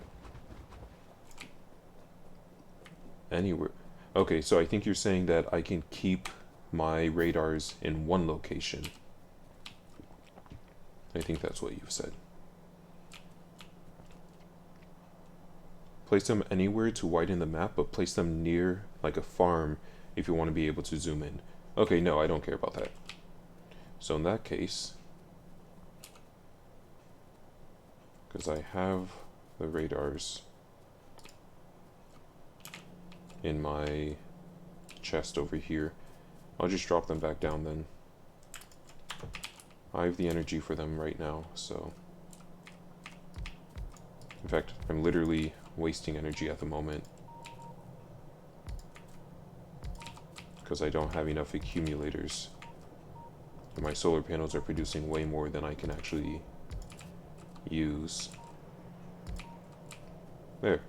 Anywhere. Okay, so I think you're saying that I can keep my radars in one location. I think that's what you've said. Place them anywhere to widen the map, but place them near, like a farm, if you want to be able to zoom in. Okay, no, I don't care about that. So in that case, because I have the radars in my chest over here, I'll just drop them back down then. I have the energy for them right now, so... In fact, I'm literally wasting energy at the moment because I don't have enough accumulators. And my solar panels are producing way more than I can actually use. There.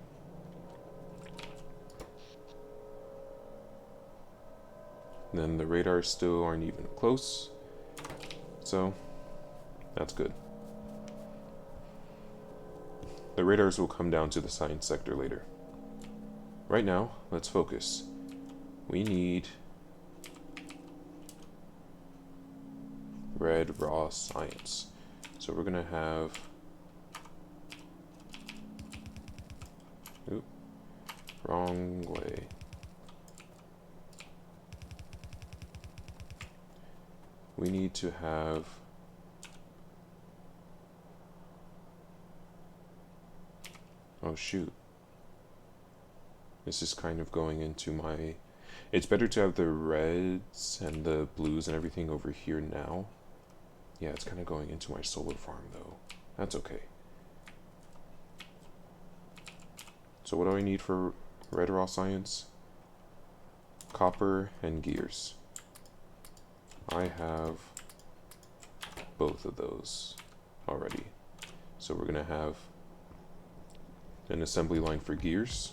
And then the radars still aren't even close, so that's good. The radars will come down to the science sector later. Right now, let's focus. We need red raw science. So we're gonna have... Oop, wrong way. We need to have... Oh shoot. This is kind of going into my... It's better to have the reds and the blues and everything over here now. Yeah, it's kind of going into my solar farm though. That's okay. So what do I need for red raw science? Copper and gears. I have both of those already. So we're gonna have an assembly line for gears.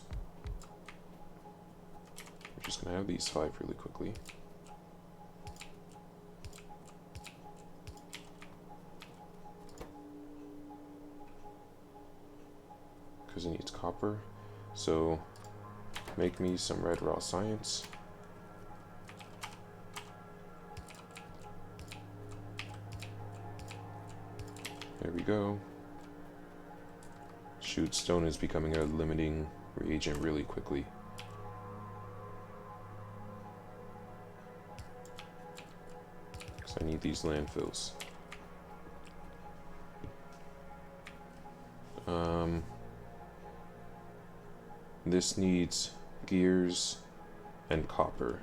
We're just gonna have these 5 really quickly. Because it needs copper. So make me some red raw science. There we go. Shoot, stone is becoming a limiting reagent really quickly. Because I need these landfills. This needs gears and copper.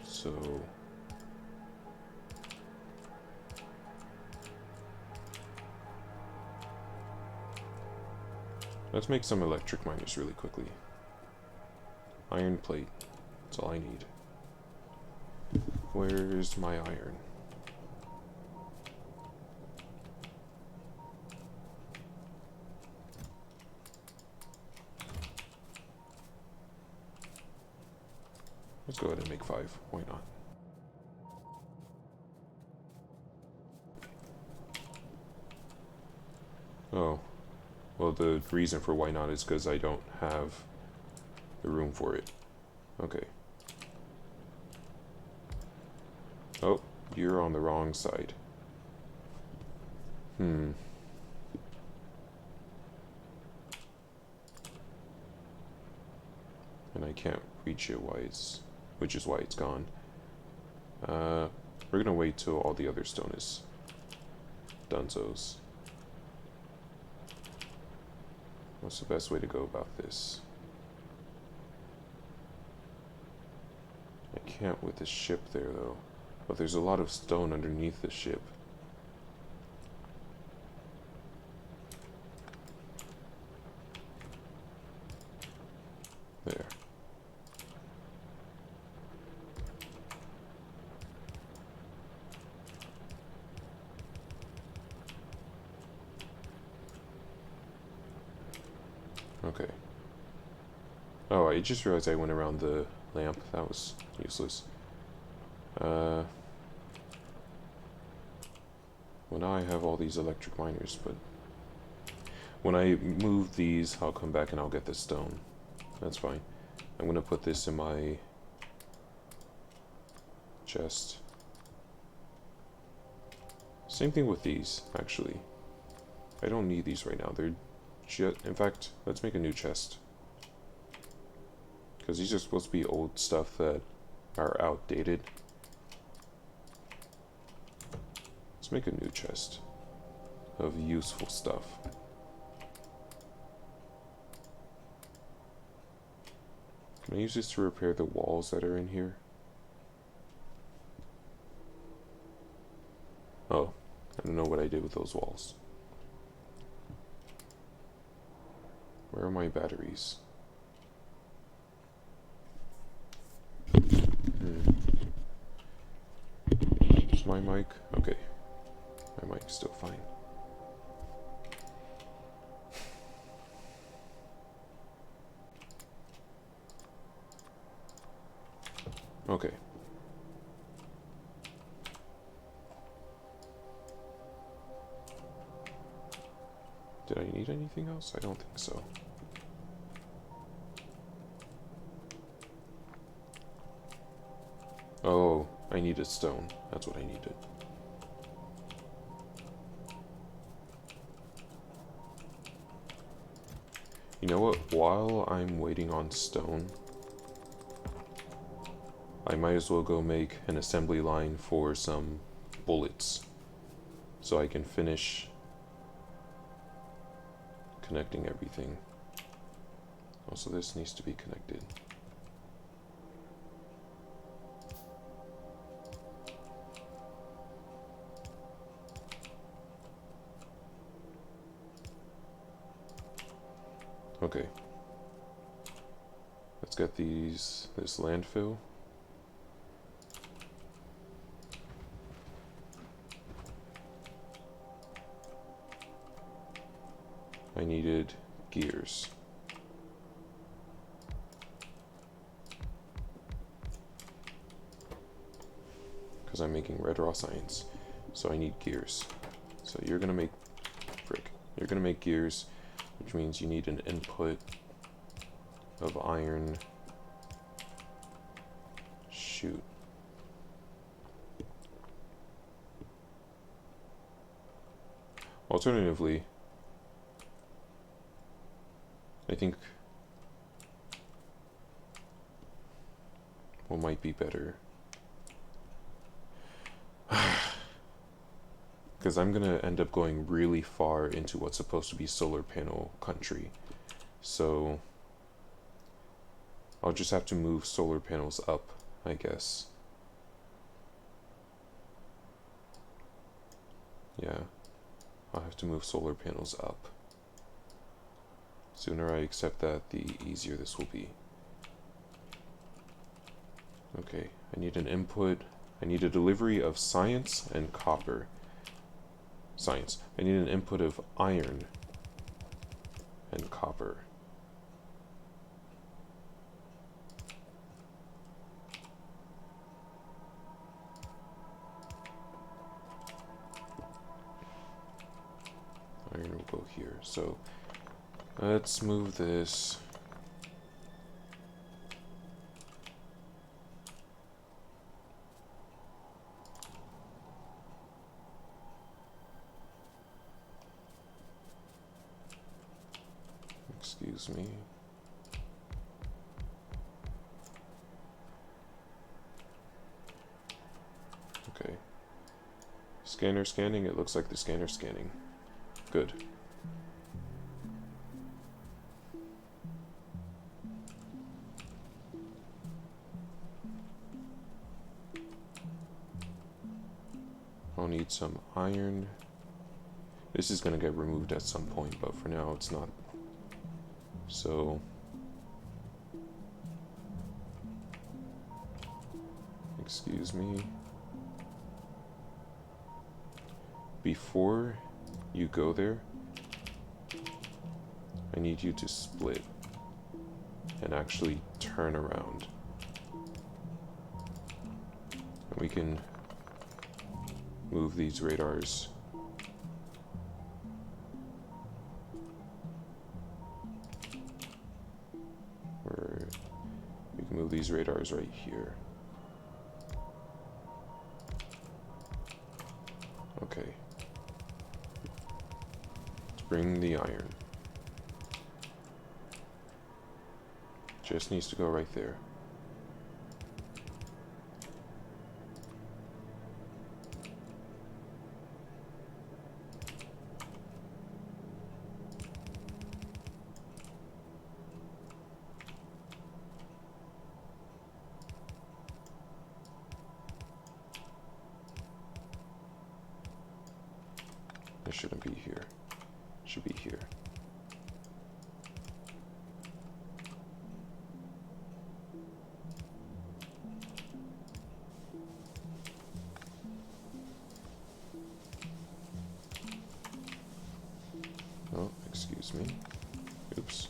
So let's make some electric miners really quickly. Iron plate. That's all I need. Where's my iron? Let's go ahead and make 5. Why not? Oh. Well, the reason for why not is because I don't have the room for it. Okay. Oh, you're on the wrong side. and I can't reach it which is why it's gone. We're gonna wait till all the other stone is donezo's. What's the best way to go about this? I can't with the ship there though, but there's a lot of stone underneath the ship. There. Okay. Oh, I just realized I went around the lamp. That was useless. Well, now I have all these electric miners, but when I move these, I'll come back and I'll get the stone. That's fine. I'm gonna put this in my chest. Same thing with these, actually. I don't need these right now. They're just... In fact, let's make a new chest. Because these are supposed to be old stuff that are outdated. Let's make a new chest of useful stuff. Can I use this to repair the walls that are in here? Oh, I don't know what I did with those walls. Where are my batteries? Is my mic? Okay. My mic's still fine. Okay. Did I need anything else? I don't think so. Oh, I needed stone. That's what I needed. You know what? While I'm waiting on stone, I might as well go make an assembly line for some bullets so I can finish connecting everything. Also, this needs to be connected. Okay. Let's get this landfill. I needed gears. Because I'm making red raw science. So I need gears. So you're gonna make You're gonna make gears, which means you need an input of iron. Shoot. Alternatively, I think what might be better, because I'm gonna end up going really far into what's supposed to be solar panel country, so I'll just have to move solar panels up, I guess. Yeah, I'll have to move solar panels up. Sooner I accept that, the easier this will be. Okay, I need an input. I need a delivery of science and copper. Science. I need an input of iron and copper. Iron will go here. So let's move this. Excuse me. Okay. Scanner scanning. It looks like the scanner scanning. Good. I'll need some iron. This is going to get removed at some point, but for now it's not. So excuse me. Before you go there, I need you to split and actually turn around. And we can move these radars. Or we can move these radars right here. Okay. Let's bring the iron. Just needs to go right there. It shouldn't be here. It should be here. Oh, excuse me. Oops.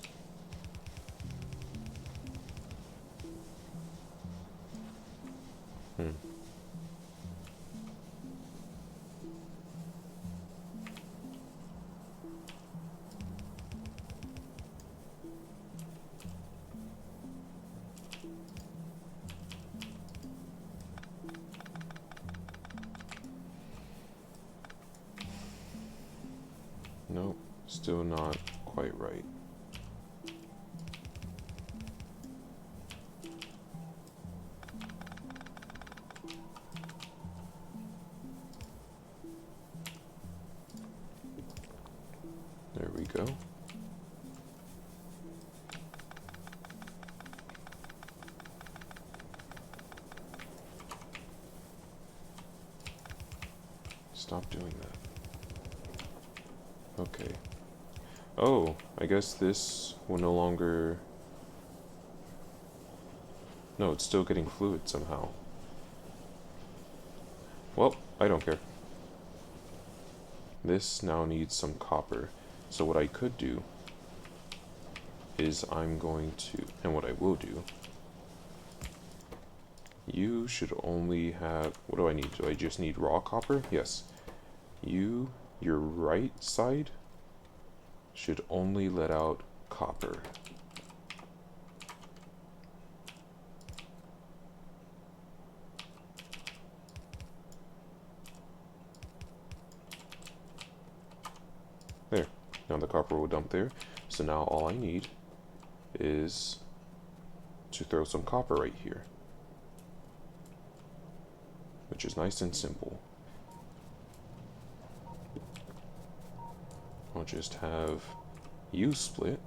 Nope, still not quite right. There we go. Stop doing that. Okay. Oh, I guess this will no longer... No, it's still getting fluid somehow. Well, I don't care. This now needs some copper. So what I could do is I'm going to, and what I will do, you should only have, what do I need? Do I just need raw copper? Yes. Your right side should only let out copper. There. Now the copper will dump there. So now all I need is to throw some copper right here, which is nice and simple. I'll just have you split.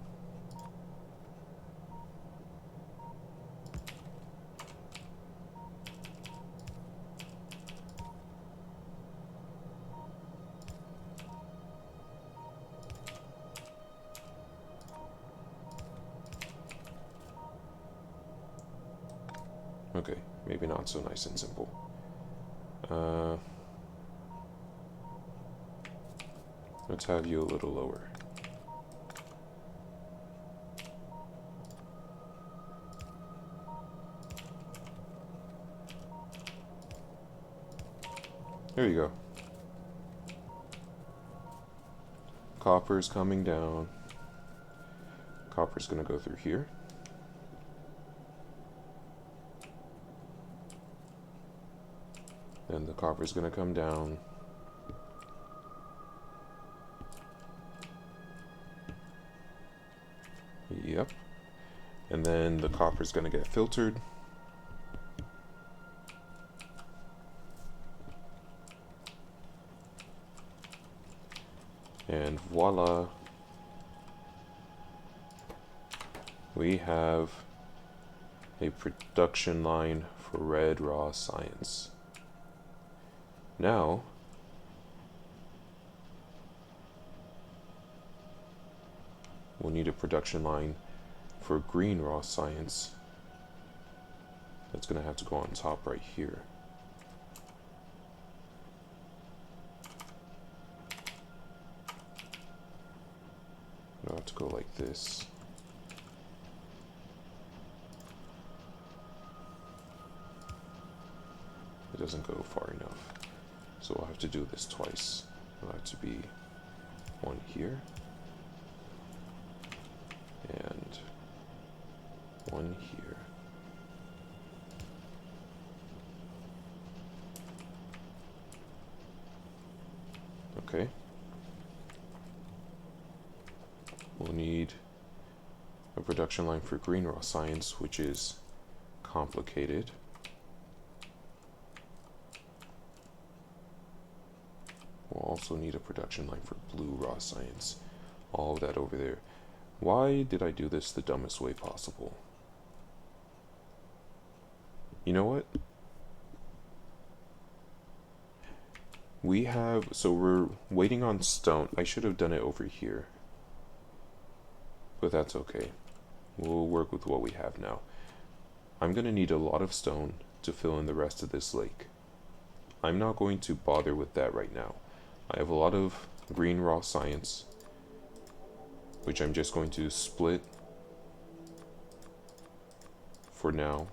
Okay, maybe not so nice and simple. Let's have you a little lower. There you go. Copper's coming down. Copper's gonna go through here. And the copper's gonna come down. Yep. And then the copper's gonna get filtered. And voila, we have a production line for red raw science. Now, we'll need a production line for green raw science. That's going to have to go on top right here. It'll have to go like this. It doesn't go far enough. So we'll have to do this twice. It'll have to be one here and one here. Okay. We'll need a production line for green raw science, which is complicated. We'll also need a production line for blue raw science. All of that over there. Why did I do this the dumbest way possible? You know what? So we're waiting on stone. I should have done it over here. But that's okay. We'll work with what we have now. I'm going to need a lot of stone to fill in the rest of this lake. I'm not going to bother with that right now. I have a lot of green raw science, which I'm just going to split for now.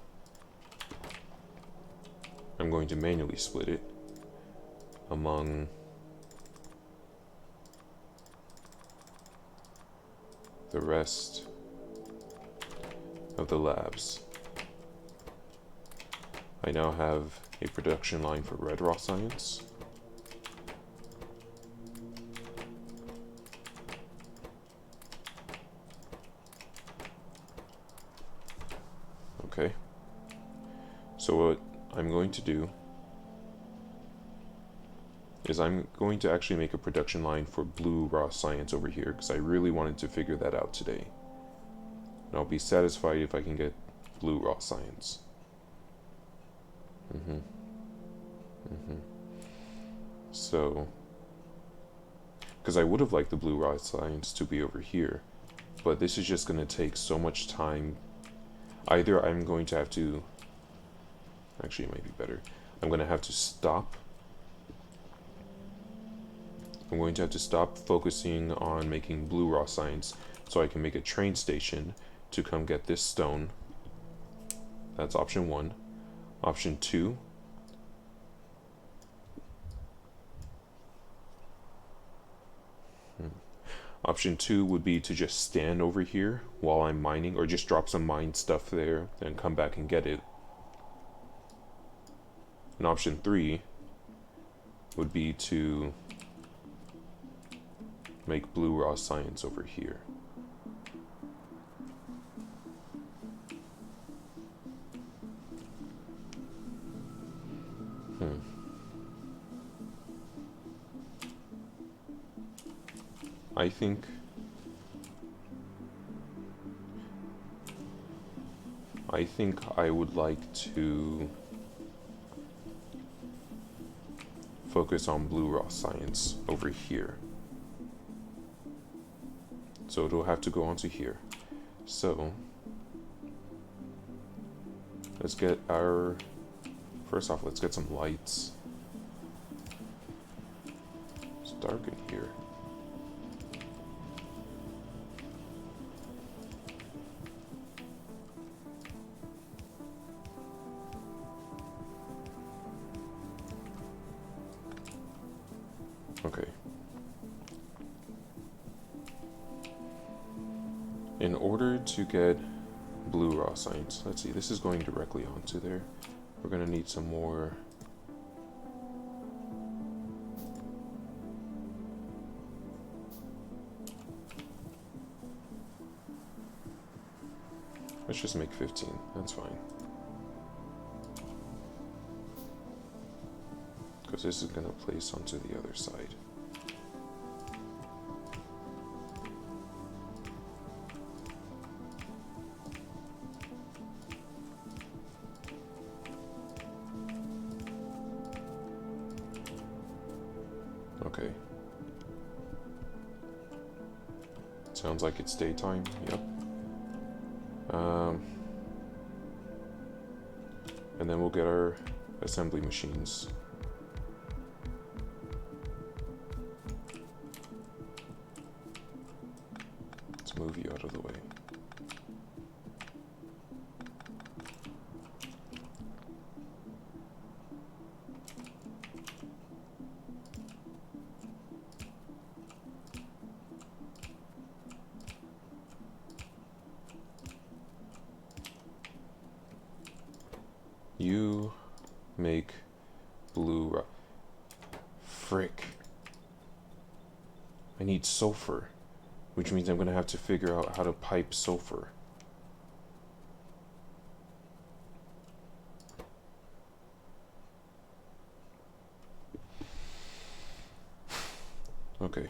I'm going to manually split it among the rest of the labs. I now have a production line for red raw science. Okay. So what I'm going to do is I'm going to actually make a production line for blue raw science over here, because I really wanted to figure that out today. And I'll be satisfied if I can get blue raw science. So, because I would have liked the blue raw science to be over here, but this is just going to take so much time. Either I'm going to have to, actually it might be better, I'm going to have to stop. I'm going to have to stop focusing on making blue raw science so I can make a train station to come get this stone. That's option 1. Option 2. Option 2 would be to just stand over here while I'm mining, or just drop some mine stuff there and come back and get it. And option 3 would be to make blue raw science over here. I think I would like to focus on blue raw science over here. So it'll have to go onto here. So let's get our, first off, let's get some lights. It's dark in here. Okay. In order to get blue raw science, let's see, this is going directly onto there. We're going to need some more. Let's just make 15, that's fine. Because this is going to place onto the other side. Sounds like it's daytime. Yep. And then we'll get our assembly machines. Let's move you out of the way. You make blue frick. I need sulfur, which means I'm gonna have to figure out how to pipe sulfur. Okay.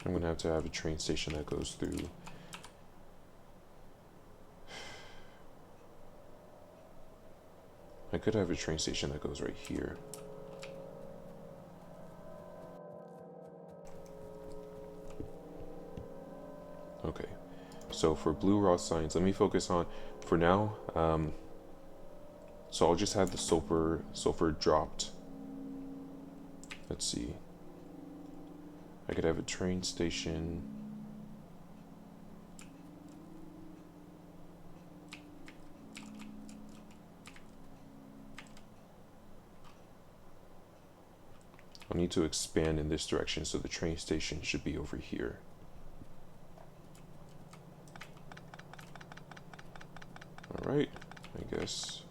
I'm gonna have to have a train station that goes through. I could have a train station that goes right here. Okay, so for blue raw signs, let me focus on, for now, so I'll just have the sulfur dropped. Let's see. I could have a train station. I'll need to expand in this direction, so the train station should be over here. Alright, I guess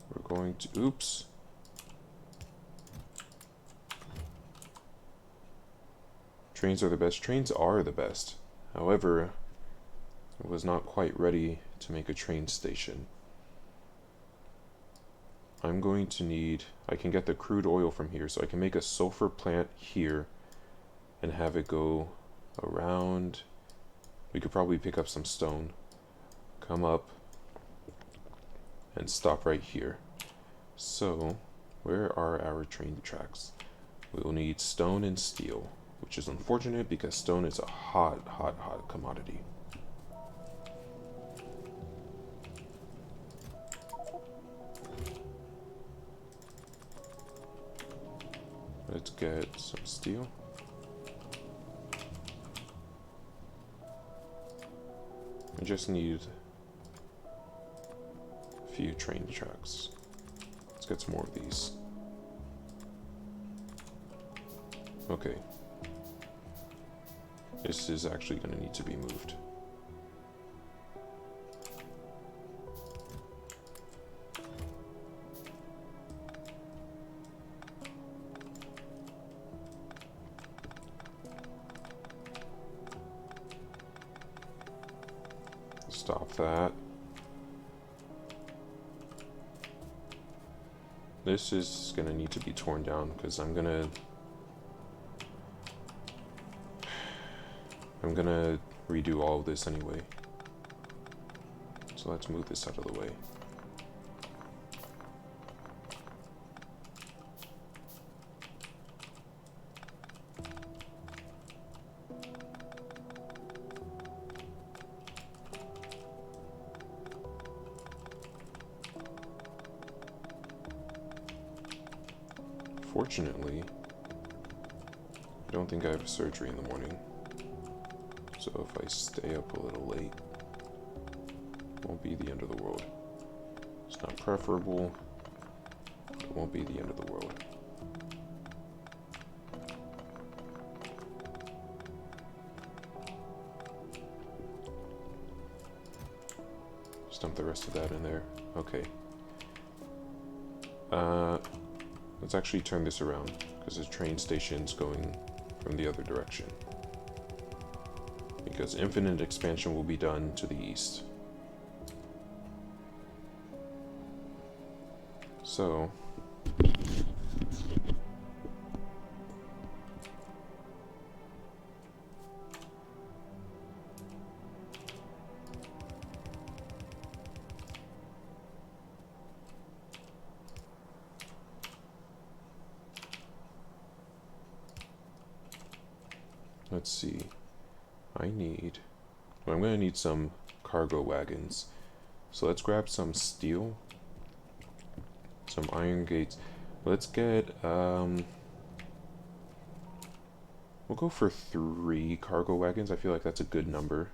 we're going to, oops. Trains are the best. Trains are the best. However, I was not quite ready to make a train station. I'm going to need, I can get the crude oil from here, so I can make a sulfur plant here and have it go around. We could probably pick up some stone, come up, and stop right here. So, where are our train tracks? We will need stone and steel, which is unfortunate because stone is a hot commodity. Let's get some steel. I just need a few train tracks. Let's get some more of these. Okay. This is actually going to need to be moved. Stop that. This is going to need to be torn down because I'm going to redo all of this anyway. So let's move this out of the way. Fortunately, I don't think I have surgery in the morning. So if I stay up a little late, it won't be the end of the world. It's not preferable, but it won't be the end of the world. Just dump the rest of that in there. Okay. Let's actually turn this around, because the train station's going from the other direction. because infinite expansion will be done to the east. So let's see. I'm going to need some cargo wagons. So let's grab some steel, some iron gates. Let's get, we'll go for 3 cargo wagons. I feel like that's a good number.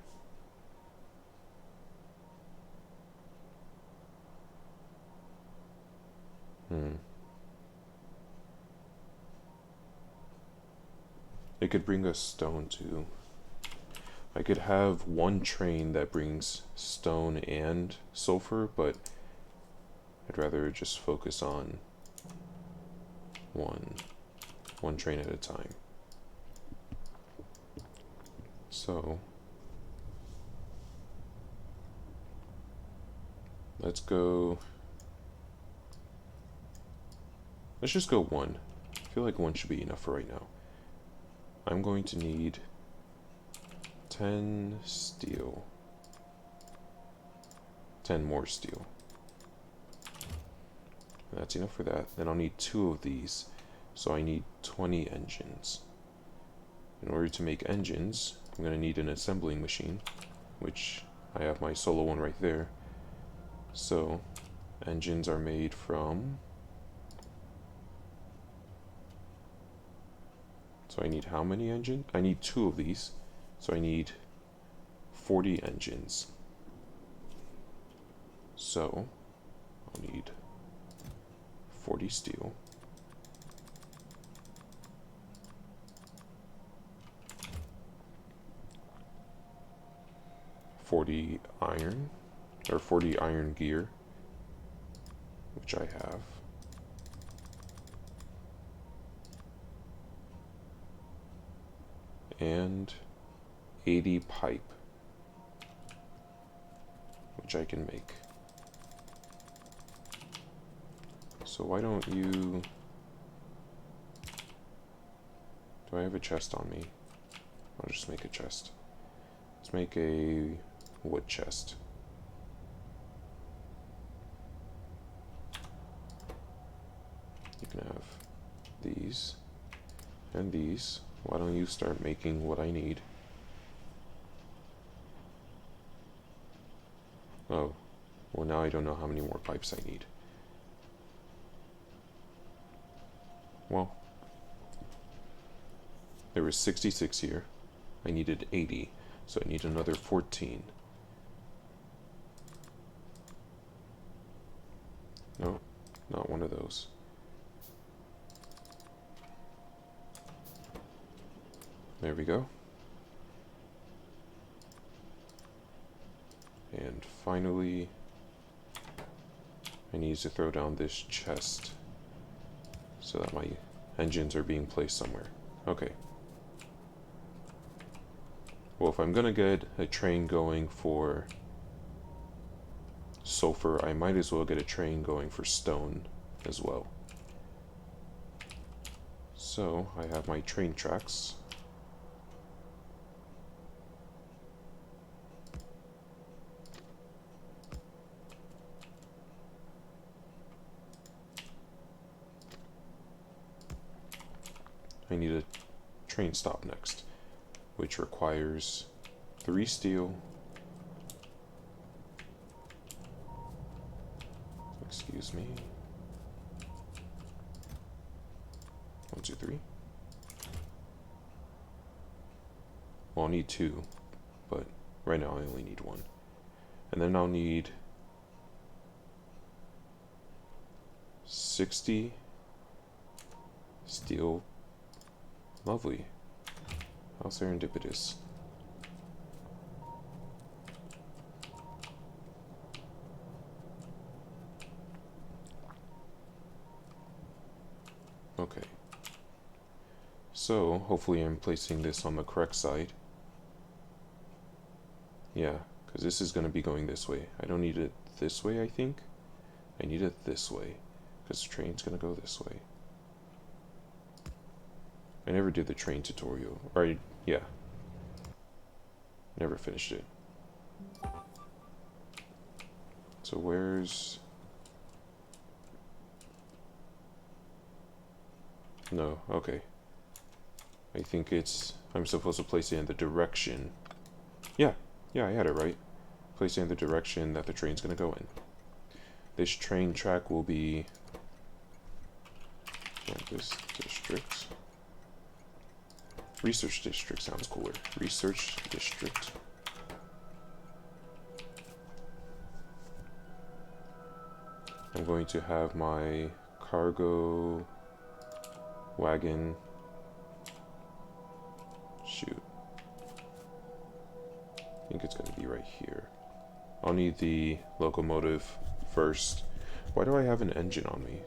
It could bring us stone too. I could have 1 train that brings stone and sulfur, but I'd rather just focus on one train at a time. So let's just go 1. I feel like 1 should be enough for right now. I'm going to need 10 steel, 10 more steel. That's enough for that. Then I'll need 2 of these, so I need 20 engines. In order to make engines, I'm going to need an assembling machine, which I have my solo one right there. So engines are made from, so I need how many engines? I need 2 of these, so I need 40 engines. So I'll need 40 steel, 40 iron, or 40 iron gear, which I have, and 80 pipe, which I can make. So why don't you... Do I have a chest on me? I'll just make a chest. Let's make a wood chest. You can have these and these. Why don't you start making what I need? Oh, well now I don't know how many more pipes I need. Well, there was 66 here. I needed 80, so I need another 14. No, not one of those. There we go. And finally, I need to throw down this chest so that my engines are being placed somewhere. Okay. Well, if I'm gonna get a train going for sulfur, I might as well get a train going for stone as well. So I have my train tracks. I need a train stop next, which requires 3 steel, excuse me, 1, 2, 3. Well, I'll need 2, but right now I only need 1. And then I'll need 60 steel. Lovely. How serendipitous. Okay. So, hopefully I'm placing this on the correct side. Yeah, because this is going to be going this way. I don't need it this way, I think. I need it this way, because the train's going to go this way. I never did the train tutorial. Or, yeah. Never finished it. So where's... No, okay. I think it's... I'm supposed to place it in the direction. Yeah, I had it right. Place it in the direction that the train's gonna go in. This train track will be... this district. Research district sounds cooler. Research district. I'm going to have my cargo wagon. Shoot. I think it's going to be right here. I'll need the locomotive first. Why do I have an engine on me?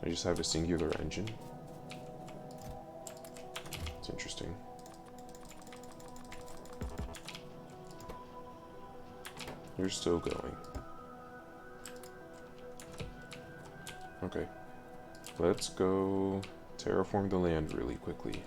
I just have a singular engine. It's interesting. You're still going. Okay. Let's go terraform the land really quickly.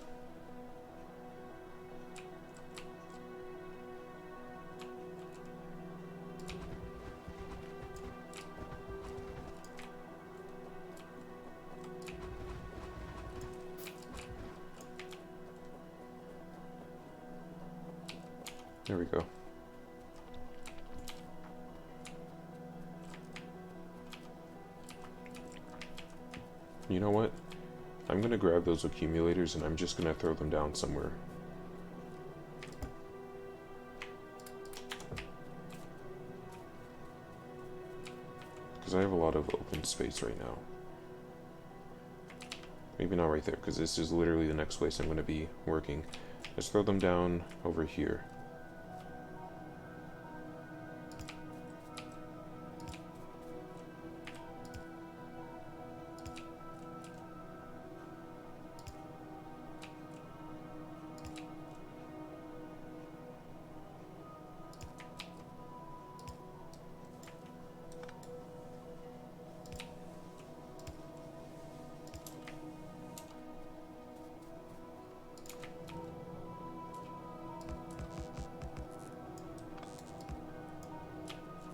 There we go. You know what? I'm gonna grab those accumulators and I'm just gonna throw them down somewhere. Because I have a lot of open space right now. Maybe not right there, because this is literally the next place I'm gonna be working. Let's throw them down over here.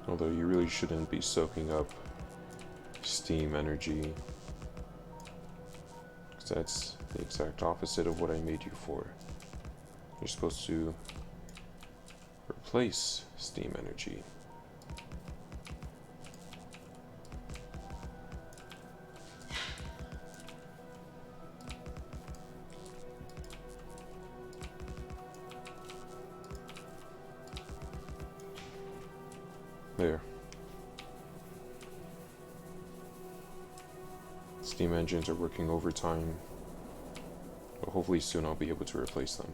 Although you really shouldn't be soaking up steam energy, because that's the exact opposite of what I made you for. You're supposed to replace steam energy. There. Steam engines are working overtime. But hopefully soon I'll be able to replace them.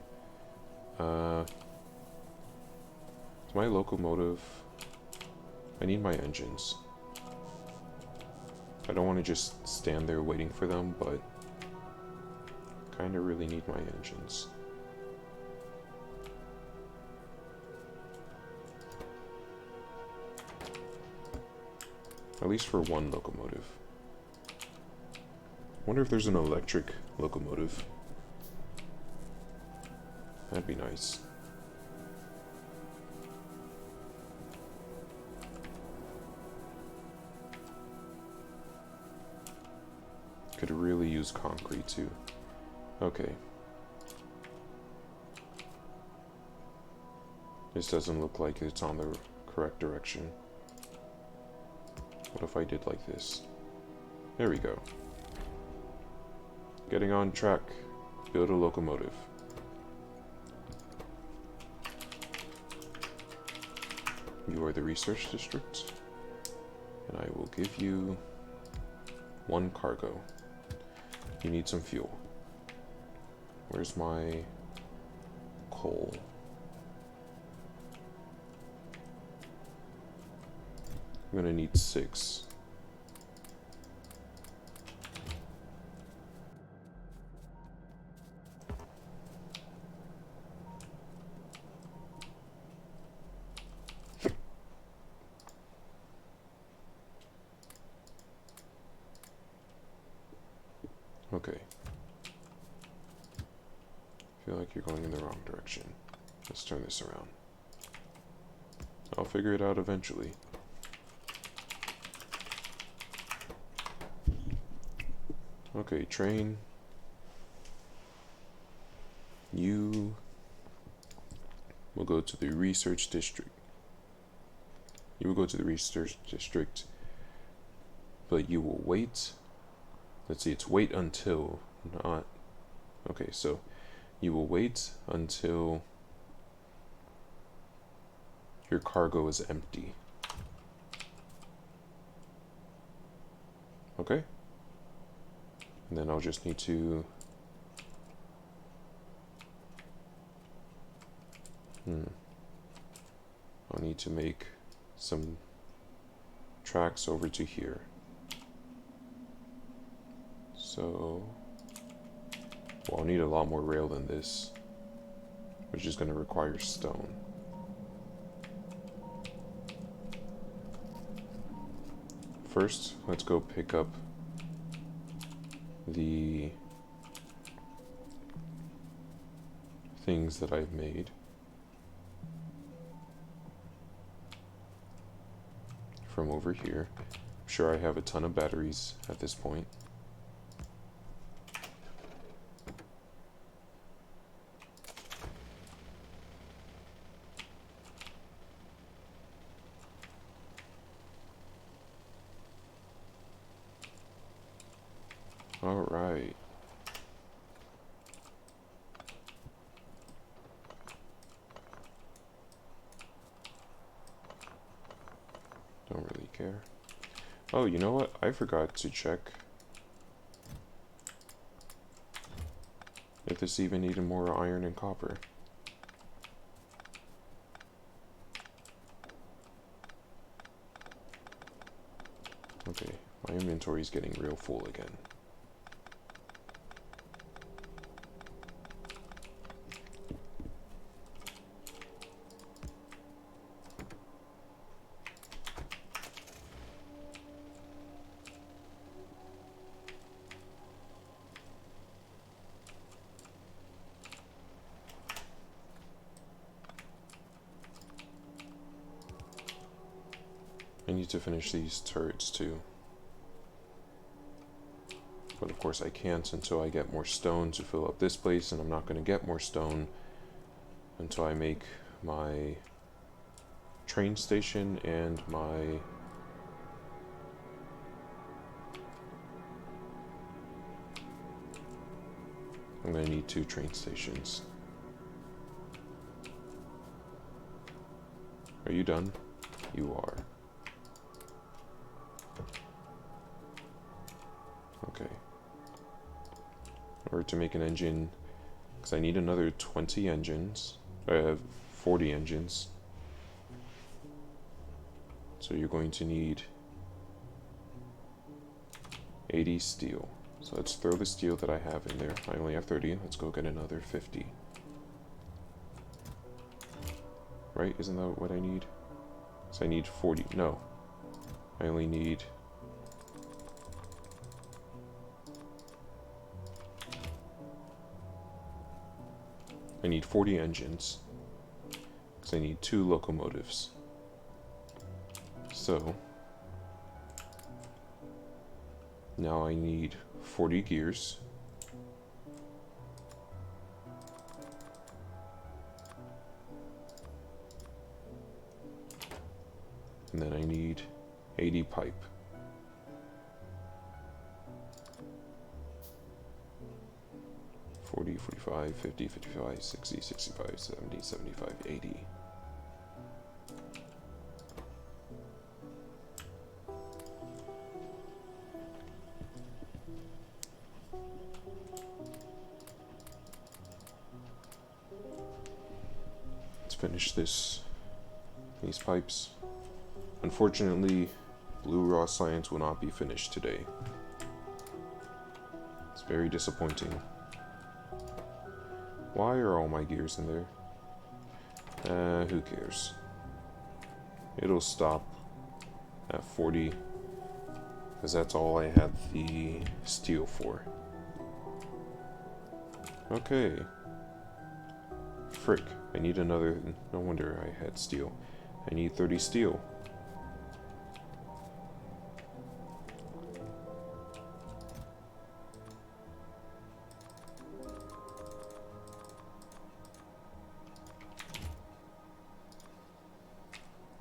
Is my locomotive... I need my engines. I don't want to just stand there waiting for them, but kind of really need my engines. At least for one locomotive. Wonder if there's an electric locomotive. That'd be nice. Could really use concrete too. Okay. This doesn't look like it's on the correct direction. What if I did like this? There we go. Getting on track. Build a locomotive. You are the research district, and I will give you one cargo. You need some fuel. Where's my coal? I'm gonna need 6. Okay. I feel like you're going in the wrong direction. Let's turn this around. I'll figure it out eventually. Okay, train. You will go to the research district. You will go to the research district, but you will wait. Let's see, it's wait until, not. Okay, so you will wait until your cargo is empty. Okay? And then I'll just need to I'll need to make some tracks over to here. So, well, I'll need a lot more rail than this, which is going to require stone. First, let's go pick up the things that I've made. From over here. I'm sure I have a ton of batteries at this point. All right. Don't really care. Oh, you know what? I forgot to check if this even needed more iron and copper. Okay, my inventory is getting real full again. I need to finish these turrets too. But of course I can't until I get more stone to fill up this place, and I'm not going to get more stone until I make my train station and my I'm going to need 2 train stations. Are you done? You are. Okay. In order to make an engine, because I need another 20 engines. I have 40 engines. So you're going to need 80 steel. So let's throw the steel that I have in there. I only have 30. Let's go get another 50. Right? Isn't that what I need? So I need 40. No. I only need... I need 40 engines. Because I need 2 locomotives. So... now I need 40 gears. And then I need 80 pipe. $40, $45, $50, $55, $60, $65, $70, $75, $80. Let's finish these pipes. Unfortunately, Blue Raw Science will not be finished today. It's very disappointing. Why are all my gears in there? Who cares? It'll stop at 40, because that's all I have the steel for. Okay. Frick. I need another... No wonder I had steel. I need 30 steel.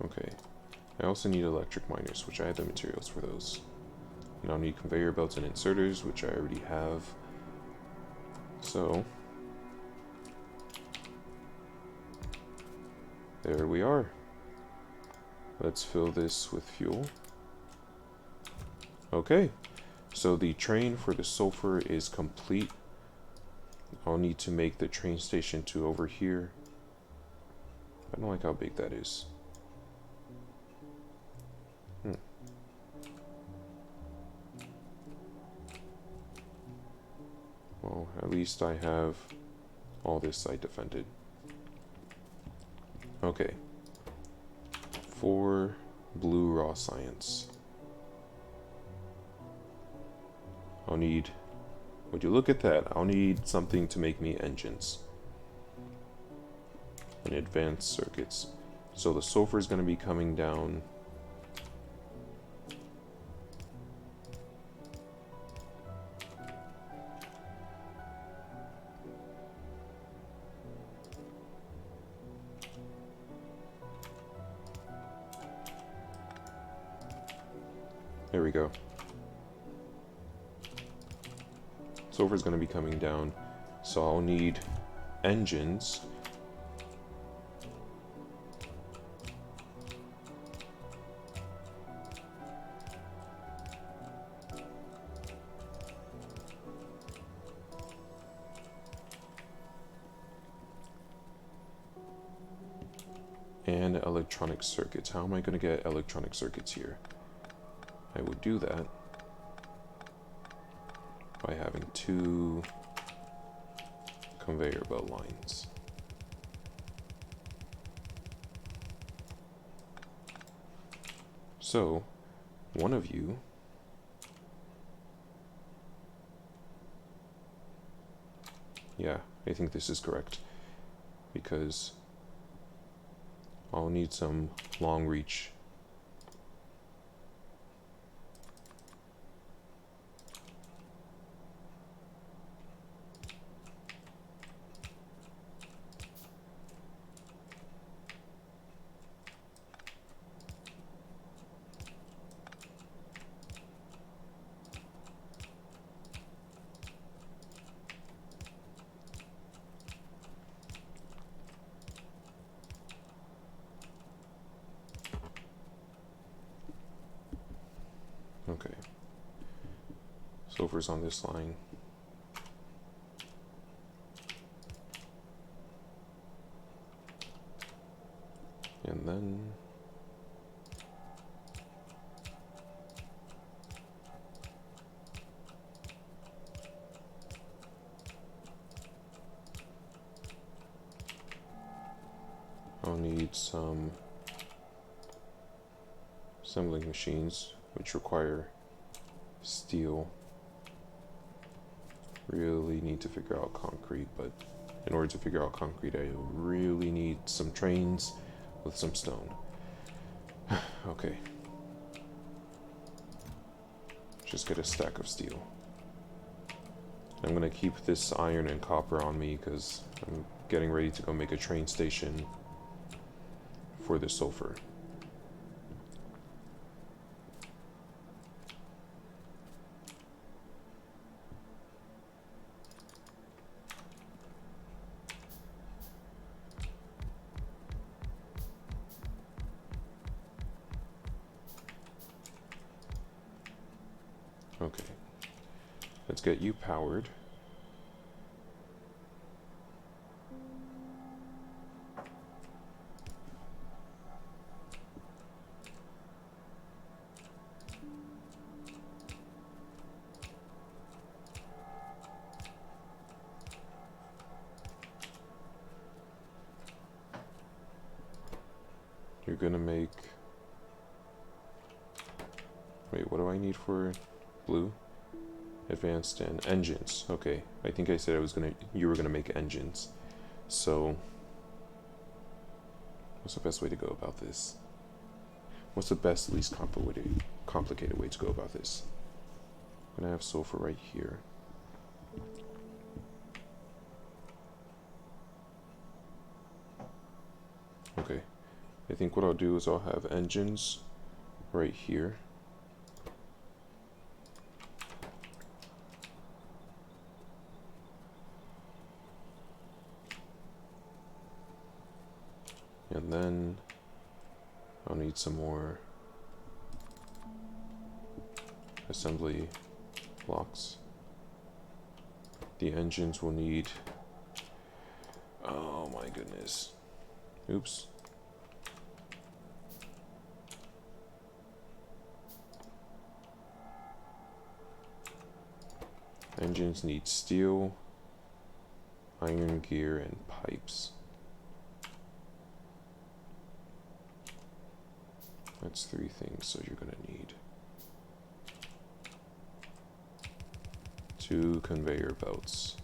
Okay. I also need electric miners, which I have the materials for those. And I'll need conveyor belts and inserters, which I already have. So... there we are. Let's fill this with fuel. Okay. So the train for the sulfur is complete. I'll need to make the train station to over here. I don't like how big that is. Well, at least I have all this side defended. Okay. 4 blue raw science. I'll need... would you look at that? I'll need something to make me engines. And advanced circuits. So the sulfur is going to be coming down. There we go. Sulfur is going to be coming down. So I'll need engines. And electronic circuits. How am I going to get electronic circuits here? I would do that by having 2 conveyor belt lines. So, one of you yeah, I think this is correct, because I'll need some long reach. Okay. Sulfur's on this line. And then I'll need some assembling machines, which require steel. Really need to figure out concrete, but in order to figure out concrete, I really need some trains with some stone. Okay. Just get a stack of steel. I'm gonna keep this iron and copper on me because I'm getting ready to go make a train station for the sulfur. Okay, let's get you powered. You're gonna make... wait, what do I need for blue? Advanced and engines. Okay, I think I said you were gonna make engines. So, what's the best way to go about this? What's the best, least complicated way to go about this? I'm gonna have sulfur right here. Okay, I think what I'll do is I'll have engines right here. And then I'll need some more assembly blocks. The engines will need, oh my goodness, oops. Engines need steel, iron gear, and pipes. That's 3 things, so you're gonna need 2 conveyor belts.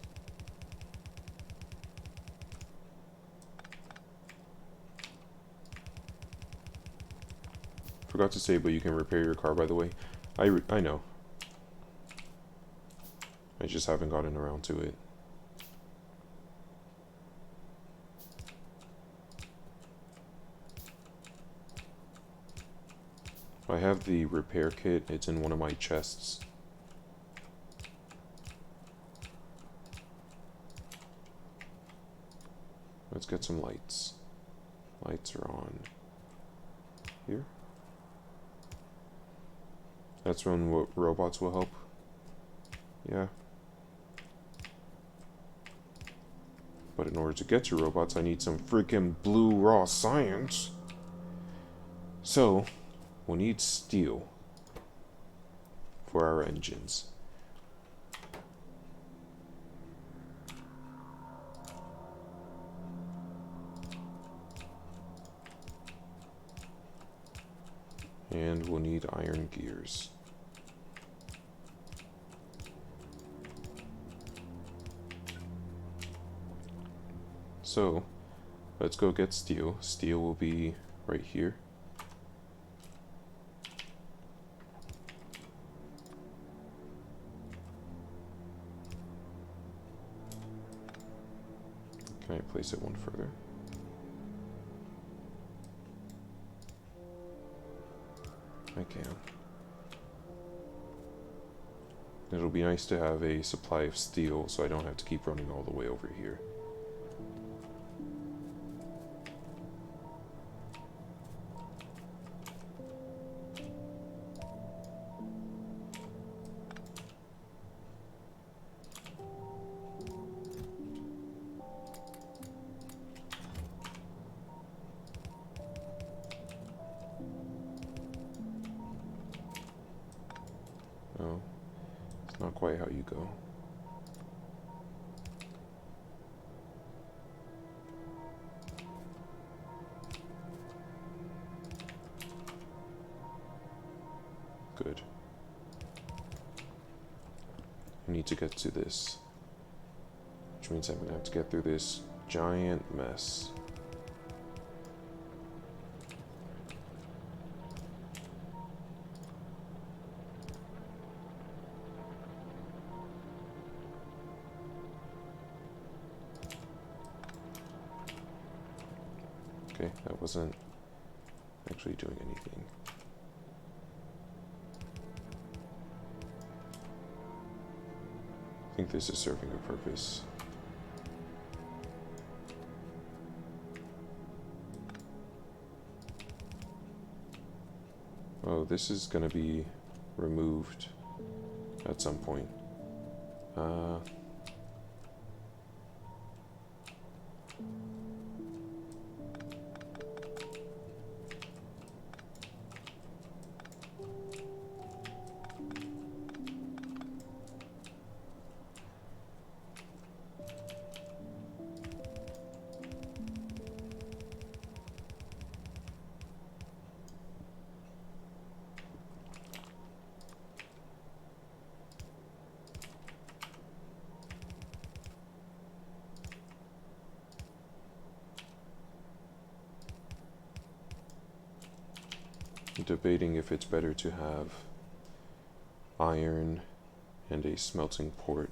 Forgot to say, but you can repair your car, by the way. I know. I just haven't gotten around to it. I have the repair kit. It's in one of my chests. Let's get some lights. Lights are on here. That's when robots will help. Yeah. But in order to get to robots, I need some freaking blue raw science. So, we'll need steel for our engines. And we'll need iron gears. So, let's go get steel. Steel will be right here. Can I place it one further? I can. It'll be nice to have a supply of steel so I don't have to keep running all the way over here. Oh, it's not quite how you go. Good. I need to get to this, which means I'm gonna have to get through this giant mess. Okay, that wasn't actually doing anything. I think this is serving a purpose. Oh, this is gonna be removed at some point. debating if it's better to have iron and a smelting port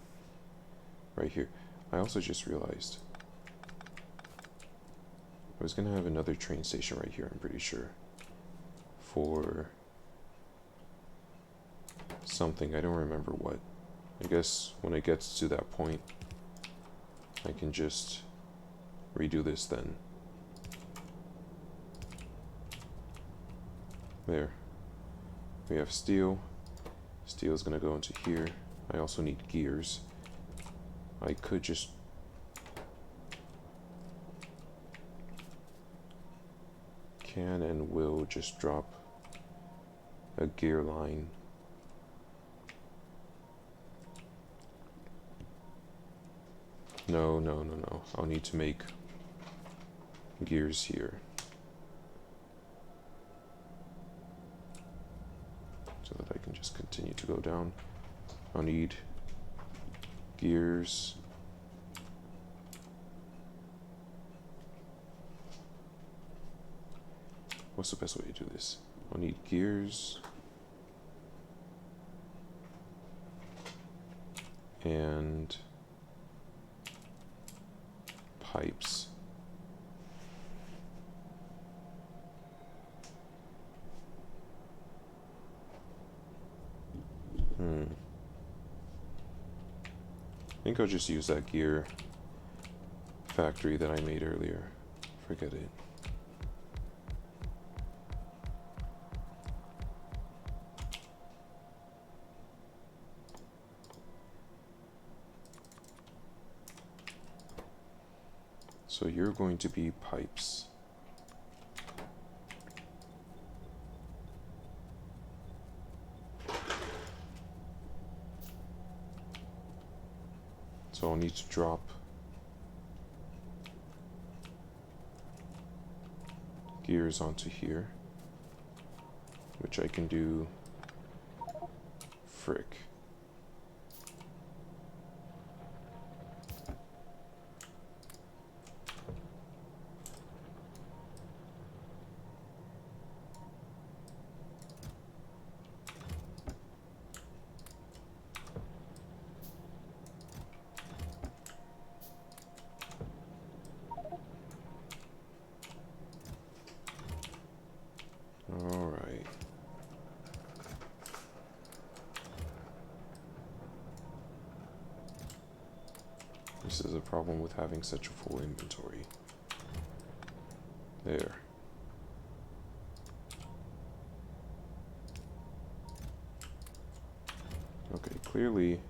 right here. I also just realized I was gonna have another train station right here, I'm pretty sure, for something. I don't remember what. I guess when it gets to that point, I can just redo this then. There. We have steel. Steel is going to go into here. I also need gears. I could just... can and will just drop a gear line. No. I'll need to make gears here, so that I can just continue to go down. I'll need gears. What's the best way to do this? I'll need gears and pipes. I think I'll just use that gear factory that I made earlier. Forget it. So you're going to be pipes. So I'll need to drop gears onto here, which I can do. Frick. Alright. This is a problem with having such a full inventory. There. Okay, clearly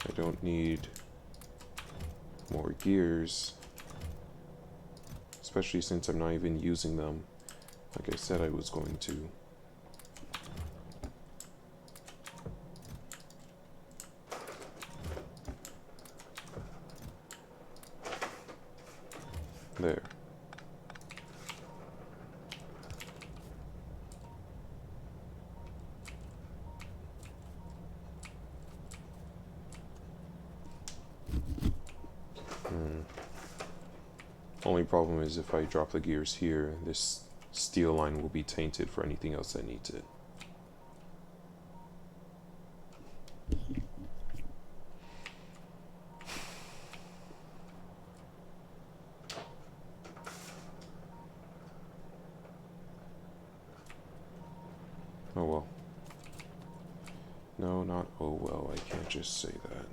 I don't need more gears, especially since I'm not even using them like I said I was going to. There. Only problem is if I drop the gears here, this steel line will be tainted for anything else that needs it. Oh well. No, not oh well, I can't just say that.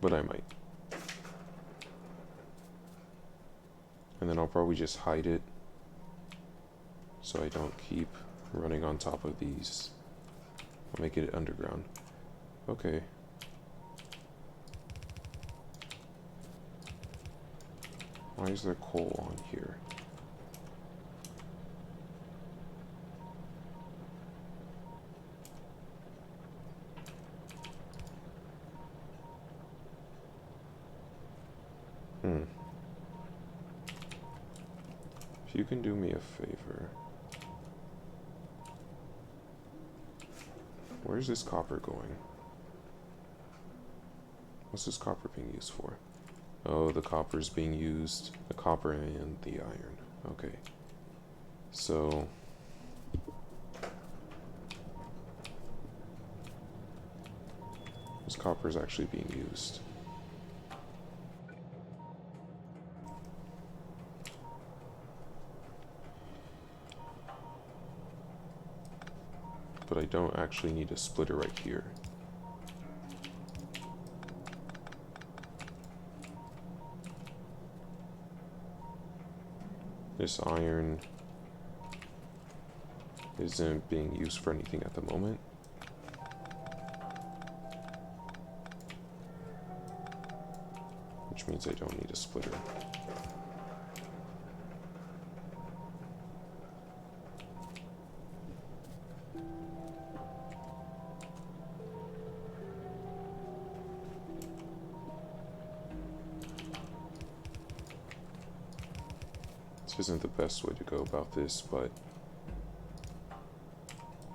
But I might. And then I'll probably just hide it so I don't keep running on top of these. I'll make it underground. Okay. Why is there coal on here? If you can do me a favor. Where's this copper going? What's this copper being used for? Oh, the copper is being used. The copper and the iron. Okay. So this copper is actually being used. But I don't actually need a splitter right here. This iron isn't being used for anything at the moment. Which means I don't need a splitter. This isn't the best way to go about this, but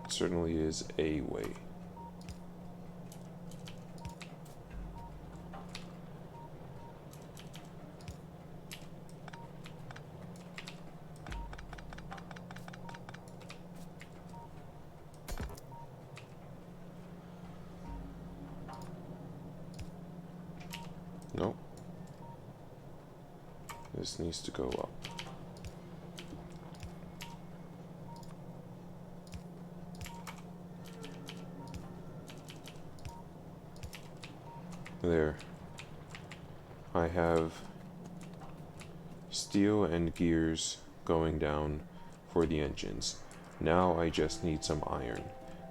it certainly is a way. Nope. This needs to go up. There. I have steel and gears going down for the engines. Now I just need some iron.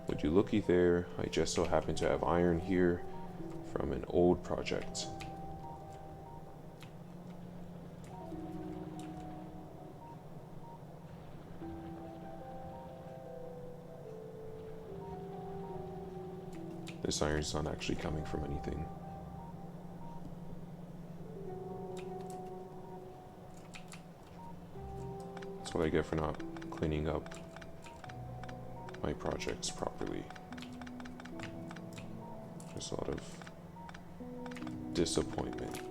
Would you looky there, I just so happen to have iron here from an old project. This iron's not actually coming from anything. That's what I get for not cleaning up my projects properly. Just a lot of disappointment.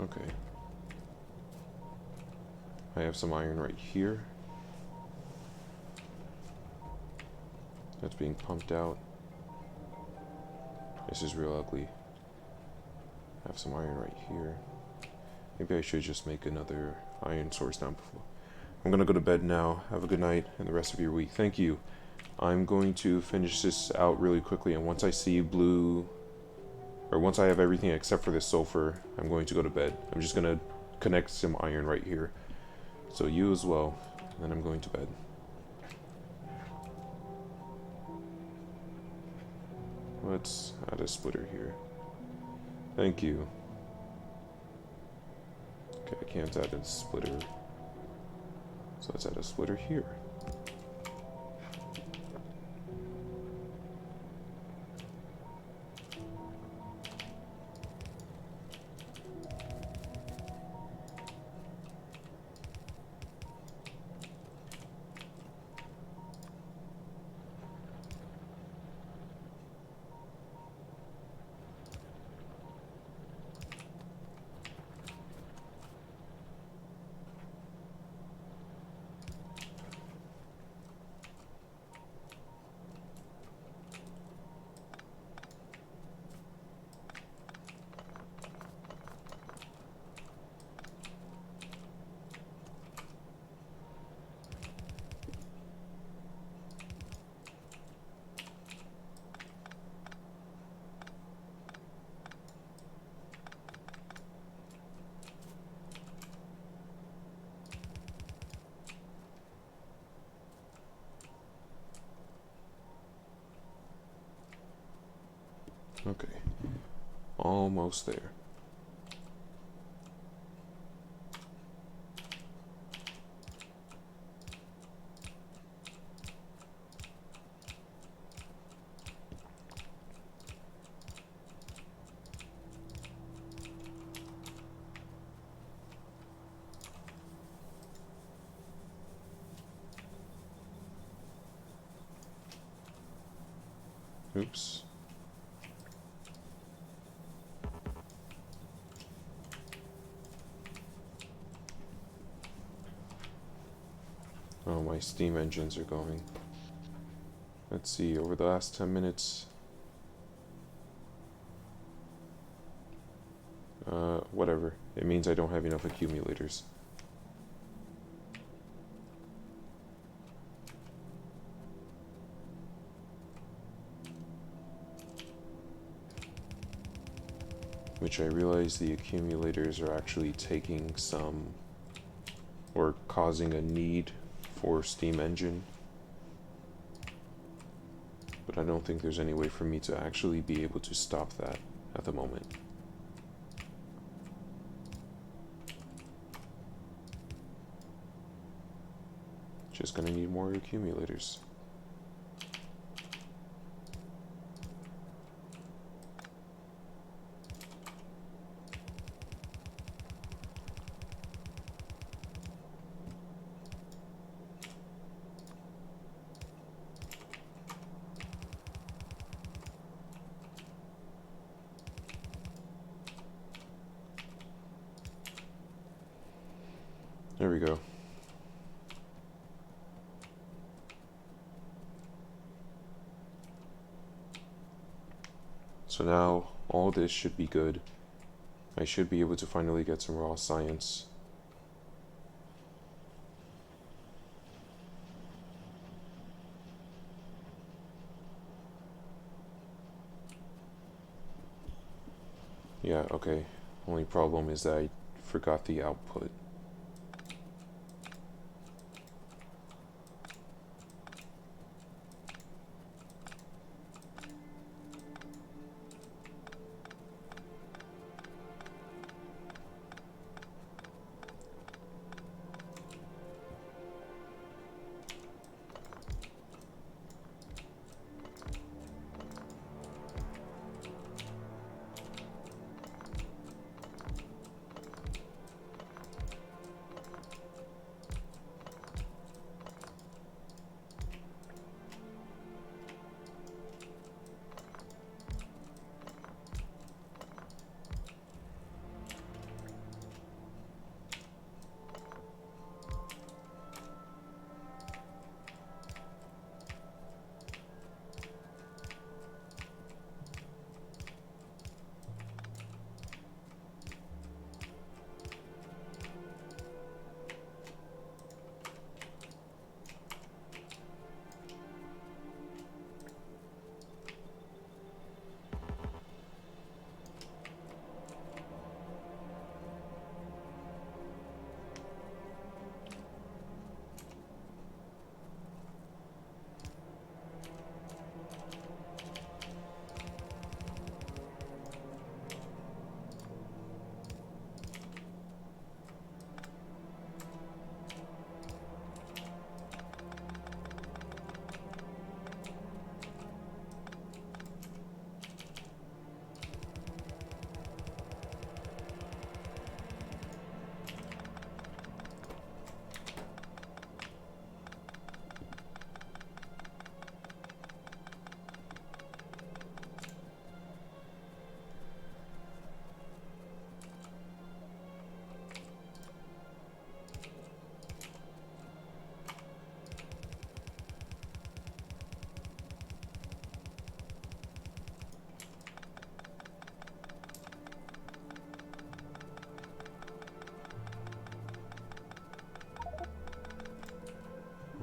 Okay. I have some iron right here. That's being pumped out. This is real ugly. I have some iron right here. Maybe I should just make another iron source down before. I'm gonna go to bed now. Have a good night and the rest of your week. Thank you. I'm going to finish this out really quickly, and once I see blue, or once I have everything except for this sulfur, I'm going to go to bed. I'm just gonna connect some iron right here. So you as well, and then I'm going to bed. Let's add a splitter here. Thank you. Okay, I can't add a splitter. So let's add a splitter here. Okay, almost there. Oops. Oh, my steam engines are going. Let's see, over the last 10 minutes... whatever. It means I don't have enough accumulators. Which I realize the accumulators are actually taking some... or causing a need for steam engine. But I don't think there's any way for me to actually be able to stop that at the moment. Just gonna need more accumulators. There we go. So now all this should be good. I should be able to finally get some raw science. Yeah, okay. Only problem is that I forgot the output.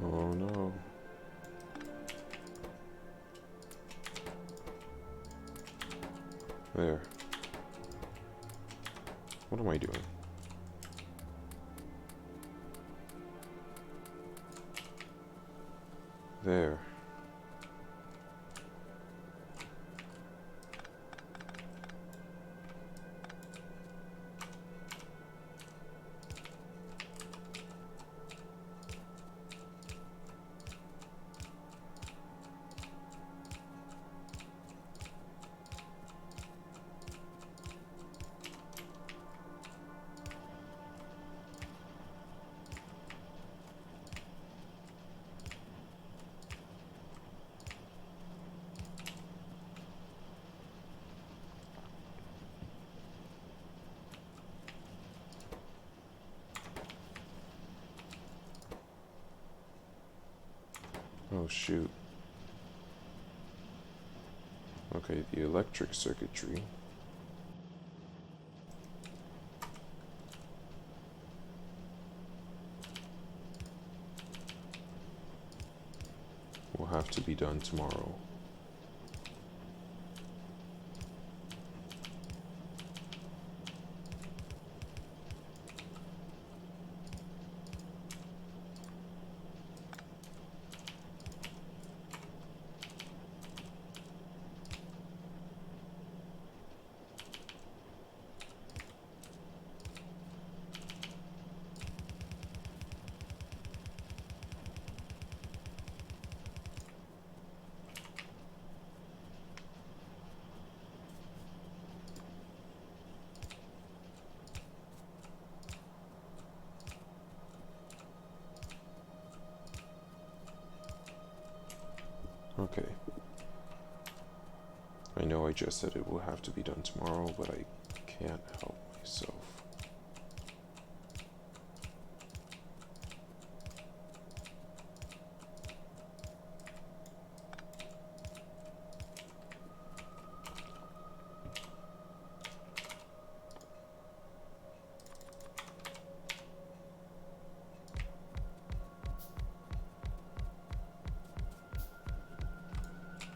Oh no. There. What am I doing? There. Oh shoot. Okay, the electric circuitry. Will have to be done tomorrow. Okay. I know I just said it will have to be done tomorrow, but I can't help myself.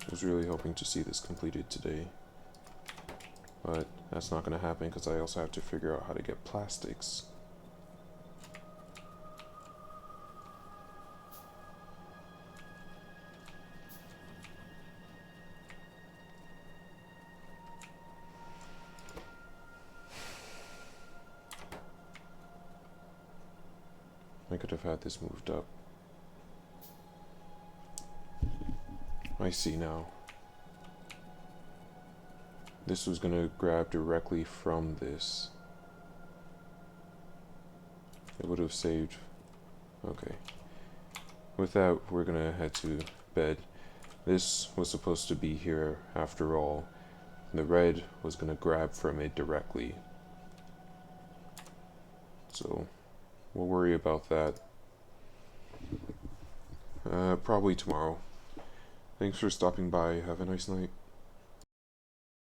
I was really hoping to see this completed today, but that's not going to happen because I also have to figure out how to get plastics. I could have had this moved up. I see now. This was going to grab directly from this. It would have saved. Okay. With that, we're going to head to bed. This was supposed to be here after all. The red was going to grab from it directly. So, we'll worry about that. Probably tomorrow. Thanks for stopping by. Have a nice night.